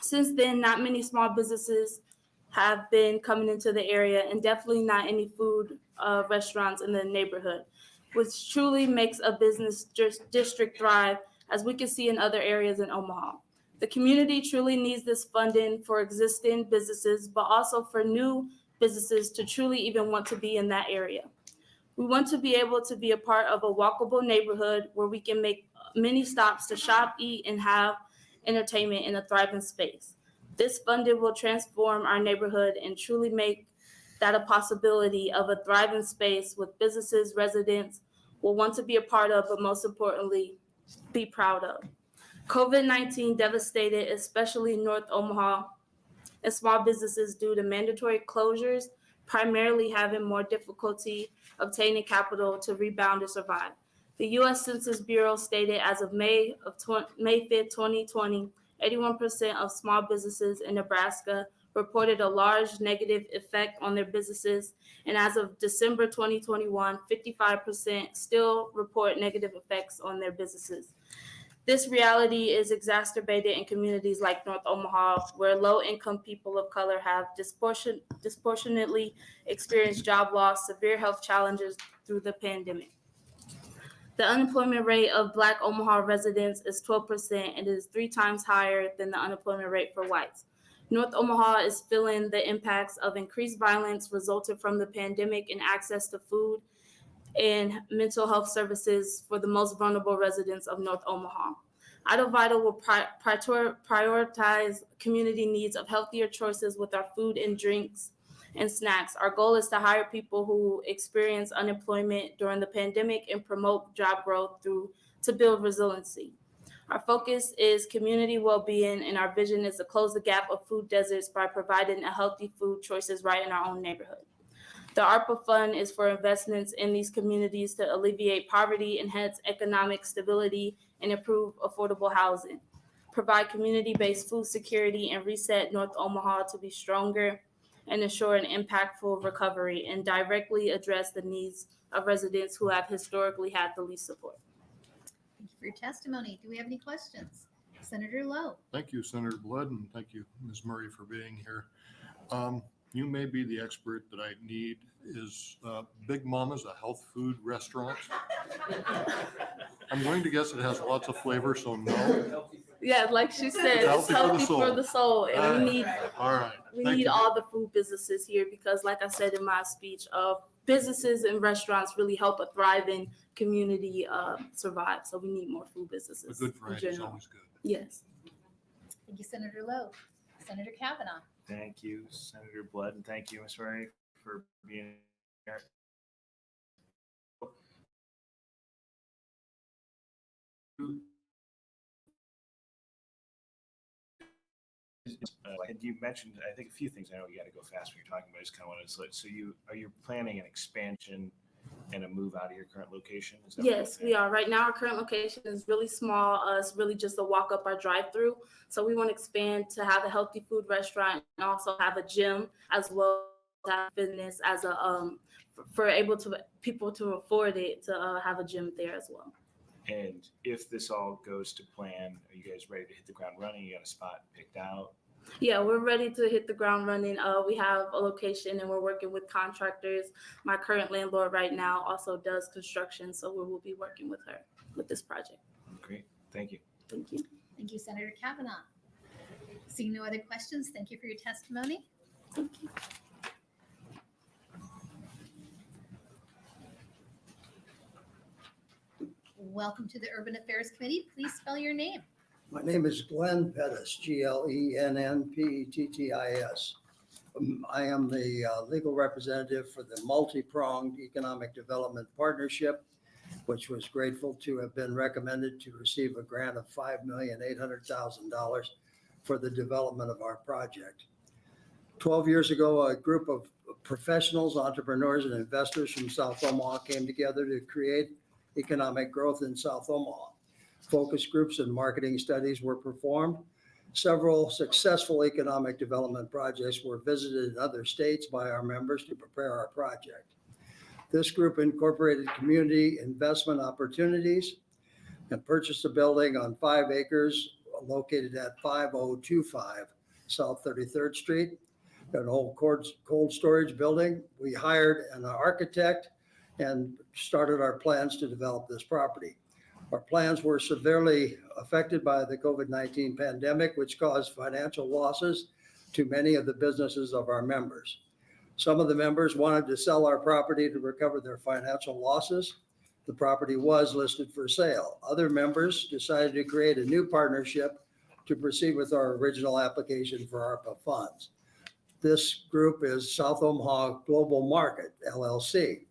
Since then, not many small businesses have been coming into the area, and definitely not any food restaurants in the neighborhood, which truly makes a business district thrive, as we can see in other areas in Omaha. The community truly needs this funding for existing businesses, but also for new businesses to truly even want to be in that area. We want to be able to be a part of a walkable neighborhood where we can make many stops to shop, eat, and have entertainment in a thriving space. This funding will transform our neighborhood and truly make that a possibility of a thriving space with businesses, residents will want to be a part of, but most importantly, be proud of. COVID-19 devastated, especially North Omaha and small businesses due to mandatory closures, primarily having more difficulty obtaining capital to rebound and survive. The U.S. Census Bureau stated as of May 5th, 2020, 81% of small businesses in Nebraska reported a large negative effect on their businesses, and as of December 2021, 55% still report negative effects on their businesses. This reality is exacerbated in communities like North Omaha, where low-income people of color have disproportionately experienced job loss, severe health challenges through the pandemic. The unemployment rate of Black Omaha residents is 12% and is 3 times higher than the unemployment rate for whites. North Omaha is feeling the impacts of increased violence resulted from the pandemic and access to food and mental health services for the most vulnerable residents of North Omaha. Idle Vital will prioritize community needs of healthier choices with our food and drinks and snacks. Our goal is to hire people who experience unemployment during the pandemic and promote job growth to build resiliency. Our focus is community well-being, and our vision is to close the gap of food deserts by providing a healthy food choices right in our own neighborhood. The ARPA fund is for investments in these communities to alleviate poverty, enhance economic stability, and improve affordable housing, provide community-based food security, and reset North Omaha to be stronger and ensure an impactful recovery, and directly address the needs of residents who have historically had the least support.
Thank you for your testimony. Do we have any questions? Senator Lowe.
Thank you, Senator Blood, and thank you, Ms. Murray, for being here. You may be the expert that I need. Is Big Mama's a health food restaurant? I'm going to guess it has lots of flavor, so no.
Yeah, like she said,
It's
it's healthy for the soul, and we need
All right.
we
Thank
need
you.
all the food businesses here because, like I said in my speech, businesses and restaurants really help a thriving community survive. So we need more food
A
businesses.
good
in
variety is
general.
always good.
Yes.
Thank you, Senator Lowe. Senator Kavanaugh.
Thank you, Senator Blood, and thank you, Ms. Murray, for being here. And you mentioned, I think, a few things. I know you got to go fast when you're talking, but I just kind of wanted to. So are you planning an expansion and a move out of your current location? Is that what
Yes, we are. Right now, our current location is really small. It's really just a walk up our drive-through. So we want to expand to have a healthy food restaurant and also have a gym as well as have fitness as a for people to afford it to have a gym there as well.
And if this all goes to plan, are you guys ready to hit the ground running? You got a spot picked out?
Yeah, we're ready to hit the ground running. We have a location and we're working with contractors. My current landlord right now also does construction, so we will be working with her with this project.
Great, thank you.
Thank you.
Thank you, Senator Kavanaugh. Seeing no other questions, thank you for your testimony.
Thank you.
Welcome to the Urban Affairs Committee. Please spell your name.
My name is Glenn Pettis, Glennpettis. I am the legal representative for the Multi-Pronged Economic Development Partnership, which was grateful to have been recommended to receive a grant of $5,800,000 for the development of our project. 12 years ago, a group of professionals, entrepreneurs, and investors from South Omaha came together to create economic growth in South Omaha. Focus groups and marketing studies were performed. Several successful economic development projects were visited in other states by our members to prepare our project. This group incorporated community investment opportunities and purchased a building on 5 acres located at 5025 South 33rd Street, an old cold storage building. We hired an architect and started our plans to develop this property. Our plans were severely affected by the COVID-19 pandemic, which caused financial losses to many of the businesses of our members. Some of the members wanted to sell our property to recover their financial losses. The property was listed for sale. Other members decided to create a new partnership to proceed with our original application for ARPA funds. This group is South Omaha Global Market, LLC.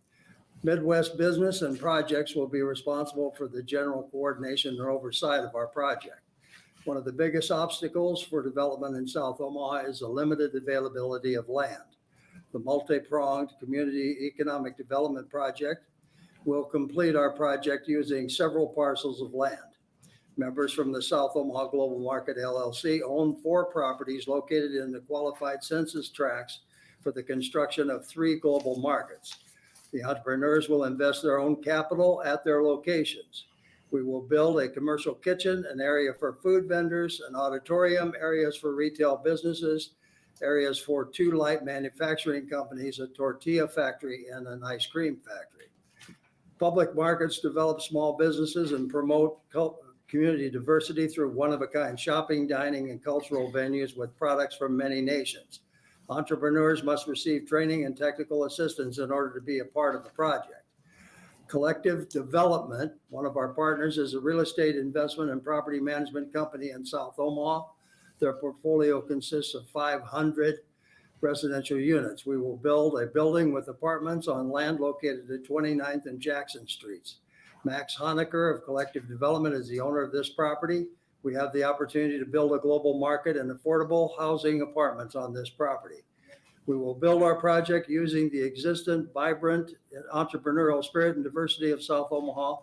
Midwest Business and Projects will be responsible for the general coordination and oversight of our project. One of the biggest obstacles for development in South Omaha is the limited availability of land. The multi-pronged community economic development project will complete our project using several parcels of land. Members from the South Omaha Global Market LLC own 4 properties located in the qualified census tracts for the construction of 3 global markets. The entrepreneurs will invest their own capital at their locations. We will build a commercial kitchen, an area for food vendors, an auditorium, areas for retail businesses, areas for 2 light manufacturing companies, a tortilla factory, and an ice cream factory. Public markets develop small businesses and promote community diversity through one-of-a-kind shopping, dining, and cultural venues with products from many nations. Entrepreneurs must receive training and technical assistance in order to be a part of the project. Collective Development, one of our partners, is a real estate investment and property management company in South Omaha. Their portfolio consists of 500 residential units. We will build a building with apartments on land located at 29th and Jackson Streets. Max Honecker of Collective Development is the owner of this property. We have the opportunity to build a global market and affordable housing apartments on this property. We will build our project using the existing vibrant entrepreneurial spirit and diversity of South Omaha.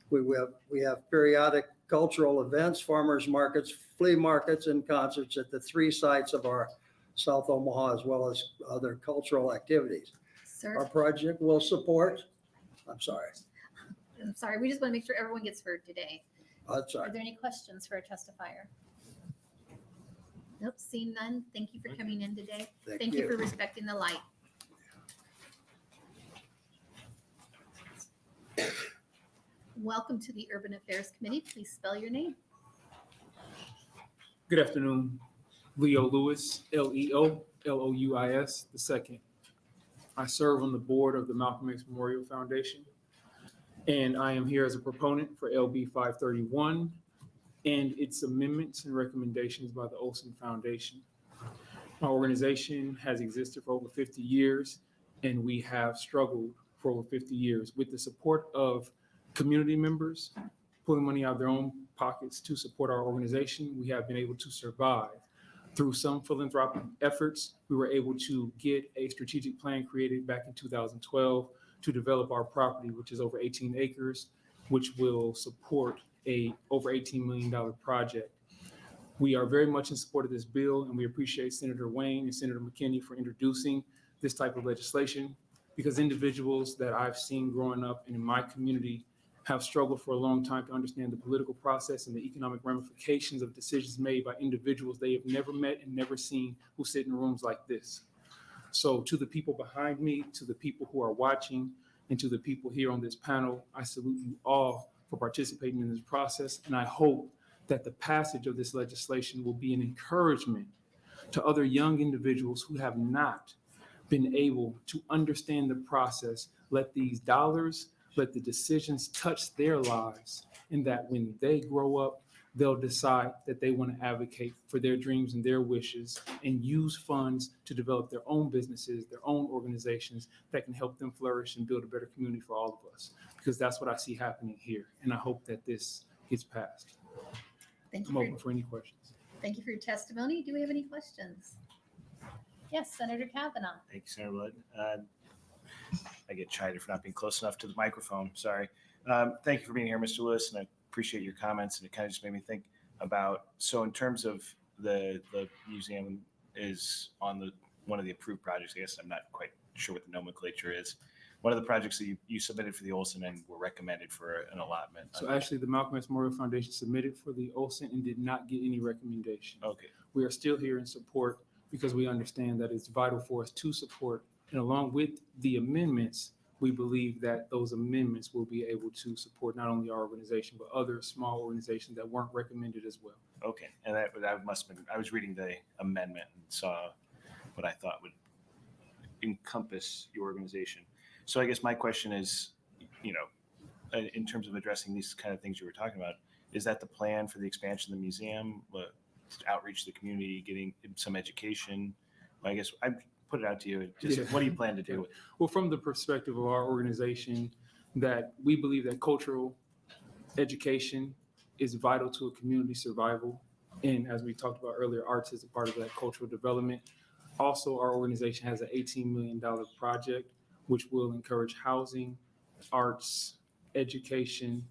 We have periodic cultural events, farmers markets, flea markets, and concerts at the 3 sites of our South Omaha, as well as other cultural activities.
Sir?
Our project will support, I'm sorry,
We just want to make sure everyone gets heard today.
I'm sorry.
Are there any questions for a testifier? Nope, seeing none. Thank you for coming in today.
Thank
you
you.
for respecting the light. Welcome to the Urban Affairs Committee. Please spell your name.
Good afternoon. Leo Lewis, Leo Louis II. I serve on the board of the Malcolm X Memorial Foundation, and I am here as a proponent for LB 531 and its amendments and recommendations by the Olson Foundation. My organization has existed for over 50 years, and we have struggled for over 50 years with the support of community members pulling money out of their own pockets to support our organization. We have been able to survive. Through some philanthropic efforts, we were able to get a strategic plan created back in 2012 to develop our property, which is over 18 acres, which will support a over $18 million project. We are very much in support of this bill, and we appreciate Senator Wayne and Senator McKinney for introducing this type of legislation, because individuals that I've seen growing up in my community have struggled for a long time to understand the political process and the economic ramifications of decisions made by individuals they have never met and never seen who sit in rooms like this. So to the people behind me, to the people who are watching, and to the people here on this panel, I salute you all for participating in this process, and I hope that the passage of this legislation will be an encouragement to other young individuals who have not been able to understand the process. Let these dollars, let the decisions touch their lives, and that when they grow up, they'll decide that they want to advocate for their dreams and their wishes and use funds to develop their own businesses, their own organizations that can help them flourish and build a better community for all of us. Because that's what I see happening here. And I hope that this gets passed.
Thank
I'm
you.
open for any questions.
Thank you for your testimony. Do we have any questions? Yes, Senator Kavanaugh.
Thank you, Senator Blood. I get chided for not being close enough to the microphone. Sorry. Thank you for being here, Mr. Lewis, and I appreciate your comments. And it kind of just made me think about, so in terms of the museum is on one of the approved projects. I guess I'm not quite sure what the nomenclature is. One of the projects that you submitted for the Olson and were recommended for an allotment.
So actually, the Malcolm X Memorial Foundation submitted for the Olson and did not get any recommendation.
Okay.
We are still here in support because we understand that it's vital for us to support. And along with the amendments, we believe that those amendments will be able to support not only our organization, but other small organizations that weren't recommended as well.
Okay. And that must have been, I was reading the amendment and saw what I thought would encompass your organization. So I guess my question is, in terms of addressing these kind of things you were talking about, is that the plan for the expansion of the museum, outreach to the community, getting some education? I guess I put it out to you. Just what do you plan to do?
Well, from the perspective of our organization, that we believe that cultural education is vital to a community survival. And as we talked about earlier, arts is a part of that cultural development. Also, our organization has an $18 million project, which will encourage housing, arts, education,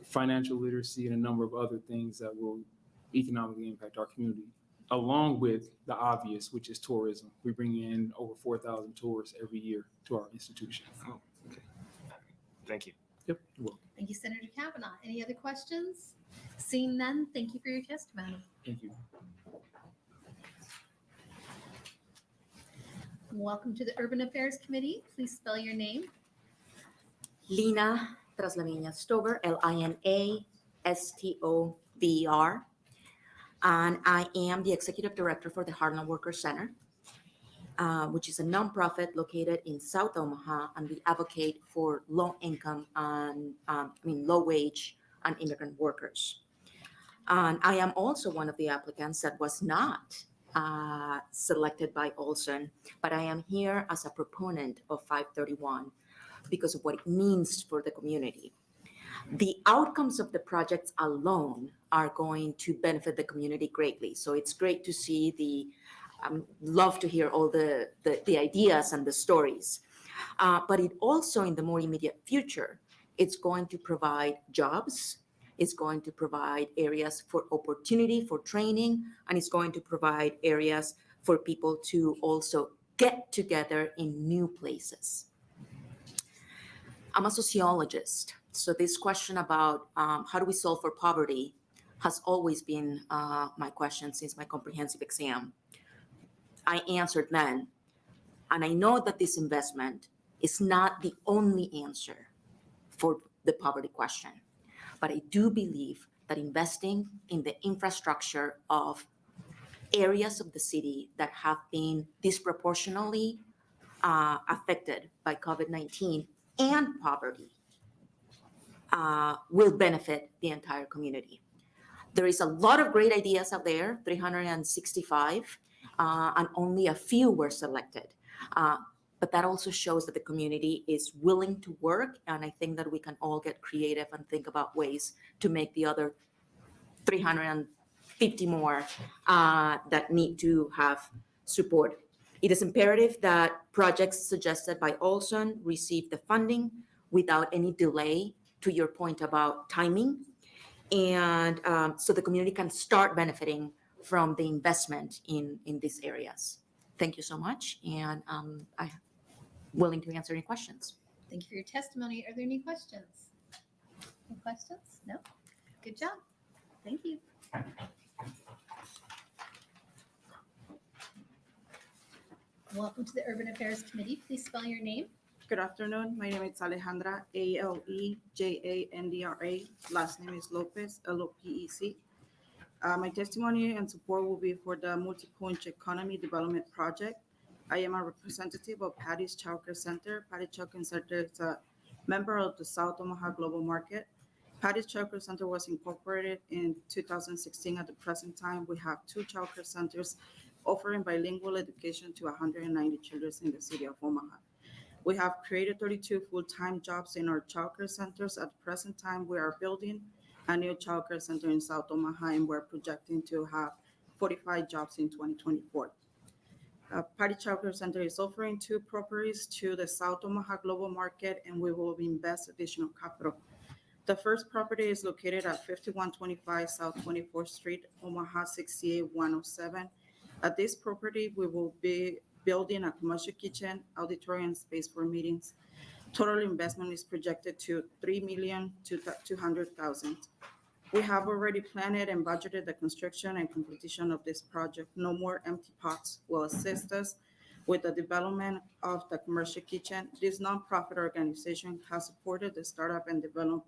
financial literacy, and a number of other things that will economically impact our community, along with the obvious, which is tourism. We bring in over 4,000 tourists every year to our institution.
Oh, okay. Thank you.
Yep, you're welcome.
Thank you, Senator Kavanaugh. Any other questions? Seeing none, thank you for your testimony.
Thank you.
Welcome to the Urban Affairs Committee. Please spell your name.
Lina Traslaviña Stover, Linastover. And I am the Executive Director for the Harlem Workers Center, which is a nonprofit located in South Omaha, and we advocate for low income and low wage and immigrant workers. And I am also one of the applicants that was not selected by Olson, but I am here as a proponent of 531 because of what it means for the community. The outcomes of the projects alone are going to benefit the community greatly. So it's great to see love to hear all the ideas and the stories. But it also, in the more immediate future, it's going to provide jobs, it's going to provide areas for opportunity, for training, and it's going to provide areas for people to also get together in new places. I'm a sociologist, so this question about how do we solve for poverty has always been my question since my comprehensive exam. I answered then, and I know that this investment is not the only answer for the poverty question, but I do believe that investing in the infrastructure of areas of the city that have been disproportionately affected by COVID-19 and poverty will benefit the entire community. There is a lot of great ideas out there, 365, and only a few were selected. But that also shows that the community is willing to work, and I think that we can all get creative and think about ways to make the other 350 more that need to have support. It is imperative that projects suggested by Olson receive the funding without any delay, to your point about timing, and so the community can start benefiting from the investment in these areas. Thank you so much, and I'm willing to answer any questions.
Thank you for your testimony. Are there any questions? Any questions? No? Good job. Thank you. Welcome to the Urban Affairs Committee. Please spell your name.
Good afternoon. My name is Alejandra, Alejandra. Last name is Lopez, Lopez. My testimony and support will be for the Multi-Point Economy Development Project. I am a representative of Patty's Child Care Center. Patty's Child Care Center is a member of the South Omaha Global Market. Patty's Child Care Center was incorporated in 2016. At the present time, we have 2 child care centers offering bilingual education to 190 children in the city of Omaha. We have created 32 full-time jobs in our child care centers. At the present time, we are building a new child care center in South Omaha, and we're projecting to have 45 jobs in 2024. Patty Child Care Center is offering 2 properties to the South Omaha Global Market, and we will invest additional capital. The first property is located at 5125 South 24th Street, Omaha 68107. At this property, we will be building a commercial kitchen, auditorium space for meetings. Total investment is projected to $3,200,000. We have already planned and budgeted the construction and completion of this project. No More Empty Pots will assist us with the development of the commercial kitchen. This nonprofit organization has supported the startup and development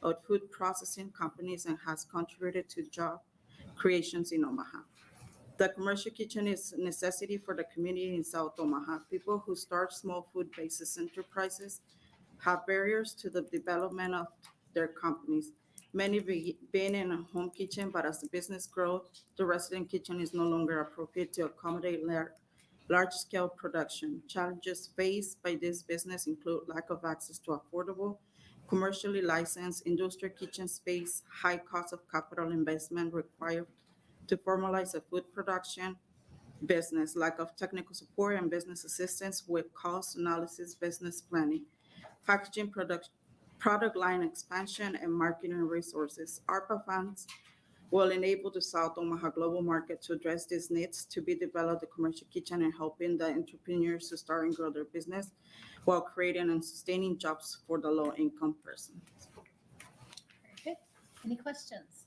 of food processing companies and has contributed to job creations in Omaha. The commercial kitchen is a necessity for the community in South Omaha. People who start small food-based enterprises have barriers to the development of their companies. Many been in a home kitchen, but as the business grows, the resident kitchen is no longer appropriate to accommodate large-scale production. Challenges faced by this business include lack of access to affordable, commercially licensed industrial kitchen space, high cost of capital investment required to formalize a food production business, lack of technical support and business assistance with cost analysis, business planning, packaging product line expansion, and marketing resources. ARPA funds will enable the South Omaha Global Market to address these needs to be developed the commercial kitchen and helping the entrepreneurs to start and grow their business while creating and sustaining jobs for the low-income persons.
Very good. Any questions?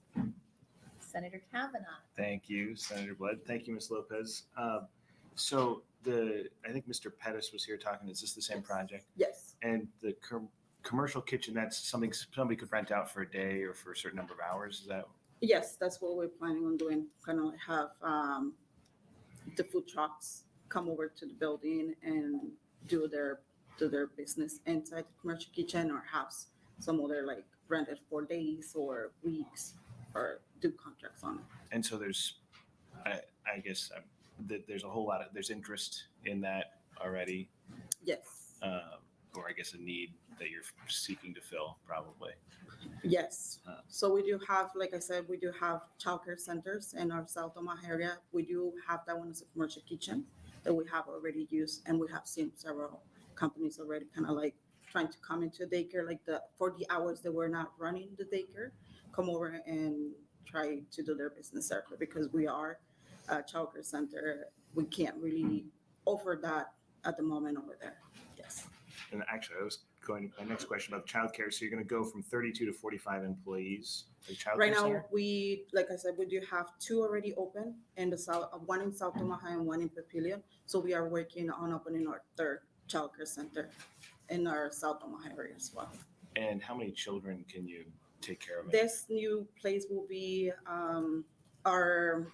Senator Kavanaugh.
Thank you, Senator Blood. Thank you, Ms. Lopez. So I think Mr. Pettis was here talking, is this the same project?
Yes.
And the commercial kitchen, that's something somebody could rent out for a day or for a certain number of hours, is that?
Yes, that's what we're planning on doing. Kind of have the food trucks come over to the building and do their business inside the commercial kitchen, or have some other like rented for days or weeks, or do contracts on it.
And so there's, I guess, there's a whole lot of, there's interest in that already.
Yes.
Or I guess a need that you're seeking to fill, probably.
Yes. So we do have, like I said, we do have childcare centers in our South Omaha area. We do have that one as a commercial kitchen that we have already used, and we have seen several companies already kind of like trying to come into daycare, like for the hours that we're not running the daycare, come over and try to do their business there. Because we are a childcare center, we can't really offer that at the moment over there. Yes.
And actually, I was going to my next question about childcare. So you're going to go from 32 to 45 employees.
Right now, we, like I said, we do have 2 already open in the South, one in South Omaha and one in Papillion. So we are working on opening our 3rd childcare center in our South Omaha area as well.
And how many children can you take care of it?
This new place will be, our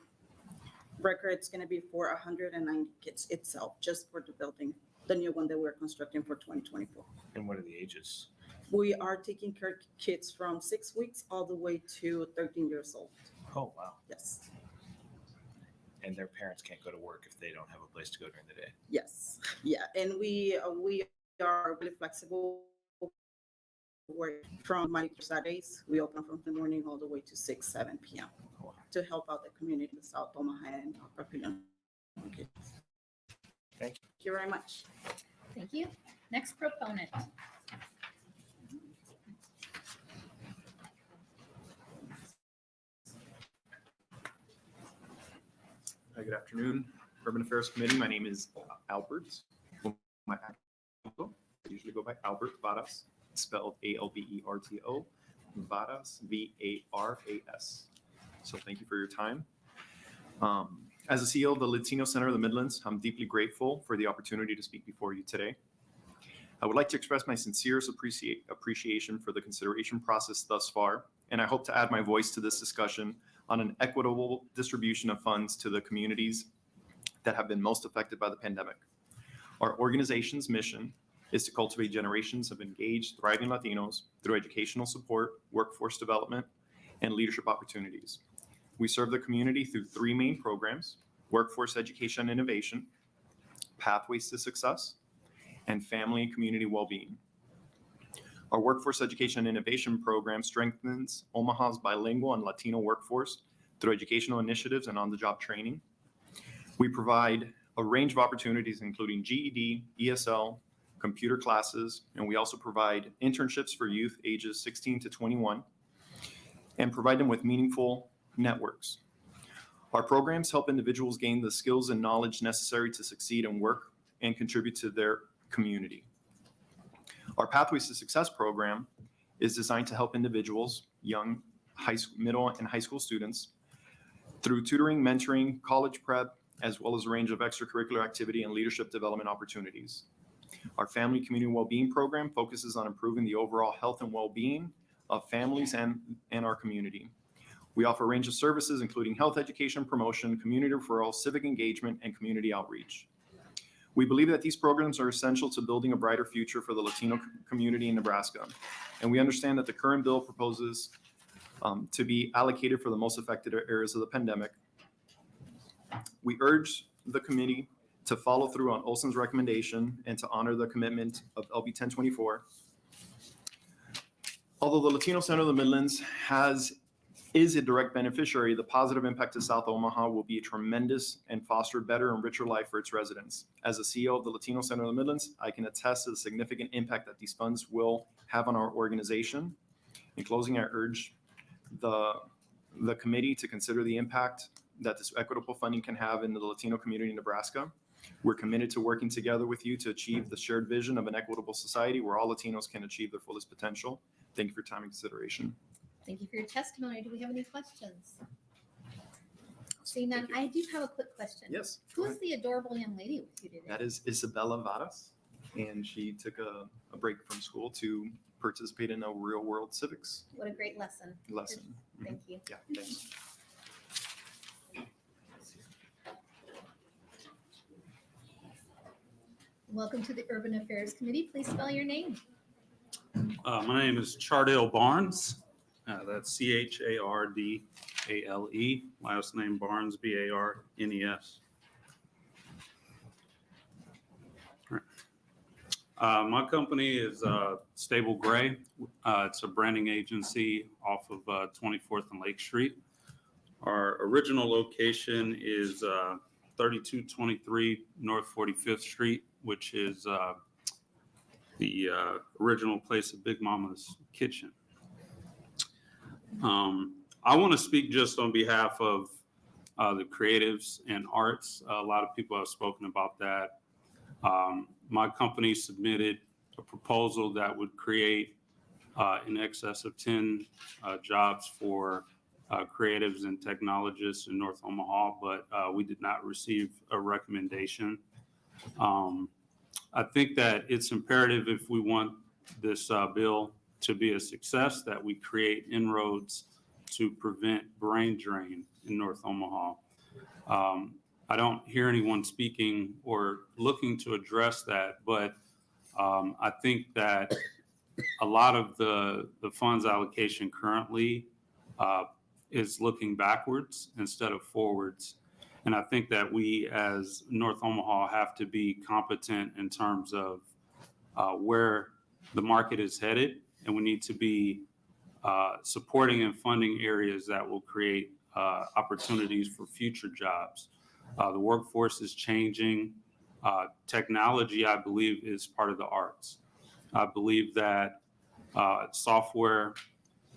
record's gonna be for 190 kids itself, just for the building, the new one that we're constructing for 2024.
And what are the ages?
We are taking care of kids from 6 weeks all the way to 13 years old.
Oh, wow.
Yes,
And their parents can't go to work if they don't have a place to go during the day.
yes, yeah, and we are really flexible. Work from Monday to Saturdays. We open from the morning all the way to 6, 7 p.m. to help out the community in South Omaha and Papillion. Okay.
Thank
you very much.
Thank you. Next proponent.
Hi, good afternoon, Urban Affairs Committee. My name is Albert. I usually go by Albert Varas, spelled Alberto, Varas, Varas. So thank you for your time. As the CEO of the Latino Center of the Midlands, I'm deeply grateful for the opportunity to speak before you today. I would like to express my sincerest appreciation for the consideration process thus far, and I hope to add my voice to this discussion on an equitable distribution of funds to the communities that have been most affected by the pandemic. Our organization's mission is to cultivate generations of engaged, thriving Latinos through educational support, workforce development, and leadership opportunities. We serve the community through 3 main programs: workforce education and innovation, pathways to success, and family and community well-being. Our workforce education and innovation program strengthens Omaha's bilingual and Latino workforce through educational initiatives and on-the-job training. We provide a range of opportunities, including GED, ESL, computer classes, and we also provide internships for youth ages 16 to 21 and provide them with meaningful networks. Our programs help individuals gain the skills and knowledge necessary to succeed in work and contribute to their community. Our Pathways to Success program is designed to help individuals, young, middle, and high school students through tutoring, mentoring, college prep, as well as a range of extracurricular activity and leadership development opportunities. Our Family Community Wellbeing program focuses on improving the overall health and well-being of families and our community. We offer a range of services, including health education, promotion, community referral, civic engagement, and community outreach. We believe that these programs are essential to building a brighter future for the Latino community in Nebraska. And we understand that the current bill proposes to be allocated for the most affected areas of the pandemic. We urge the committee to follow through on Olson's recommendation and to honor the commitment of LB 1024. Although the Latino Center of the Midlands is a direct beneficiary, the positive impact to South Omaha will be tremendous and foster a better and richer life for its residents. As the CEO of the Latino Center of the Midlands, I can attest to the significant impact that these funds will have on our organization. In closing, I urge the committee to consider the impact that this equitable funding can have in the Latino community in Nebraska. We're committed to working together with you to achieve the shared vision of an equitable society where all Latinos can achieve their fullest potential. Thank you for your time and consideration.
Thank you for your testimony. Do we have any questions? Seeing none, I do have a quick question.
Yes.
Who is the adorable young lady with you today?
That is Isabella Varas, and she took a break from school to participate in a real world civics
What a great lesson.
lesson.
Thank you.
Yeah, thanks.
Welcome to the Urban Affairs Committee. Please spell your name.
My name is Chardale Barnes. That's Chardale. Last name Barnes, Barnes. My company is Stable Gray. It's a branding agency off of 24th and Lake Street. Our original location is 3223 North 45th Street, which is the original place of Big Mama's Kitchen. I want to speak just on behalf of the creatives and arts. A lot of people have spoken about that. My company submitted a proposal that would create in excess of 10 jobs for creatives and technologists in North Omaha, but we did not receive a recommendation. I think that it's imperative if we want this bill to be a success, that we create inroads to prevent brain drain in North Omaha. I don't hear anyone speaking or looking to address that, but I think that a lot of the funds allocation currently is looking backwards instead of forwards. And I think that we as North Omaha have to be competent in terms of where the market is headed, and we need to be supporting and funding areas that will create opportunities for future jobs. The workforce is changing. Technology, I believe, is part of the arts. I believe that software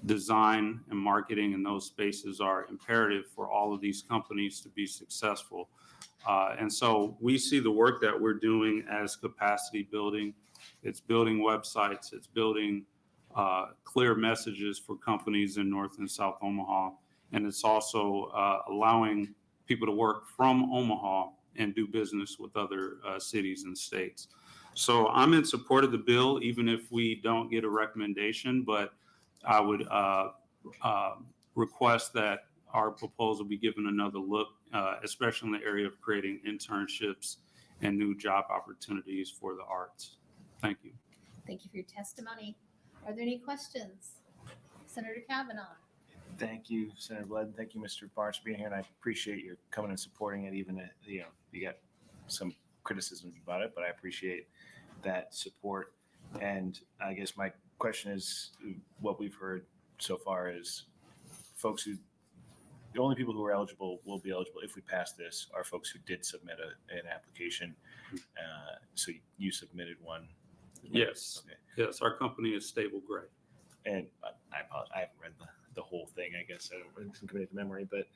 design and marketing in those spaces are imperative for all of these companies to be successful. And so we see the work that we're doing as capacity building. It's building websites, it's building clear messages for companies in North and South Omaha. And it's also allowing people to work from Omaha and do business with other cities and states. So I'm in support of the bill, even if we don't get a recommendation, but I would request that our proposal be given another look, especially in the area of creating internships and new job opportunities for the arts. Thank you.
Thank you for your testimony. Are there any questions? Senator Kavanaugh.
Thank you, Senator Blood. Thank you, Mr. Barnes, for being here, and I appreciate your coming and supporting it. Even you got some criticisms about it, but I appreciate that support. And I guess my question is, what we've heard so far is folks who, the only people who are eligible will be eligible if we pass this are folks who did submit an application. So you submitted one.
Yes.
Okay.
Yes, our company is Stable Gray.
And I apologize, I haven't read the whole thing, I guess. I don't commit to memory, but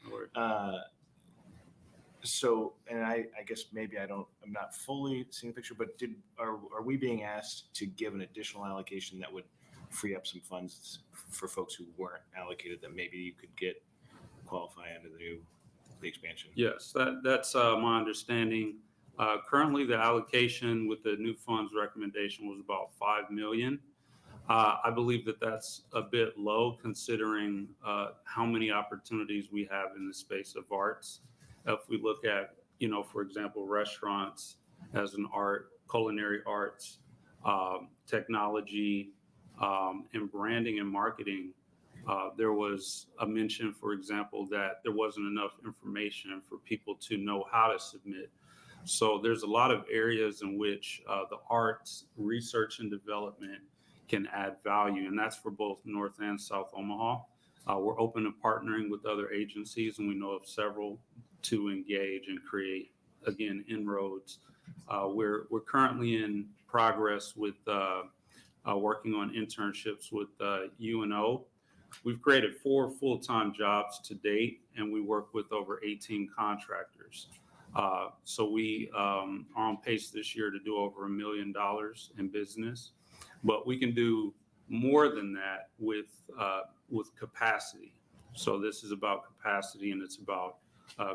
so, and I guess maybe I'm not fully seeing the picture, but are we being asked to give an additional allocation that would free up some funds for folks who weren't allocated, that maybe you could qualify under the expansion?
Yes, that's my understanding. Currently, the allocation with the new funds recommendation was about $5 million. I believe that that's a bit low considering how many opportunities we have in the space of arts. If we look at, for example, restaurants as an art, culinary arts, technology, and branding and marketing, there was a mention, for example, that there wasn't enough information for people to know how to submit. So there's a lot of areas in which the arts research and development can add value, and that's for both North and South Omaha. We're open to partnering with other agencies, and we know of several to engage and create, again, inroads. We're currently in progress with working on internships with UNO. We've created 4 full-time jobs to date, and we work with over 18 contractors. So we are on pace this year to do over $1 million in business, but we can do more than that with capacity. So this is about capacity, and it's about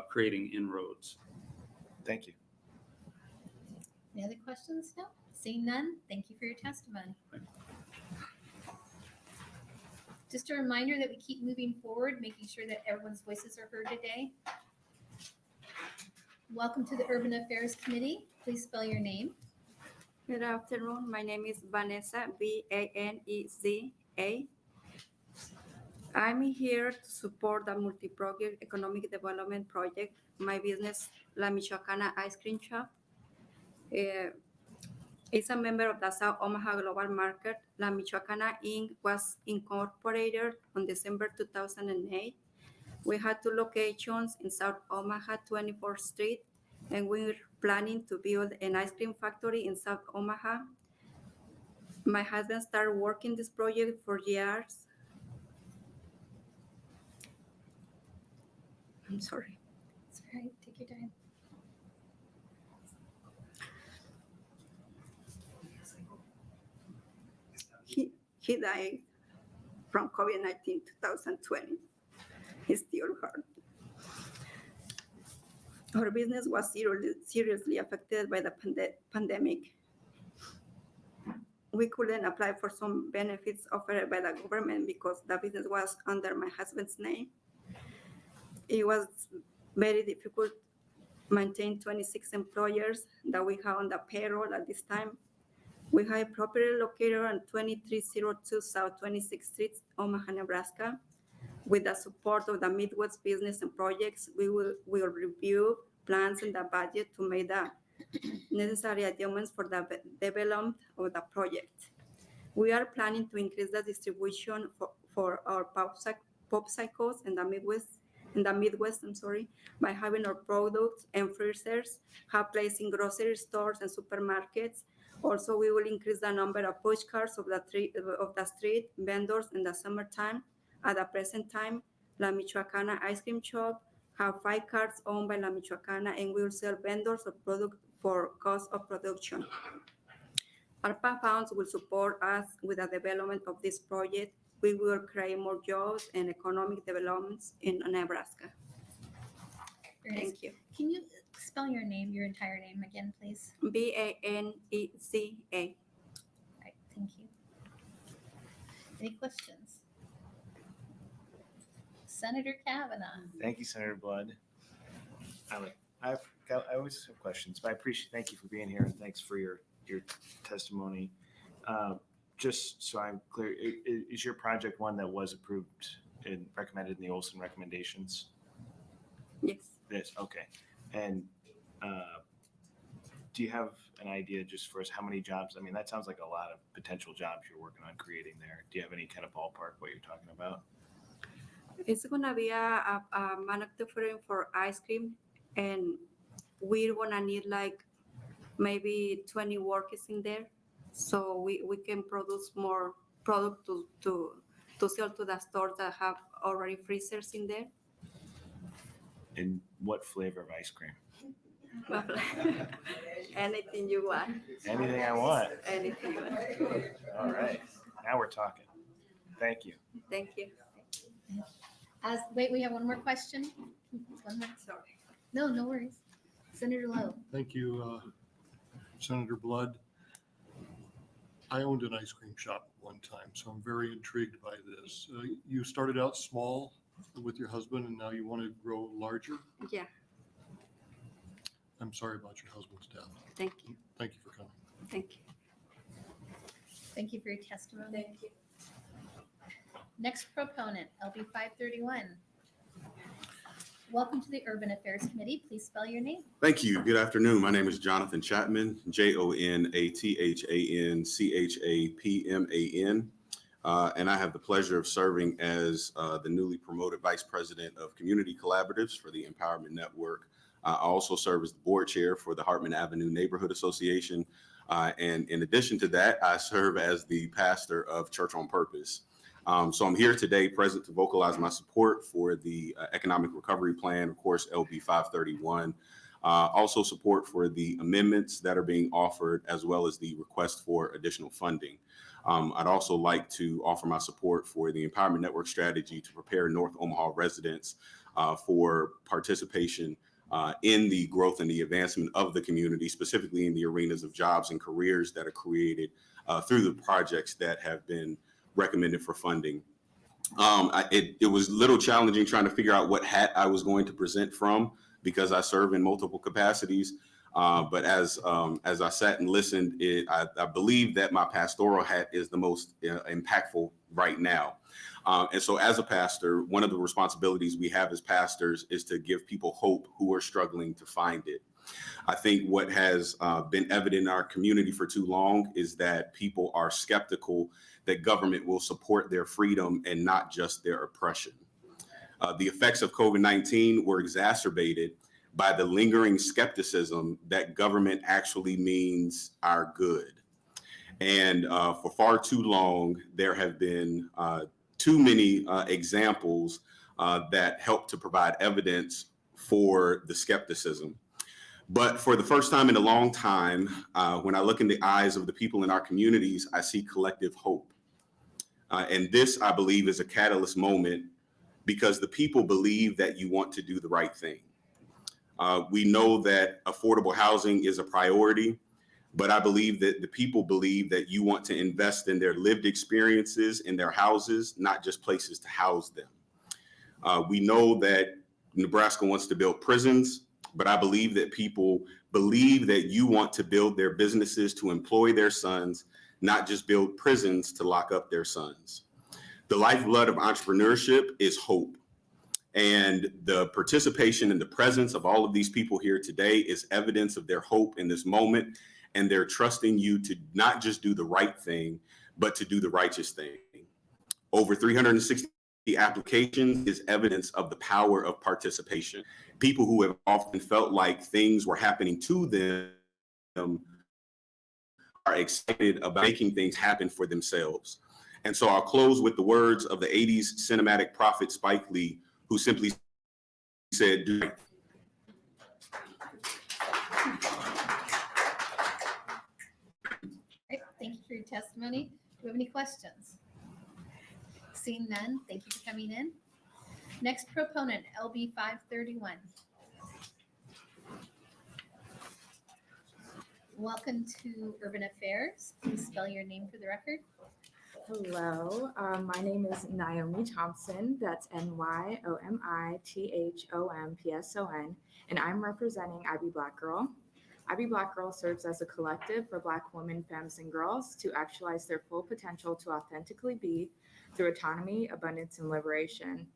creating inroads.
Thank you.
Any other questions? No? Seeing none, thank you for your testimony. Just a reminder that we keep moving forward, making sure that everyone's voices are heard today. Welcome to the Urban Affairs Committee. Please spell your name.
Good afternoon. My name is Vanessa, Vaneza. I'm here to support the multi-project economic development project. My business, La Michoacana Ice Cream Shop, is a member of the South Omaha Global Market. La Michoacana Inc. was incorporated on December 2008. We had 2 locations in South Omaha, 24th Street, and we're planning to build an ice cream factory in South Omaha. My husband started working this project for years. I'm sorry.
It's all right. Take your time.
He died from COVID-19 2020. He's still hurt. Our business was seriously affected by the pandemic.
we couldn't apply for some benefits offered by the government because the business was under my husband's name. It was very difficult to maintain 26 employers that we have on the payroll at this time. We have a property located on 2302 South 26th Street, Omaha, Nebraska. With the support of the Midwest Business and Projects, we will review plans and the budget to make the necessary adjustments for the development of the project. We are planning to increase the distribution for our popsicles in the Midwest, by having our products and freezers have placed in grocery stores and supermarkets. Also, we will increase the number of push carts of the street vendors in the summertime. At the present time, La Michoacana Ice Cream Shop have 5 carts owned by La Michoacana, and we will sell vendors of product for cost of production. ARPA funds will support us with the development of this project. We will create more jobs and economic developments in Nebraska. Thank you.
Can you spell your name, your entire name again, please?
Baneza.
Right, thank you. Any questions? Senator Kavanaugh.
Thank you, Senator Blood. I always have questions, but thank you for being here and thanks for your testimony. Just so I'm clear, is your project one that was approved and recommended in the Olson recommendations?
Yes.
Yes, okay. And do you have an idea just for us how many jobs? I mean, that sounds like a lot of potential jobs you're working on creating there. Do you have any kind of ballpark what you're talking about?
It's gonna be a manufacturing for ice cream, and we're gonna need like maybe 20 workers in there, so we can produce more product to sell to the stores that have already freezers in there.
And what flavor of ice cream?
Anything you want.
Anything I want.
Anything you want.
All right, now we're talking. Thank you.
Thank you.
Wait, we have one more question. One more. Sorry. No worries. Senator Lowe.
Thank you, Senator Blood. I owned an ice cream shop at one time, so I'm very intrigued by this. You started out small with your husband, and now you want to grow larger?
Yeah.
I'm sorry about your husband's death.
Thank you.
Thank you for coming.
Thank you.
Thank you for your testimony.
Thank you.
Next proponent, LB 531. Welcome to the Urban Affairs Committee. Please spell your name.
Thank you. Good afternoon. My name is Jonathan Chapman, JONATHANCHAPMAN. And I have the pleasure of serving as the newly promoted Vice President of Community Collaboratives for the Empowerment Network. I also serve as the board chair for the Hartman Avenue Neighborhood Association. And in addition to that, I serve as the pastor of Church on Purpose. So I'm here today present to vocalize my support for the Economic Recovery Plan, of course, LB 531. Also support for the amendments that are being offered, as well as the request for additional funding. I'd also like to offer my support for the Empowerment Network strategy to prepare North Omaha residents for participation in the growth and the advancement of the community, specifically in the arenas of jobs and careers that are created through the projects that have been recommended for funding. It was a little challenging trying to figure out what hat I was going to present from, because I serve in multiple capacities. But as I sat and listened, I believe that my pastoral hat is the most impactful right now. And so as a pastor, one of the responsibilities we have as pastors is to give people hope who are struggling to find it. I think what has been evident in our community for too long is that people are skeptical that government will support their freedom and not just their oppression. The effects of COVID-19 were exacerbated by the lingering skepticism that government actually means our good. And for far too long, there have been too many examples that help to provide evidence for the skepticism. But for the first time in a long time, when I look in the eyes of the people in our communities, I see collective hope. And this, I believe, is a catalyst moment, because the people believe that you want to do the right thing. We know that affordable housing is a priority. but I believe that the people believe that you want to invest in their lived experiences, in their houses, not just places to house them. We know that Nebraska wants to build prisons, but I believe that people believe that you want to build their businesses to employ their sons, not just build prisons to lock up their sons. The lifeblood of entrepreneurship is hope. And the participation and the presence of all of these people here today is evidence of their hope in this moment. And they're trusting you to not just do the right thing, but to do the righteous thing. Over 360 applications is evidence of the power of participation. People who have often felt like things were happening to them are excited about making things happen for themselves. And so I'll close with the words of the 80s cinematic prophet Spike Lee, who simply said, "Do right."
Great. Thank you for your testimony. Do we have any questions? Seeing none, thank you for coming in. Next proponent, LB 531. Welcome to Urban Affairs. Please spell your name for the record.
Hello, my name is Naomi Thompson. That's NYOMITHOMPSON, and I'm representing IB Black Girl. IB Black Girl serves as a collective for Black women, femmes, and girls to actualize their full potential to authentically be through autonomy, abundance, and liberation.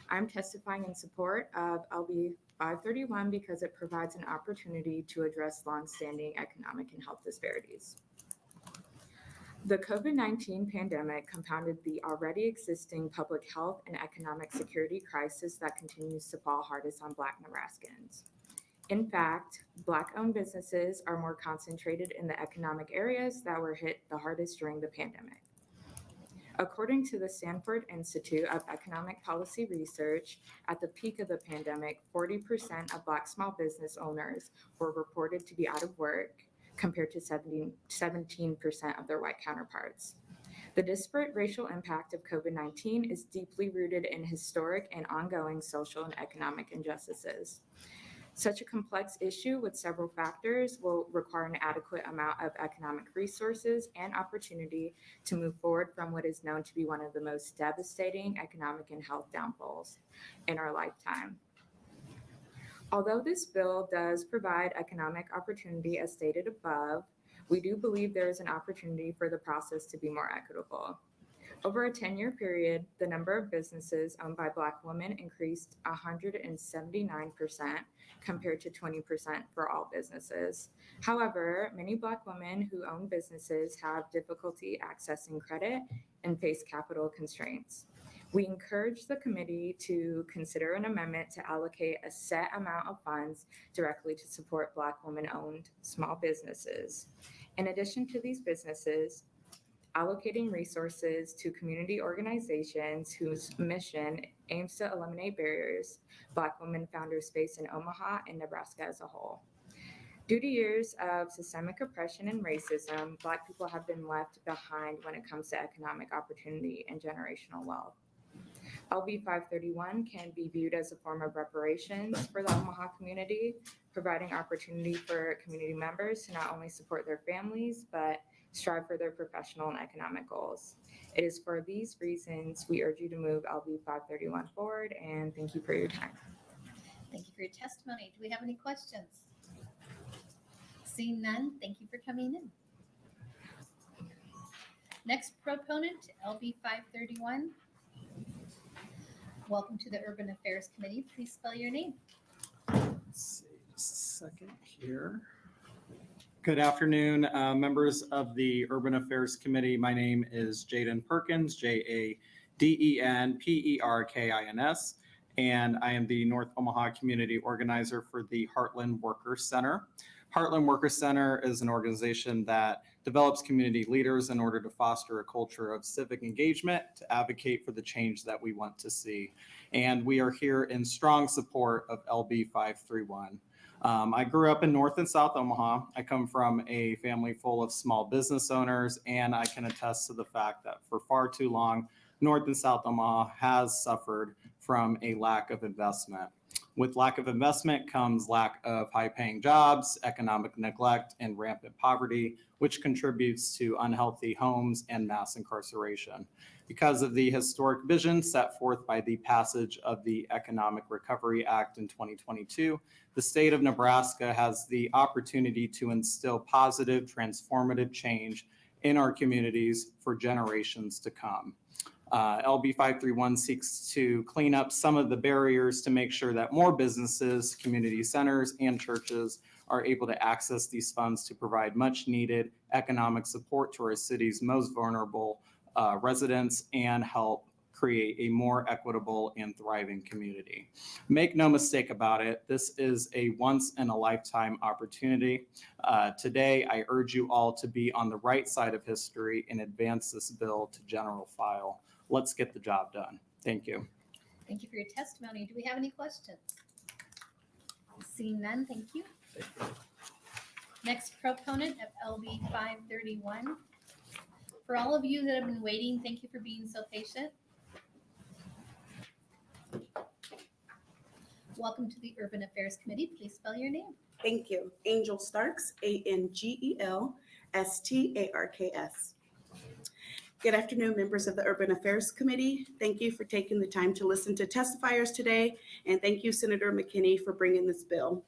I'm testifying in support of LB 531 because it provides an opportunity to address longstanding economic and health disparities. The COVID-19 pandemic compounded the already existing public health and economic security crisis that continues to fall hardest on Black Nebraskans. In fact, Black-owned businesses are more concentrated in the economic areas that were hit the hardest during the pandemic. According to the Stanford Institute of Economic Policy Research, at the peak of the pandemic, 40% of Black small business owners were reported to be out of work, compared to 17% of their white counterparts. The disparate racial impact of COVID-19 is deeply rooted in historic and ongoing social and economic injustices. Such a complex issue with several factors will require an adequate amount of economic resources and opportunity to move forward from what is known to be one of the most devastating economic and health downfalls in our lifetime. Although this bill does provide economic opportunity as stated above, we do believe there is an opportunity for the process to be more equitable. Over a 10-year period, the number of businesses owned by Black women increased 179% compared to 20% for all businesses. However, many Black women who own businesses have difficulty accessing credit and face capital constraints. We encourage the committee to consider an amendment to allocate a set amount of funds directly to support Black women-owned small businesses. In addition to these businesses, allocating resources to community organizations whose mission aims to eliminate barriers Black women founders face in Omaha and Nebraska as a whole. Due to years of systemic oppression and racism, Black people have been left behind when it comes to economic opportunity and generational wealth. LB 531 can be viewed as a form of reparations for the Omaha community, providing opportunity for community members to not only support their families, but strive for their professional and economic goals. It is for these reasons we urge you to move LB 531 forward, and thank you for your time.
Thank you for your testimony. Do we have any questions? Seeing none, thank you for coming in. Next proponent, LB 531. Welcome to the Urban Affairs Committee. Please spell your name.
Let's see, just a second here. Good afternoon, members of the Urban Affairs Committee. My name is Jaden Perkins, Jadenperkins, and I am the North Omaha Community Organizer for the Heartland Worker Center. Heartland Worker Center is an organization that develops community leaders in order to foster a culture of civic engagement to advocate for the change that we want to see. And we are here in strong support of LB 531. I grew up in North and South Omaha. I come from a family full of small business owners, and I can attest to the fact that for far too long, North and South Omaha has suffered from a lack of investment. With lack of investment comes lack of high-paying jobs, economic neglect, and rampant poverty, which contributes to unhealthy homes and mass incarceration. Because of the historic vision set forth by the passage of the Economic Recovery Act in 2022, the state of Nebraska has the opportunity to instill positive, transformative change in our communities for generations to come. LB 531 seeks to clean up some of the barriers to make sure that more businesses, community centers, and churches are able to access these funds to provide much needed economic support to our city's most vulnerable residents and help create a more equitable and thriving community. Make no mistake about it, this is a once in a lifetime opportunity. Today, I urge you all to be on the right side of history and advance this bill to general file. Let's get the job done. Thank you.
Thank you for your testimony. Do we have any questions? Seeing none, thank you. Next proponent of LB 531. For all of you that have been waiting, thank you for being so patient. Welcome to the Urban Affairs Committee. Please spell your name.
Thank you. Angel Starks, ANGEL STARKS. Good afternoon, members of the Urban Affairs Committee. Thank you for taking the time to listen to testifiers today, and thank you, Senator McKinney, for bringing this bill.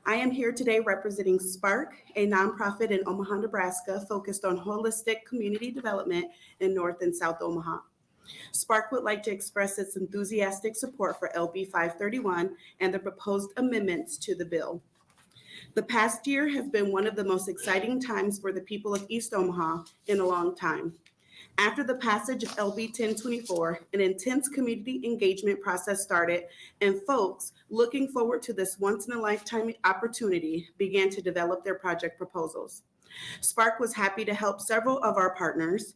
I am here today representing Spark, a nonprofit in Omaha, Nebraska, focused on holistic community development in North and South Omaha. Spark would like to express its enthusiastic support for LB 531 and the proposed amendments to the bill. The past year has been one of the most exciting times for the people of East Omaha in a long time. After the passage of LB 1024, an intense community engagement process started, and folks looking forward to this once-in-a-lifetime opportunity began to develop their project proposals. Spark was happy to help several of our partners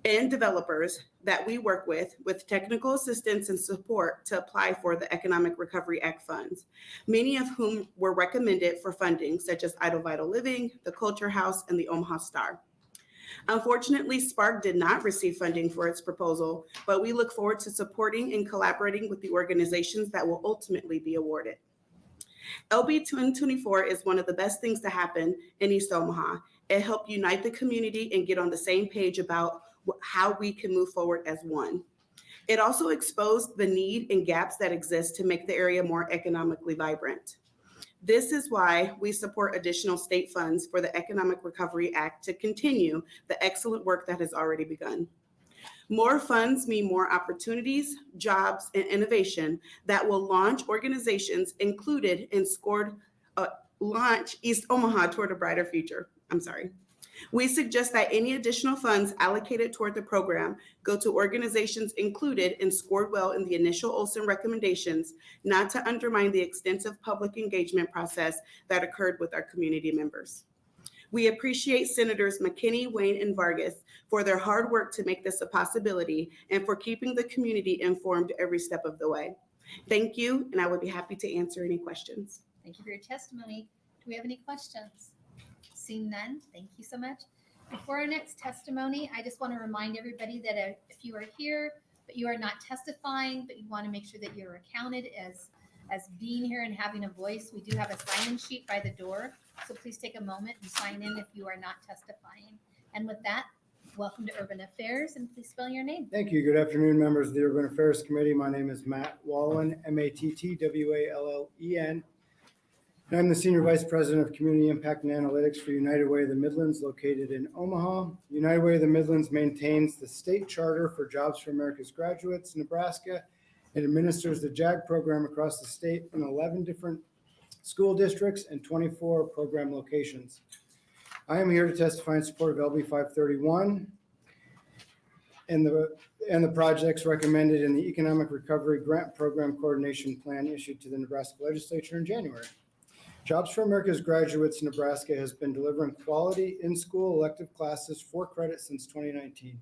and developers that we work with technical assistance and support to apply for the Economic Recovery Act funds, many of whom were recommended for funding, such as Idle Vital Living, the Culture House, and the Omaha Star. Unfortunately, Spark did not receive funding for its proposal, but we look forward to supporting and collaborating with the organizations that will ultimately be awarded. LB 1024 is one of the best things to happen in East Omaha. It helped unite the community and get on the same page about how we can move forward as one. It also exposed the need and gaps that exist to make the area more economically vibrant. This is why we support additional state funds for the Economic Recovery Act to continue the excellent work that has already begun. More funds mean more opportunities, jobs, and innovation that will launch organizations included in launch East Omaha toward a brighter future. We suggest that any additional funds allocated toward the program go to organizations included and scored well in the initial Olson recommendations, not to undermine the extensive public engagement process that occurred with our community members. We appreciate Senators McKinney, Wayne, and Vargas for their hard work to make this a possibility and for keeping the community informed every step of the way. Thank you, and I would be happy to answer any questions.
Thank you for your testimony. Do we have any questions? Seeing none, thank you so much. Before our next testimony, I just want to remind everybody that if you are here, but you are not testifying, but you want to make sure that you're accounted as being here and having a voice, we do have a sign-in sheet by the door. So please take a moment and sign in if you are not testifying. And with that, welcome to Urban Affairs, and please spell your name.
Thank you. Good afternoon, members of the Urban Affairs Committee. My name is Matt Wallen, MattWallen. And I'm the Senior Vice President of Community Impact and Analytics for United Way of the Midlands, located in Omaha. United Way of the Midlands maintains the state charter for Jobs for America's Graduates in Nebraska and administers the JAG program across the state in 11 different school districts and 24 program locations. I am here to testify in support of LB 531 and the projects recommended in the Economic Recovery Grant Program Coordination Plan issued to the Nebraska Legislature in January. Jobs for America's Graduates in Nebraska has been delivering quality in-school elective classes for credit since 2019.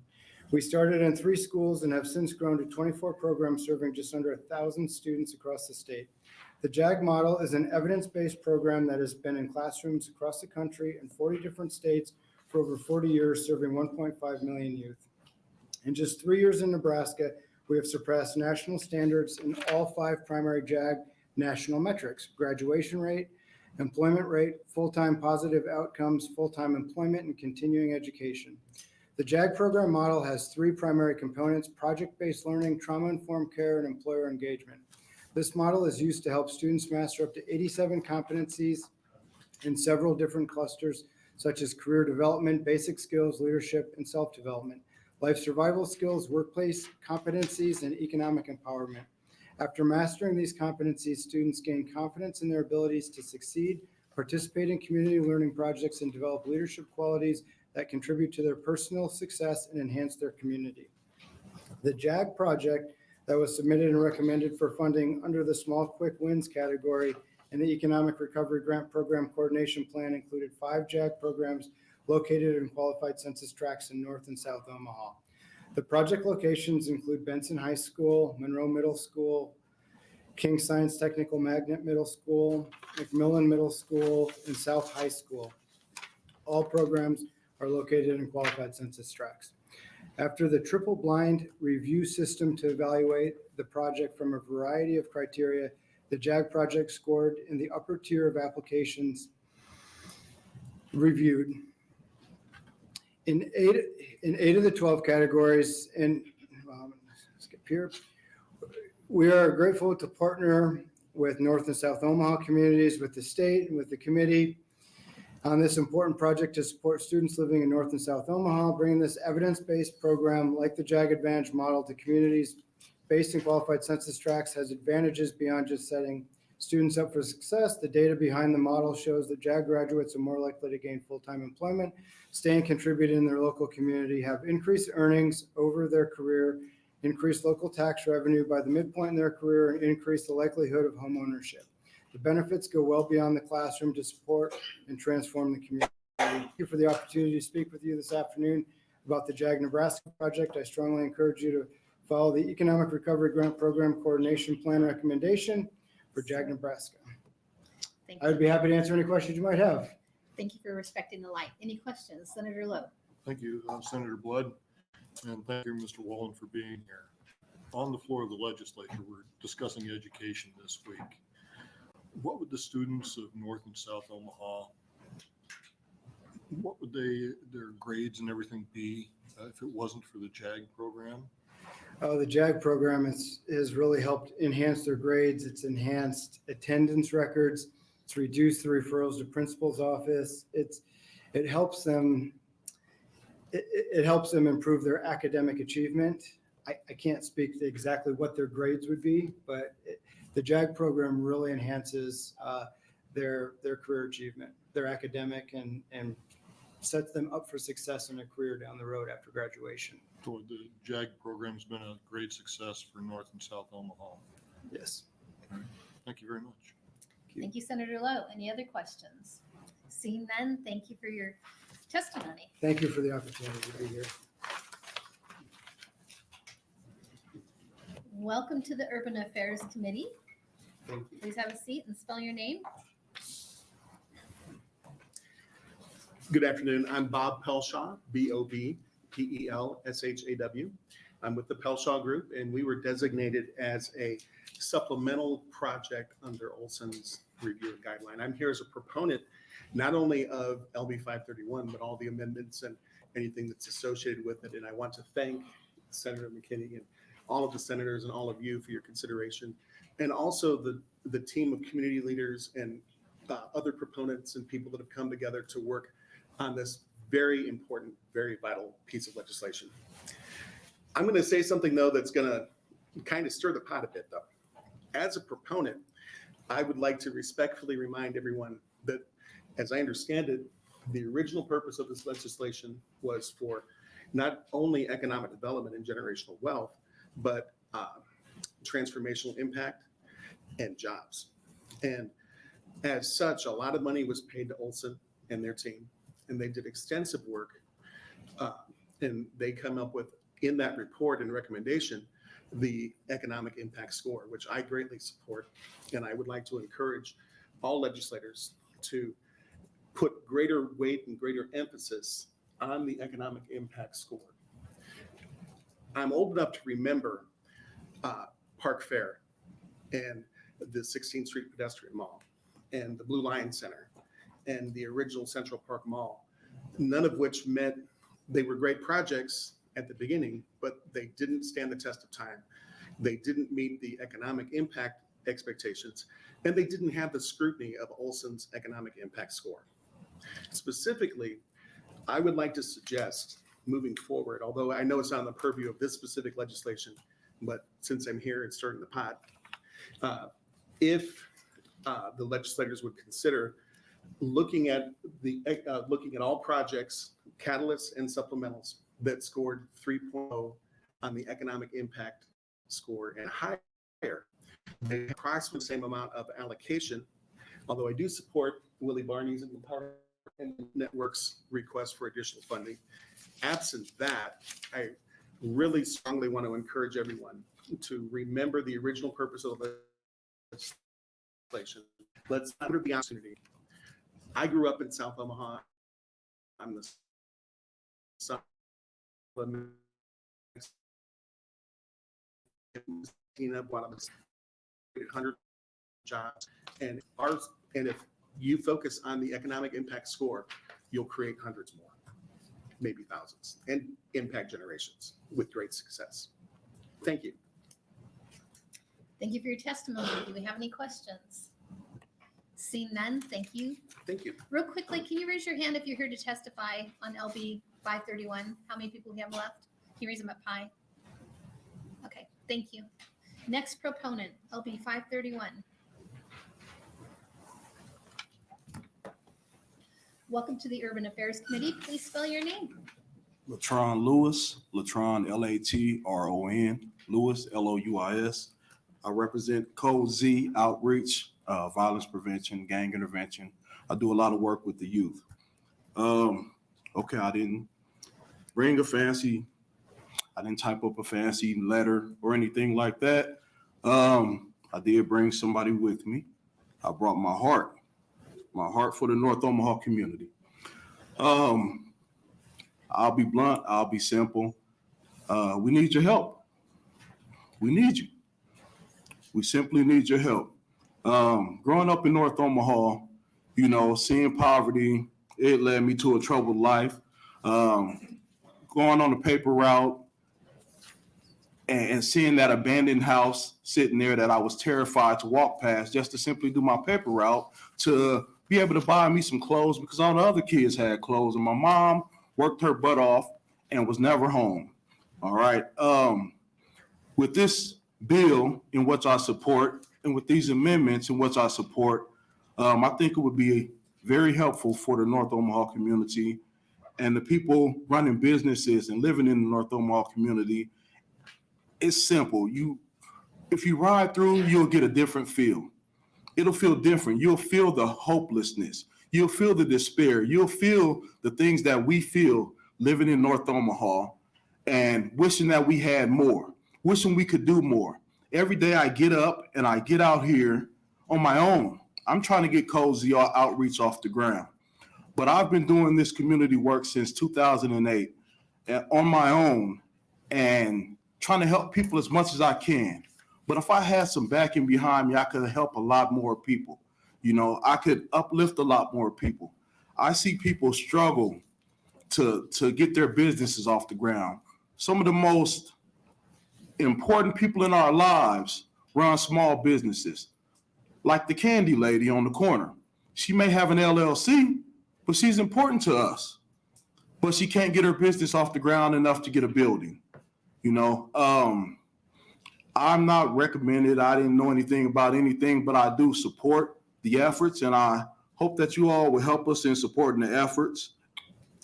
We started in 3 schools and have since grown to 24 programs serving just under 1,000 students across the state. The JAG model is an evidence-based program that has been in classrooms across the country in 40 different states for over 40 years, serving 1.5 million youth. In just 3 years in Nebraska, we have surpassed national standards in all 5 primary JAG national metrics, graduation rate, employment rate, full-time positive outcomes, full-time employment, and continuing education. The JAG program model has three primary components: project-based learning, trauma-informed care, and employer engagement. This model is used to help students master up to 87 competencies in several different clusters, such as career development, basic skills, leadership, and self-development, life survival skills, workplace competencies, and economic empowerment. After mastering these competencies, students gain confidence in their abilities to succeed, participate in community learning projects, and develop leadership qualities that contribute to their personal success and enhance their community. The JAG project that was submitted and recommended for funding under the Small Quick Wins category in the Economic Recovery Grant Program Coordination Plan included 5 JAG programs located in qualified census tracts in North and South Omaha. The project locations include Benson High School, Monroe Middle School, King Science Technical Magnet Middle School, McMillan Middle School, and South High School. All programs are located in qualified census tracts. After the triple-blind review system to evaluate the project from a variety of criteria, the JAG project scored in the upper tier of applications reviewed. In eight of the 12 categories, and skip here, we are grateful to partner with North and South Omaha communities, with the state, and with the committee on this important project to support students living in North and South Omaha, bringing this evidence-based program like the JAG Advantage model to communities based in qualified census tracts has advantages beyond just setting students up for success. The data behind the model shows that JAG graduates are more likely to gain full-time employment, stay and contribute in their local community, have increased earnings over their career, increase local tax revenue by the midpoint in their career, and increase the likelihood of home ownership. The benefits go well beyond the classroom to support and transform the community. Thank you for the opportunity to speak with you this afternoon about the JAG Nebraska project. I strongly encourage you to follow the Economic Recovery Grant Program Coordination Plan recommendation for JAG Nebraska.
Thank
I would be happy to answer any questions you might have.
Thank you for respecting the light. Any questions? Senator Lowe.
Thank you, Senator Blood, and thank you, Mr. Wallen, for being here. On the floor of the legislature, we're discussing education this week. What would the students of North and South Omaha, what would their grades and everything be if it wasn't for the JAG program?
The JAG program has really helped enhance their grades. It's enhanced attendance records. It's reduced the referrals to principal's office. It helps them improve their academic achievement. I can't speak to exactly what their grades would be, but the JAG program really enhances their career achievement, their academic, and sets them up for success in a career down the road after graduation.
So the JAG program's been a great success for North and South Omaha.
Yes.
All right. Thank you very much.
Thank you, Senator Lowe. Any other questions? Seeing none, thank you for your testimony.
Thank you for the opportunity to be here.
Welcome to the Urban Affairs Committee.
Thank you.
Please have a seat and spell your name.
Good afternoon. I'm Bob Pelshaw, B-O-B-P-E-L-S-H-A-W. I'm with the Pelshaw Group, and we were designated as a supplemental project under Olson's review and guideline. I'm here as a proponent, not only of LB 531, but all the amendments and anything that's associated with it. And I want to thank Senator McKinney and all of the senators and all of you for your consideration, and also the team of community leaders and other proponents and people that have come together to work on this very important, very vital piece of legislation. I'm going to say something, though, that's going to kind of stir the pot a bit, though. As a proponent, I would like to respectfully remind everyone that, as I understand it, the original purpose of this legislation was for not only economic development and generational wealth, but transformational impact and jobs. And as such, a lot of money was paid to Olson and their team, and they did extensive work. And they come up with, in that report and recommendation, the economic impact score, which I greatly support. And I would like to encourage all legislators to put greater weight and greater emphasis on the economic impact score. I'm old enough to remember Park Fair and the 16th Street Pedestrian Mall and the Blue Lion Center and the original Central Park Mall, none of which met, they were great projects at the beginning, but they didn't stand the test of time. They didn't meet the economic impact expectations, and they didn't have the scrutiny of Olson's economic impact score. Specifically, I would like to suggest moving forward, although I know it's not in the purview of this specific legislation, but since I'm here and stirring the pot, if the legislators would consider looking at all projects, catalysts and supplementals that scored 3.0 on the economic impact score and higher, and approximately the same amount of allocation. Although I do support Willie Barney's and the Power Network's request for additional funding. Absent that, I really strongly want to encourage everyone to remember the original purpose of the legislation. Let's under the opportunity. I grew up in South Omaha. I'm the son of a 100 jobs, and if you focus on the economic impact score, you'll create hundreds more, maybe thousands, and impact generations with great success. Thank you.
Thank you for your testimony. Do we have any questions? Seeing none, thank you.
Thank you.
Real quickly, can you raise your hand if you're here to testify on LB 531? How many people we have left? Can you raise them up high? Okay, thank you. Next proponent, LB 531. Welcome to the Urban Affairs Committee. Please spell your name.
Latron Lewis, Latron Latron, Lewis Louis. I represent Code Z Outreach, Violence Prevention, Gang Intervention. I do a lot of work with the youth. Okay, I didn't type up a fancy letter or anything like that. I did bring somebody with me. I brought my heart for the North Omaha community. I'll be blunt, I'll be simple. We need your help. We need you. We simply need your help. Growing up in North Omaha, seeing poverty, it led me to a troubled life. Going on the paper route and seeing that abandoned house sitting there that I was terrified to walk past just to simply do my paper route to be able to buy me some clothes because all the other kids had clothes and my mom worked her butt off and was never home. All right. With this bill in which I support and with these amendments in which I support, I think it would be very helpful for the North Omaha community and the people running businesses and living in the North Omaha community. It's simple. If you ride through, you'll get a different feel. It'll feel different. You'll feel the hopelessness. You'll feel the despair. You'll feel the things that we feel living in North Omaha and wishing that we had more, wishing we could do more. Every day I get up and I get out here on my own. I'm trying to get Cozy Outreach off the ground. But I've been doing this community work since 2008 on my own and trying to help people as much as I can. But if I had some backing behind me, I could help a lot more people. I could uplift a lot more people. I see people struggle to get their businesses off the ground. Some of the most important people in our lives run small businesses, like the candy lady on the corner. She may have an LLC, but she's important to us. But she can't get her business off the ground enough to get a building. I'm not recommended. I didn't know anything about anything, but I do support the efforts, and I hope that you all will help us in supporting the efforts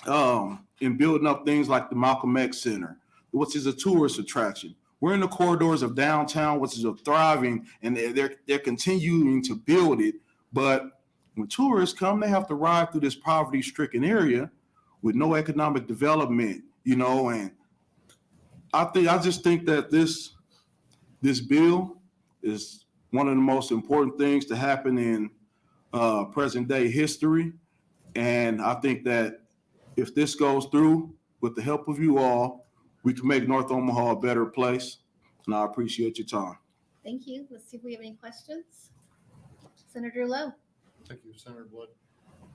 in building up things like the Malcolm X Center, which is a tourist attraction. We're in the corridors of downtown, which is a thriving, and they're continuing to build it. But when tourists come, they have to ride through this poverty-stricken area with no economic development, and I just think that this bill is one of the most important things to happen in present day history. And I think that if this goes through with the help of you all, we can make North Omaha a better place. And I appreciate your time.
Thank you. Let's see if we have any questions. Senator Lowe.
Thank you, Senator Blood.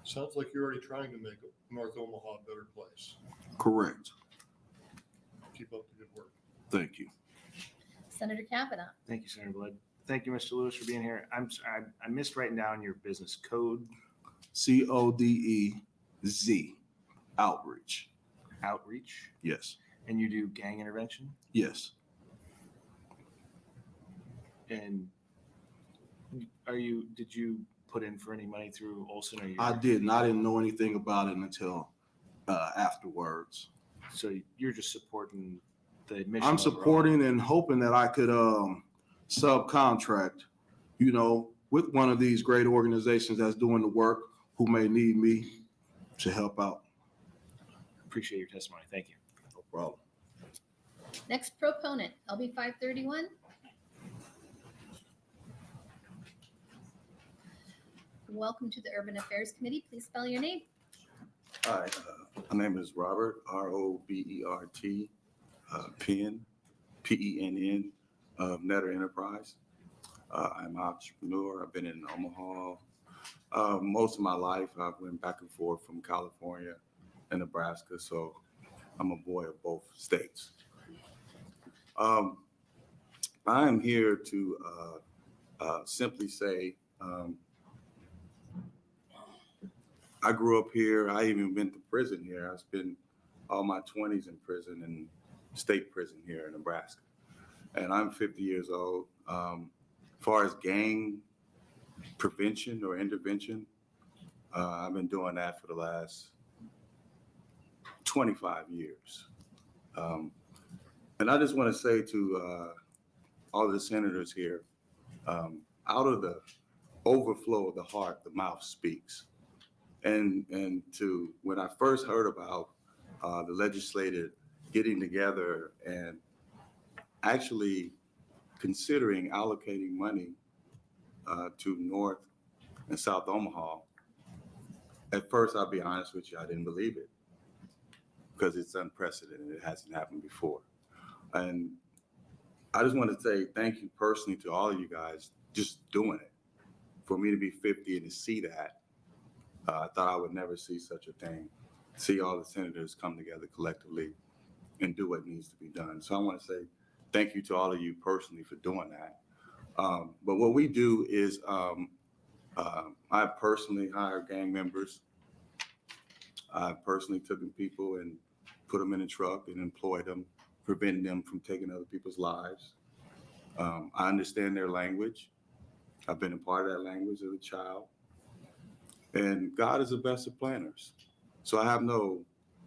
Sounds like you're already trying to make North Omaha a better place.
Correct.
Keep up the good work.
Thank you.
Senator Kavanaugh.
Thank you, Senator Blood. Thank you, Mr. Lewis, for being here. I missed writing down your business code.
CODEZ, outreach.
Outreach.
Yes.
And you do gang intervention?
Yes.
And did you put in for any money through Olson? Or
I didn't. I didn't know anything about it until afterwards.
So you're just supporting the mission?
I'm
overall?
supporting and hoping that I could subcontract, with one of these great organizations that's doing the work who may need me to help out.
Appreciate your testimony. Thank you.
No problem.
Next proponent, LB 531. Welcome to the Urban Affairs Committee. Please spell your name.
Hi, my name is Robert, Robert, Penn, Penn, of Netter Enterprise. I'm an entrepreneur. I've been in Omaha most of my life. I've went back and forth from California and Nebraska, so I'm a boy of both states. I am here to simply say, I grew up here. I even went to prison here. I spent all my 20s in prison, in state prison here in Nebraska. And I'm 50 years old. As far as gang prevention or intervention, I've been doing that for the last 25 years. And I just want to say to all the senators here, out of the overflow of the heart, the mouth speaks. And to when I first heard about the legislature getting together and actually considering allocating money to North and South Omaha, at first, I'll be honest with you, I didn't believe it because it's unprecedented. It hasn't happened before. And I just want to say thank you personally to all of you guys just doing it. For me to be 50 and to see that, I thought I would never see such a thing, see all the senators come together collectively and do what needs to be done. So I want to say thank you to all of you personally for doing that. But what we do is I personally hire gang members. I personally took people and put them in a truck and employed them, preventing them from taking other people's lives. I understand their language. I've been a part of that language as a child. And God is the best of planners. So I have no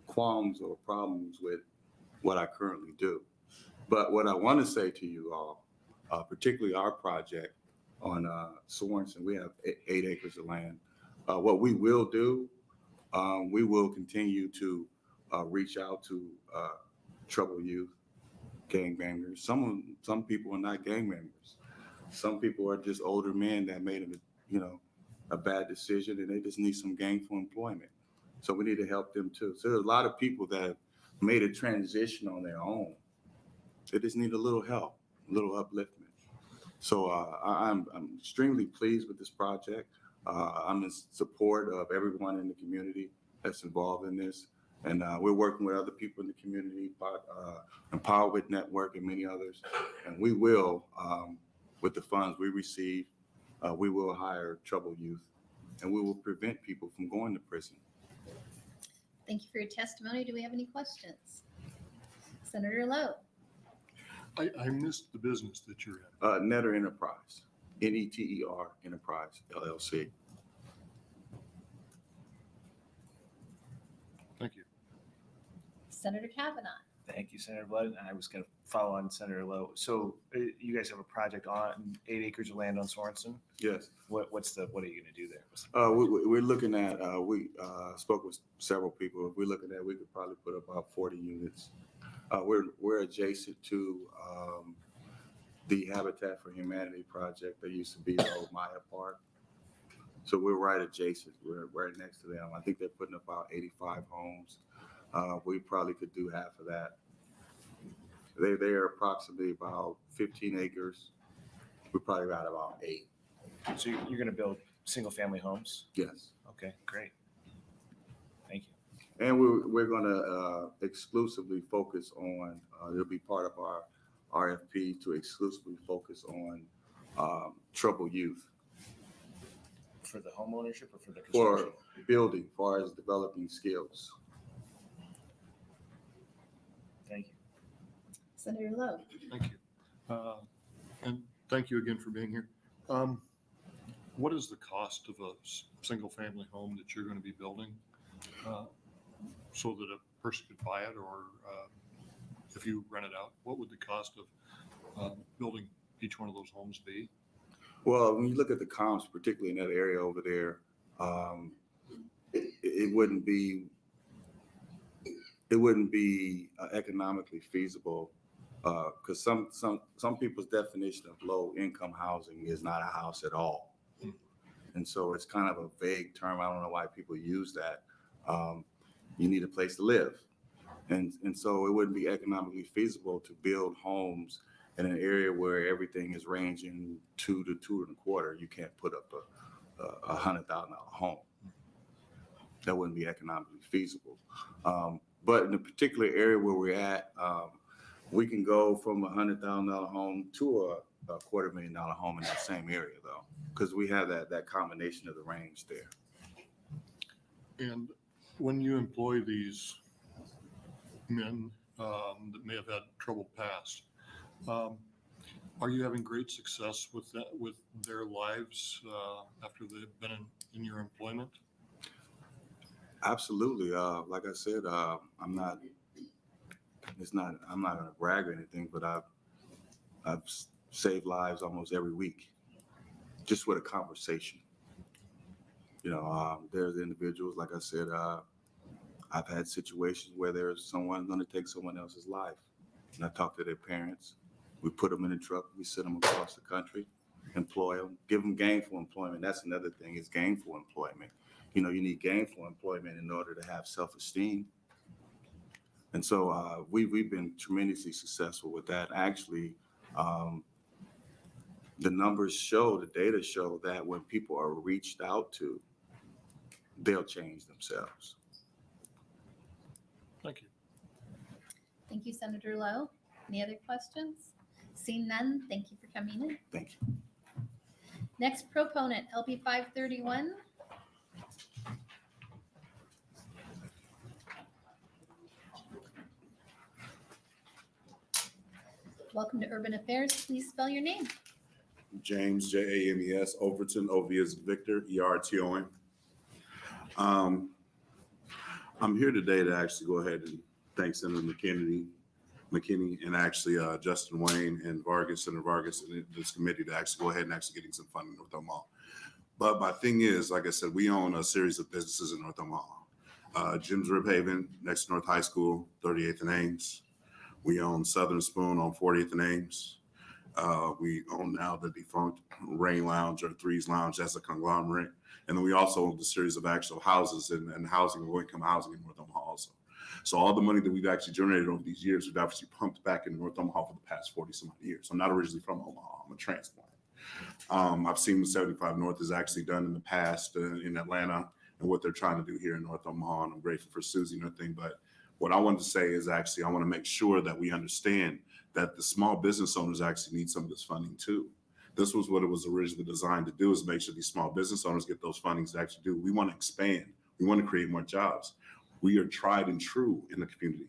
qualms or problems with what I currently do. But what I want to say to you all, particularly our project on Sorensen, we have 8 acres of land. What we will do, we will continue to reach out to troubled youth, gangbangers. Some people are not gang members. Some people are just older men that made a bad decision and they just need some gainful employment. So we need to help them too. So there's a lot of people that have made a transition on their own. They just need a little help, a little upliftment. So I'm extremely pleased with this project. I'm in support of everyone in the community that's involved in this. And we're working with other people in the community, Empowerment Network and many others. And we will, with the funds we receive, we will hire troubled youth and we will prevent people from going to prison.
Thank you for your testimony. Do we have any questions? Senator Lowe.
I missed the business that you're in.
Netter Enterprise, Netter Enterprise, LLC.
Thank you.
Senator Kavanaugh.
Thank you, Senator Blood. And I was going to follow on Senator Lowe. So you guys have a project on 8 acres of land on Sorensen?
Yes.
What are you going to do there?
We're looking at, we spoke with several people. We're looking at, we could probably put about 40 units. We're adjacent to the Habitat for Humanity project that used to be the old Maya Park. So we're right adjacent. We're right next to them. I think they're putting about 85 homes. We probably could do half of that. They are approximately about 15 acres We probably got about 8.
So you're going to build single-family homes?
Yes.
Okay, great. Thank you.
And we're going to exclusively focus on, it'll be part of our RFP to exclusively focus on troubled youth
For the home ownership or for the
for
construction?
building, as far as developing skills.
Thank you.
Senator Lowe.
Thank you. And thank you again for being here. What is the cost of a single-family home that you're going to be building so that a person could buy it, or if you rent it out, what would the cost of building each one of those homes be?
Well, when you look at the comps, particularly in that area over there, it wouldn't be economically feasible because some people's definition of low income housing is not a house at all. And so it's kind of a vague term. I don't know why people use that. You need a place to live. And so it wouldn't be economically feasible to build homes in an area where everything is ranging 2 to 2.25. You can't put up a $100,000 home. That wouldn't be economically feasible. But in the particular area where we're at, we can go from a $100,000 home to a $250,000 home in that same area, though, because we have that combination of the range there.
And when you employ these men that may have had troubled past, are you having great success with that, with their lives after they've been in your employment?
Absolutely. Like I said, I'm not going to brag or anything, but I've saved lives almost every week just with a conversation. You know, there's individuals, like I said, I've had situations where there's someone going to take someone else's life. And I talk to their parents. We put them in a truck. We send them across the country, employ them, give them gainful employment. That's another thing, is gainful employment. You know, you need gainful employment in order to have self-esteem. And so we've been tremendously successful with that. Actually, the numbers show, the data show that when people are reached out to, they'll change themselves.
Thank you.
Thank you, Senator Lowe. Any other questions? Seeing none, thank you for coming in.
Thank you.
Next proponent, LB 531. Welcome to Urban Affairs. Please spell your name.
James, James, Overton, OV is Victor, ERTON. I'm here today to actually go ahead and thank Senator McKinney, and actually Justin Wayne and Senator Vargas, and this committee to actually go ahead and actually getting some funding in North Omaha. But my thing is, like I said, we own a series of businesses in North Omaha. Jim's Rib Haven, next to North High School, 38th and Ames. We own Southern Spoon on 40th and Ames. We own now the defunct Rain Lounge or Threes Lounge. That's a conglomerate. And then we also own the series of actual houses and housing, low-income housing in North Omaha also. So all the money that we've actually generated over these years, we've obviously pumped back in North Omaha for the past 40 some odd years. I'm not originally from Omaha. I'm a transplant. I've seen what 75 North has actually done in the past in Atlanta and what they're trying to do here in North Omaha. And I'm grateful for Susie and everything. But what I wanted to say is actually I want to make sure that we understand that the small business owners actually need some of this funding too. This was what it was originally designed to do, is make sure these small business owners get those fundings to actually do. We want to expand. We want to create more jobs. We are tried and true in the community.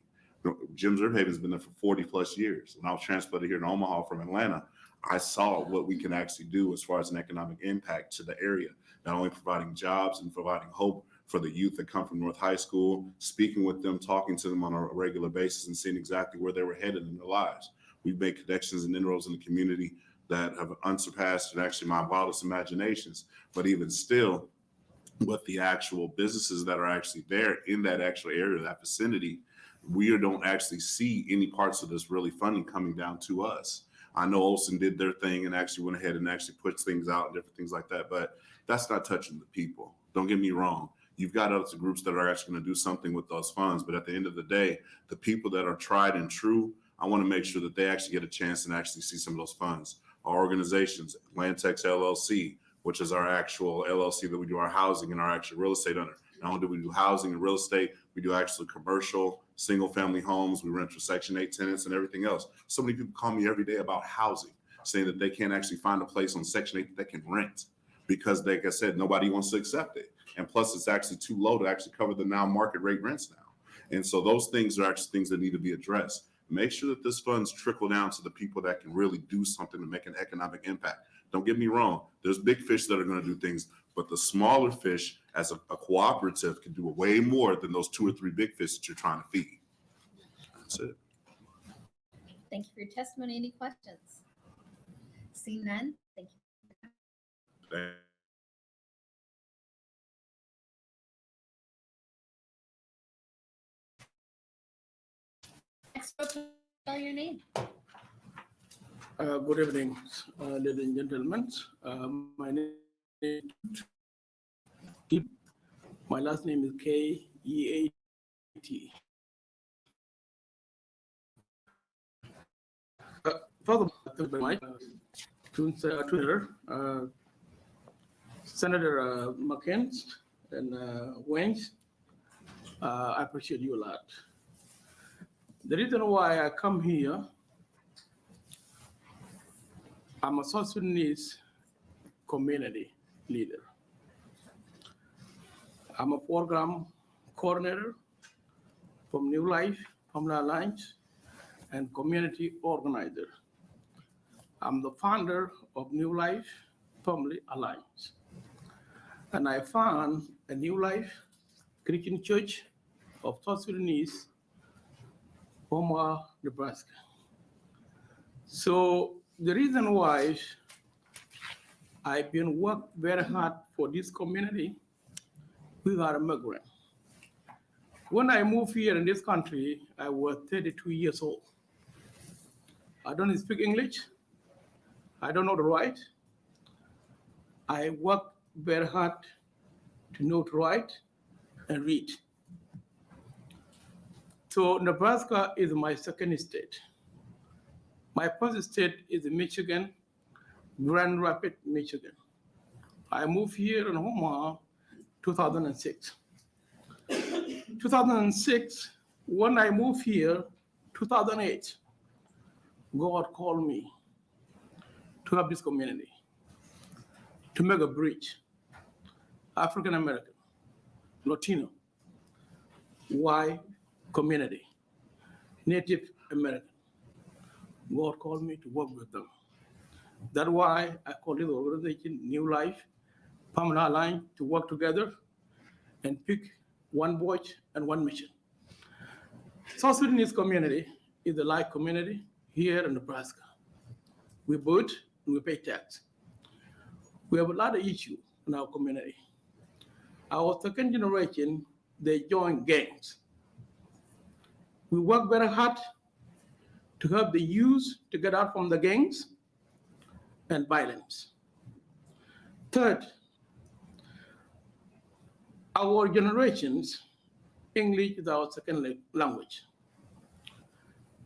Jim's Rib Haven has been there for 40 plus years. When I was transplanted here in Omaha from Atlanta, I saw what we can actually do as far as an economic impact to the area, not only providing jobs and providing hope for the youth that come from North High School, speaking with them, talking to them on a regular basis and seeing exactly where they were headed in their lives. We've made connections and inroads in the community that have unsurpassed and actually my wildest imaginations. But even still, with the actual businesses that are actually there in that actual area, that vicinity, we don't actually see any parts of this really funding coming down to us. I know Olson did their thing and actually went ahead and actually put things out and different things like that, but that's not touching the people. Don't get me wrong. You've got other groups that are actually going to do something with those funds, but at the end of the day, the people that are tried and true, I want to make sure that they actually get a chance and actually see some of those funds. our organizations, Landtex LLC, which is our actual LLC that we do our housing and our actual real estate under. Not only do we do housing and real estate, we do actually commercial, single-family homes. We rent for Section 8 tenants and everything else. So many people call me every day about housing, saying that they can't actually find a place on Section 8 that they can rent because, like I said, nobody wants to accept it. And plus, it's actually too low to actually cover the now market rate rents now. And so those things are actually things that need to be addressed. Make sure that this funds trickle down to the people that can really do something to make an economic impact. Don't get me wrong. There's big fish that are going to do things, but the smaller fish as a cooperative can do way more than those 2 or 3 big fish that you're trying to feed. That's it.
Thank you for your testimony. Any questions? Seeing none, thank you. Next, spell your name.
Good evening, ladies and gentlemen. My name is Kip. My last name is K-E-A-T. Further, thank you very much to Twitter, Senator McCain and Wayne. I appreciate you a lot. The reason why I come here, I'm a South Sudanese community leader. I'm a program coordinator from New Life, Family Alliance, and community organizer. I'm the founder of New Life Family Alliance. And I found a New Life Christian Church of South Sudanese, Omaha, Nebraska. So the reason why I've been working very hard for this community, we are immigrants. When I moved here in this country, I was 32 years old. I don't speak English. I don't know the right. I work very hard to know to write and read. So Nebraska is my second state. My first state is Michigan, Grand Rapids, Michigan. I moved here in Omaha 2006. 2006, when I moved here, 2008, God called me to help this community, to make a bridge, African American, Latino, white community, Native American. God called me to work with them. That's why I call this organization New Life, Family Alliance, to work together and pick one voice and one mission. South Sudanese community is a like community here in Nebraska. We vote and we pay tax. We have a lot of issues in our community. Our second generation, they join gangs. We work very hard to help the youth to get out from the gangs and violence. Third, our generations, English is our second language.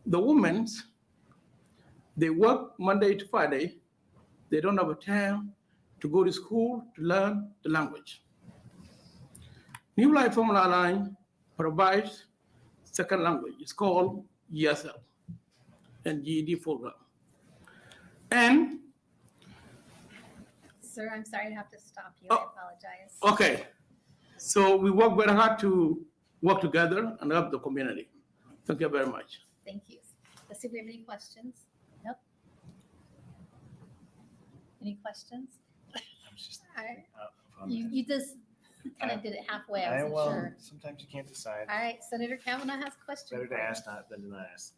The women, they work Monday to Friday. They don't have a time to go to school to learn the language. New Life Family Alliance provides second language. It's called ESL and GED program. And
Sir, I'm sorry to have to stop you. I apologize.
okay, so we work very hard to work together and help the community. Thank you very much.
Thank you. Let's see if we have any questions. Nope. Any questions? All right. You just kind of did it halfway. I wasn't sure.
Sometimes you can't decide.
All right, Senator Kavanaugh has a question.
Better to
for you.
ask not than to not ask.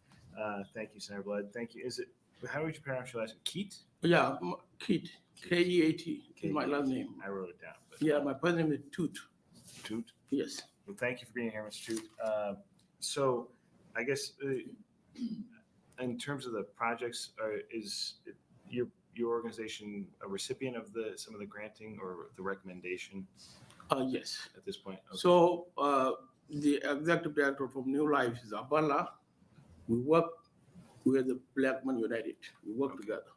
Thank you, Senator Blood. Thank you. Is it, how would you pronounce your last name? Keat?
Yeah, Keat, K-E-A-T is my last name.
I wrote it down. But
Yeah, my first name is Toot.
Toot?
Yes.
Well, thank you for being here, Mr. Toot. So I guess in terms of the projects, is your organization a recipient of some of the granting or the recommendation?
Yes.
At this point? Okay.
So the executive director from New Life is Abala. We work with the Black Men United. We work together.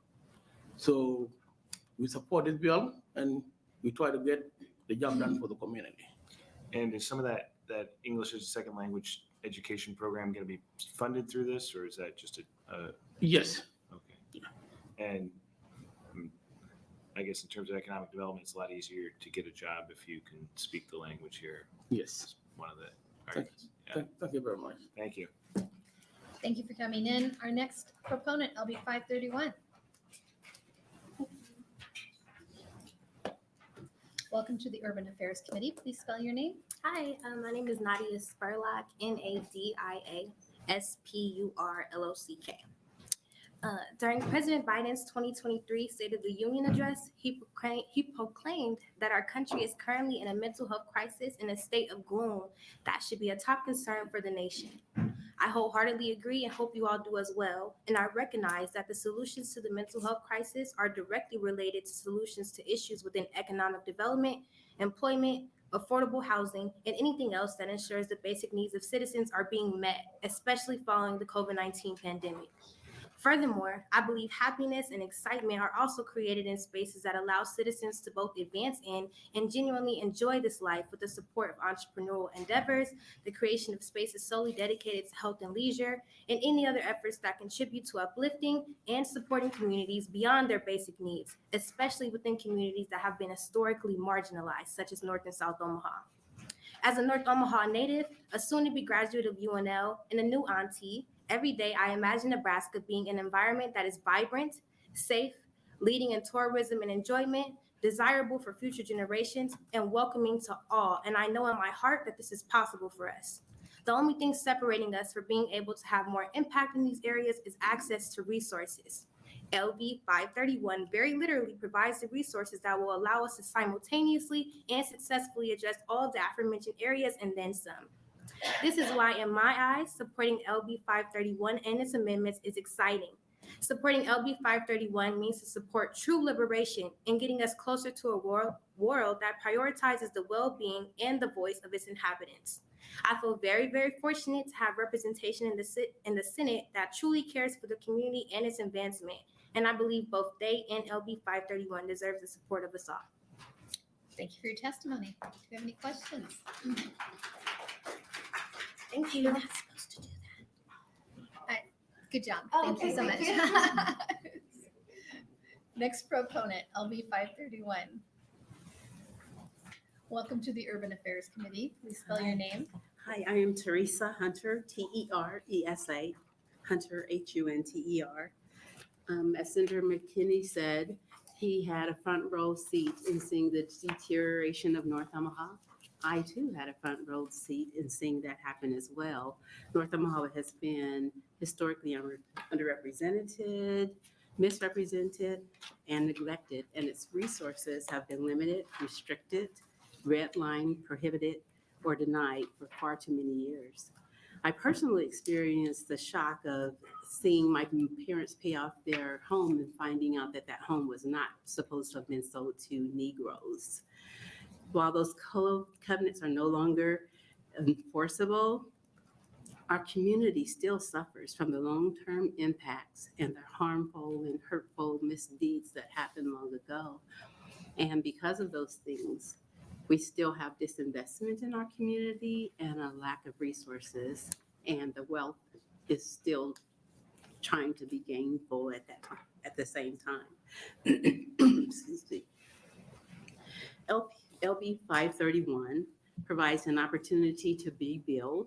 So we support this bill and we try to get the job done for the community.
And is some of that English as a second language education program going to be funded through this, or is that just a?
Yes.
Okay. And I guess in terms of economic development, it's a lot easier to get a job if you can speak the language here.
Yes.
One of the
Thank,
arguments. Yeah.
thank you very much.
Thank you.
Thank you for coming in. Our next proponent, LB 531. Welcome to the Urban Affairs Committee. Please spell your name.
Hi, my name is Nadia Spurlock, NADIA SPURLOCK. During President Biden's 2023 State of the Union address, he proclaimed that our country is currently in a mental health crisis and a state of gloom that should be a top concern for the nation. I wholeheartedly agree and hope you all do as well. And I recognize that the solutions to the mental health crisis are directly related to solutions to issues within economic development, employment, affordable housing, and anything else that ensures the basic needs of citizens are being met, especially following the COVID-19 pandemic. Furthermore, I believe happiness and excitement are also created in spaces that allow citizens to both advance in and genuinely enjoy this life with the support of entrepreneurial endeavors, the creation of spaces solely dedicated to health and leisure, and any other efforts that contribute to uplifting and supporting communities beyond their basic needs, especially within communities that have been historically marginalized, such as North and South Omaha. As a North Omaha native, a soon-to-be graduate of UNL, and a new auntie, every day I imagine Nebraska being an environment that is vibrant, safe, leading in tourism and enjoyment, desirable for future generations, and welcoming to all. And I know in my heart that this is possible for us. The only thing separating us from being able to have more impact in these areas is access to resources. LB 531 very literally provides the resources that will allow us to simultaneously and successfully address all of the aforementioned areas and then some. This is why, in my eyes, supporting LB 531 and its amendments is exciting. Supporting LB 531 means to support true liberation and getting us closer to a world that prioritizes the well-being and the voice of its inhabitants. I feel very, very fortunate to have representation in the Senate that truly cares for the community and its advancement. And I believe both they and LB 531 deserve the support of us all.
Thank you for your testimony. Do you have any questions?
Thank you.
You're not supposed to do that. All right. Good job.
Oh,
Thank you so
okay,
much.
thank
Next proponent, LB 531. Welcome to the Urban Affairs Committee. Please spell your name.
Hi, I am Teresa Hunter, Teresa, Hunter, Hunter. As Senator McKinney said, he had a front row seat in seeing the deterioration of North Omaha. I too had a front row seat in seeing that happen as well. North Omaha has been historically underrepresented, misrepresented, and neglected, and its resources have been limited, restricted, redlined, prohibited, or denied for far too many years. I personally experienced the shock of seeing my parents pay off their home and finding out that that home was not supposed to have been sold to Negroes. While those covenants are no longer enforceable, our community still suffers from the long-term impacts and the harmful and hurtful misdeeds that happened long ago. And because of those things, we still have disinvestment in our community and a lack of resources, and the wealth is still trying to be gainful at that time, at the same time. Excuse me. LB 531 provides an opportunity to rebuild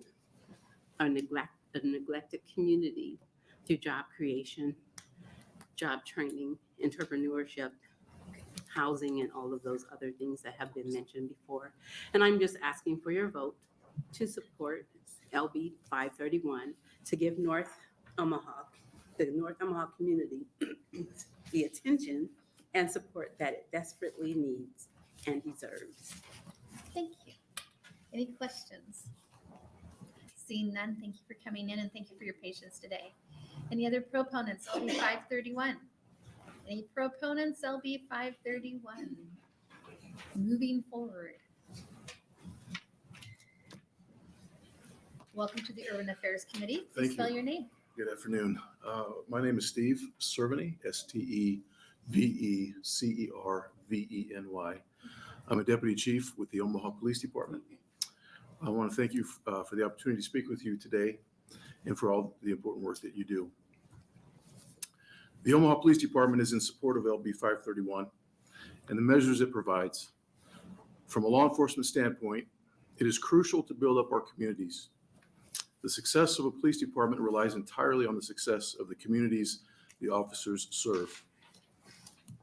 a neglected community through job creation, job training, entrepreneurship, housing, and all of those other things that have been mentioned before. And I'm just asking for your vote to support LB 531 to give North Omaha, the North Omaha community, the attention and support that it desperately needs and deserves.
Thank you. Any questions? Seeing none, thank you for coming in and thank you for your patience today. Any other proponents, LB 531? Any proponents, LB 531? Moving forward. Welcome to the Urban Affairs Committee. Please
Thank
spell
you.
your name.
Good afternoon. My name is Steve Cerveny,
VECERVENY. I'm a deputy chief with the Omaha Police Department. I want to thank you for the opportunity to speak with you today and for all the important work that you do. The Omaha Police Department is in support of LB 531 and the measures it provides. From a law enforcement standpoint, it is crucial to build up our communities. The success of a police department relies entirely on the success of the communities the officers serve.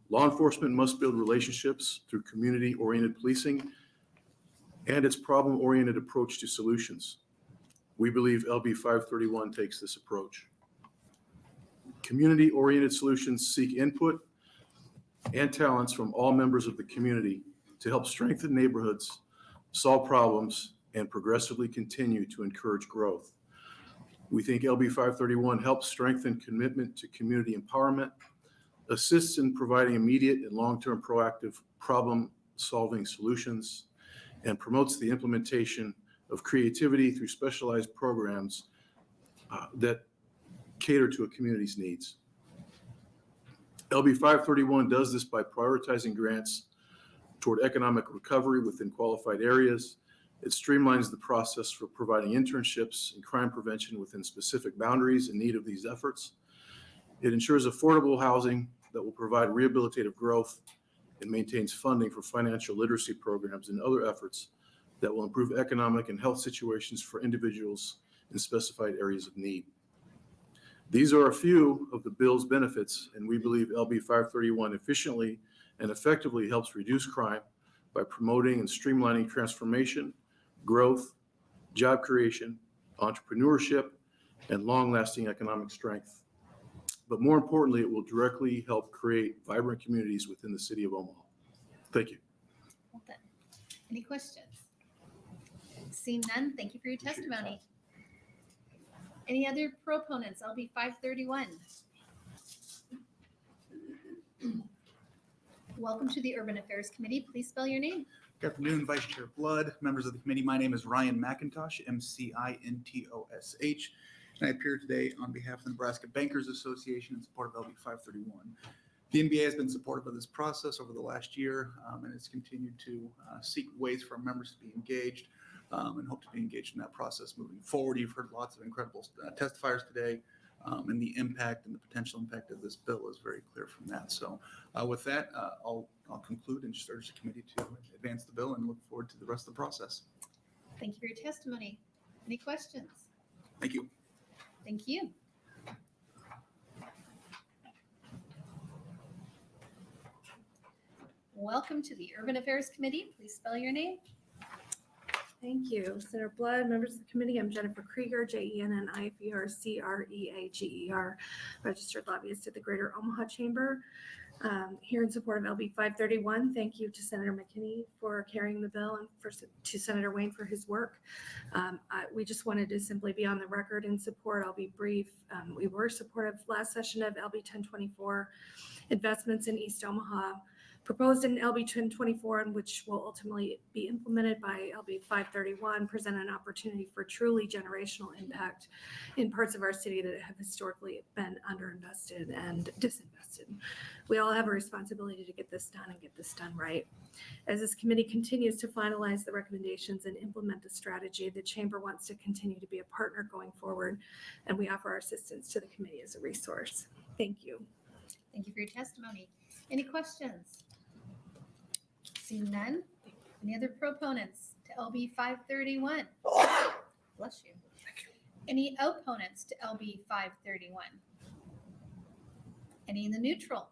Law enforcement must build relationships through community-oriented policing and its problem-oriented approach to solutions. We believe LB 531 takes this approach. Community-oriented solutions seek input and talents from all members of the community to help strengthen neighborhoods, solve problems, and progressively continue to encourage growth. We think LB 531 helps strengthen commitment to community empowerment, assists in providing immediate and long-term proactive problem-solving solutions, and promotes the implementation of creativity through specialized programs that cater to a community's needs. LB 531 does this by prioritizing grants toward economic recovery within qualified areas. It streamlines the process for providing internships and crime prevention within specific boundaries in need of these efforts. It ensures affordable housing that will provide rehabilitative growth and maintains funding for financial literacy programs and other efforts that will improve economic and health situations for individuals in specified areas of need. These are a few of the bill's benefits, and we believe LB 531 efficiently and effectively helps reduce crime by promoting and streamlining transformation, growth, job creation, entrepreneurship, and long-lasting economic strength. But more importantly, it will directly help create vibrant communities within the city of Omaha. Thank you.
Well done. Any questions? Seeing none, thank you for your testimony. Any other proponents? LB 531. Welcome to the Urban Affairs Committee. Please spell your name.
Good afternoon, Vice Chair Blood, members of the committee. My name is Ryan McIntosh, MCINTOSH, and I appear today on behalf of the Nebraska Bankers Association in support of LB 531. The NBA has been supportive of this process over the last year and has continued to seek ways for our members to be engaged and hope to be engaged in that process moving forward. You've heard lots of incredible testifiers today, and the impact and the potential impact of this bill is very clear from that. So with that, I'll conclude and just urge the committee to advance the bill and look forward to the rest of the process.
Thank you for your testimony. Any questions?
Thank you.
Thank you. Welcome to the Urban Affairs Committee. Please spell your name.
Thank you. Senator Blood, members of the committee, I'm Jennifer Krieger, JENNIFERCREAGER, registered lobbyist at the Greater Omaha Chamber. Here in support of LB 531. Thank you to Senator McKinney for carrying the bill and to Senator Wayne for his work. We just wanted to simply be on the record in support. I'll be brief. We were supportive last session of LB 1024, investments in East Omaha, proposed in LB 1024, and which will ultimately be implemented by LB 531, present an opportunity for truly generational impact in parts of our city that have historically been underinvested and disinvested. We all have a responsibility to get this done and get this done right. As this committee continues to finalize the recommendations and implement the strategy, the Chamber wants to continue to be a partner going forward, and we offer our assistance to the committee as a resource. Thank you.
Thank you for your testimony. Any questions? Seeing none. Any other proponents to LB 531? Bless you. Any opponents to LB 531? Any in the neutral?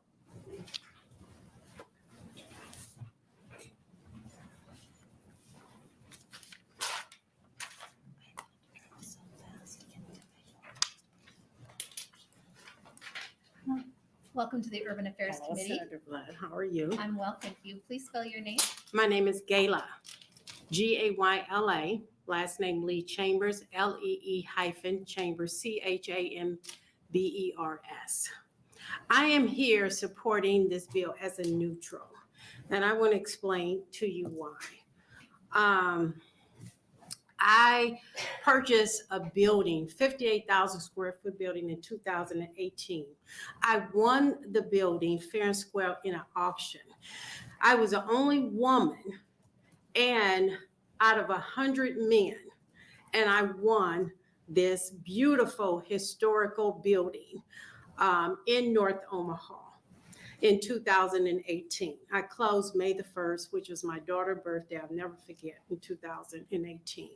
Welcome to the Urban Affairs
Hello,
Committee.
Senator Blood. How are you?
I'm well, thank you. Please spell your name.
My name is Gayla, Gayla. Last name Lee Chambers, Lee-Chambers, Chambers. I am here supporting this bill as a neutral, and I want to explain to you why. I purchased a building, 58,000 square foot building in 2018. I won the building fair and square in an auction. I was the only woman and out of 100 men, and I won this beautiful historical building in North Omaha in 2018. I closed May the 1st, which was my daughter's birthday. I'll never forget, in 2018.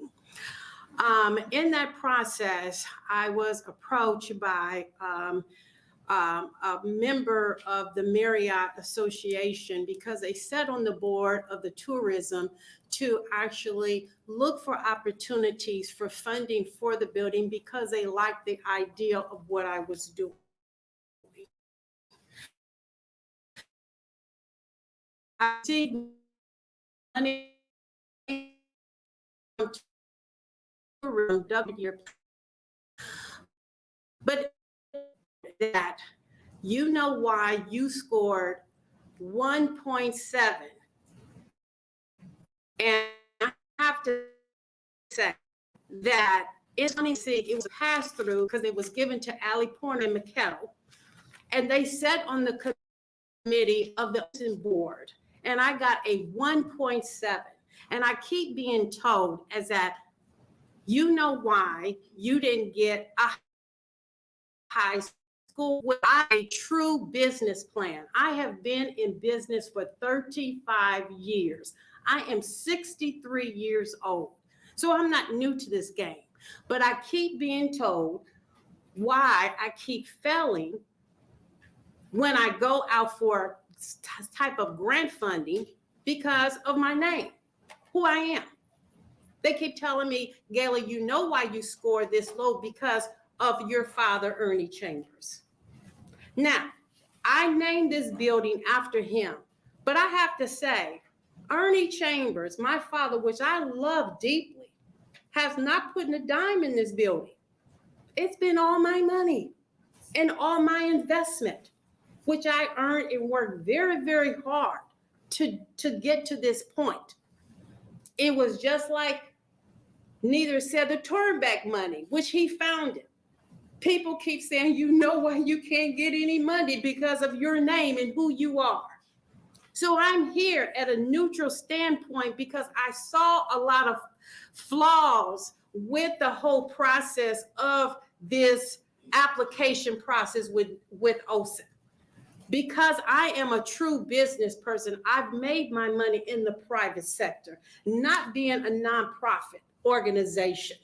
In that process, I was approached by a member of the Marriott Association because they sat on the board of the tourism to actually look for opportunities for funding for the building because they liked the idea of what I was doing. I see money from tourism W, but that you know why you scored 1.7, and I have to say that it's funny, it was passed through because it was given to Allie Porter and McKettle, and they sat on the committee of the board, and I got a 1.7, and I keep being told as that you know why you didn't get a high school with a true business plan. I have been in business for 35 years. I am 63 years old, so I'm not new to this game, but I keep being told why I keep failing when I go out for type of grant funding because of my name, who I am. They keep telling me, Gayla, you know why you scored this low because of your father, Ernie Chambers. Now, I named this building after him, but I have to say, Ernie Chambers, my father, which I love deeply, has not put a dime in this building. It's been all my money and all my investment, which I earned and worked very, very hard to get to this point. It was just like neither said the Turnback money, which he founded. People keep saying, you know why you can't get any money because of your name and who you are. So I'm here at a neutral standpoint because I saw a lot of flaws with the whole process of this application process with OSIN. Because I am a true business person, I've made my money in the private sector, not being a nonprofit organization.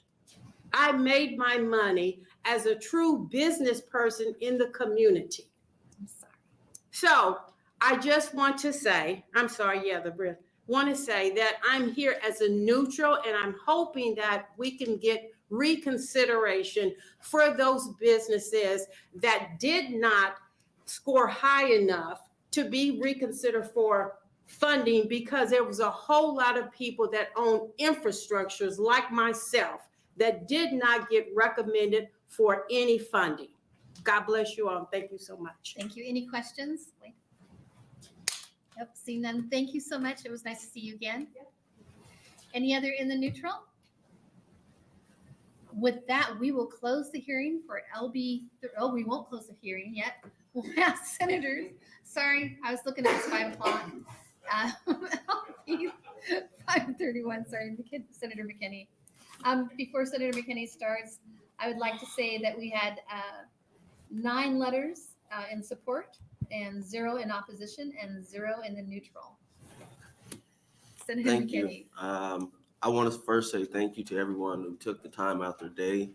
I made my money as a true business person in the community. I'm sorry. So I just want to say, want to say that I'm here as a neutral, and I'm hoping that we can get reconsideration for those businesses that did not score high enough to be reconsidered for funding, because there was a whole lot of people that own infrastructures like myself that did not get recommended for any funding. God bless you all. Thank you so much.
Thank you. Any questions? Wait. Yep, seeing none. Thank you so much. It was nice to see you again. Any other in the neutral? With that, we will close the hearing for LB. Oh, we won't close the hearing yet. We'll ask senators. Sorry, I was looking at this 5 o'clock. 5:31. Sorry, Senator McKinney. Before Senator McKinney starts, I would like to say that we had 9 letters in support and 0 in opposition and 0 in the neutral. Senator
Thank
McKinney.
you. I want to first say thank you to everyone who took the time out their day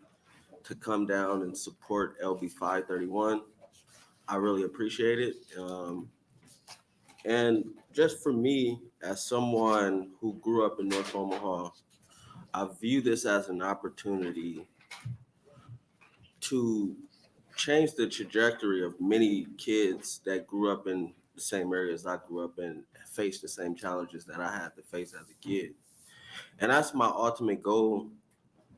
to come down and support LB 531. I really appreciate it. And just for me, as someone who grew up in North Omaha, I view this as an opportunity to change the trajectory of many kids that grew up in the same areas I grew up in, faced the same challenges that I had to face as a kid. And that's my ultimate goal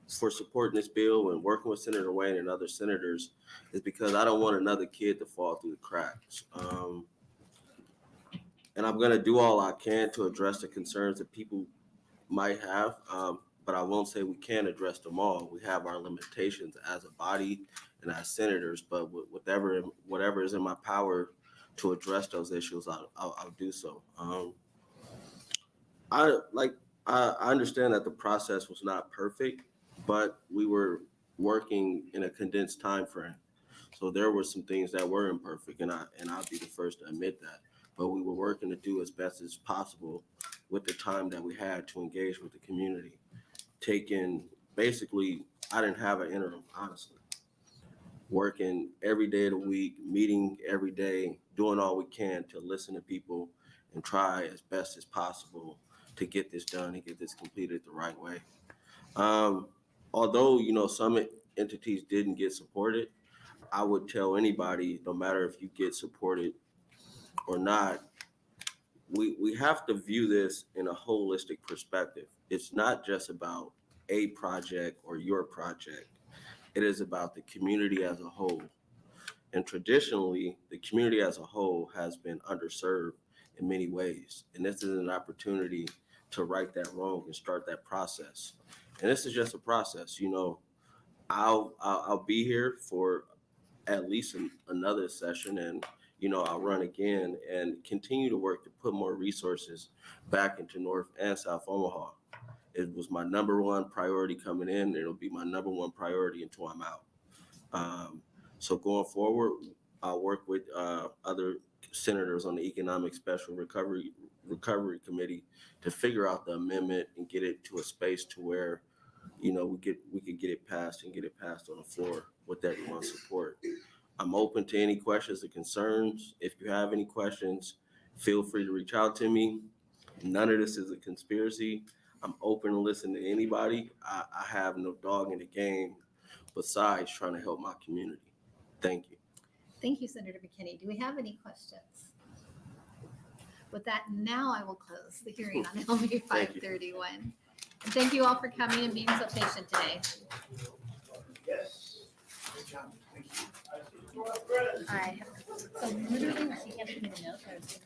for supporting this bill and working with Senator Wayne and other senators, is because I don't want another kid to fall through the cracks. And I'm going to do all I can to address the concerns that people might have. but I won't say we can't address them all. We have our limitations as a body and as senators, but whatever is in my power to address those issues, I'll do so. I understand that the process was not perfect, but we were working in a condensed time frame. So there were some things that were imperfect, and I'll be the first to admit that. But we were working to do as best as possible with the time that we had to engage with the community. Basically, I didn't have an interim, honestly. Working every day of the week, meeting every day, doing all we can to listen to people and try as best as possible to get this done and get this completed the right way. Although, some entities didn't get supported, I would tell anybody, no matter if you get supported or not, we have to view this in a holistic perspective. It's not just about a project or your project. It is about the community as a whole. And traditionally, the community as a whole has been underserved in many ways. And this is an opportunity to right that wrong and start that process. And this is just a process. I'll be here for at least another session, and I'll run again and continue to work to put more resources back into North and South Omaha. It was my number one priority coming in. It'll be my number one priority until I'm out. So going forward, I'll work with other senators on the Economic Special Recovery Committee to figure out the amendment and get it to a space to where we could get it passed and get it passed on the floor with everyone's support. I'm open to any questions or concerns. If you have any questions, feel free to reach out to me. None of this is a conspiracy. I'm open to listen to anybody. I have no dog in the game besides trying to help my community. Thank you.
Thank you, Senator McKinney. Do we have any questions? With that, now I will close the hearing on LB 531. And thank you all for coming and being so patient today.
Yes. Good job. Thank you.
All right. So literally, she can't give me the notes.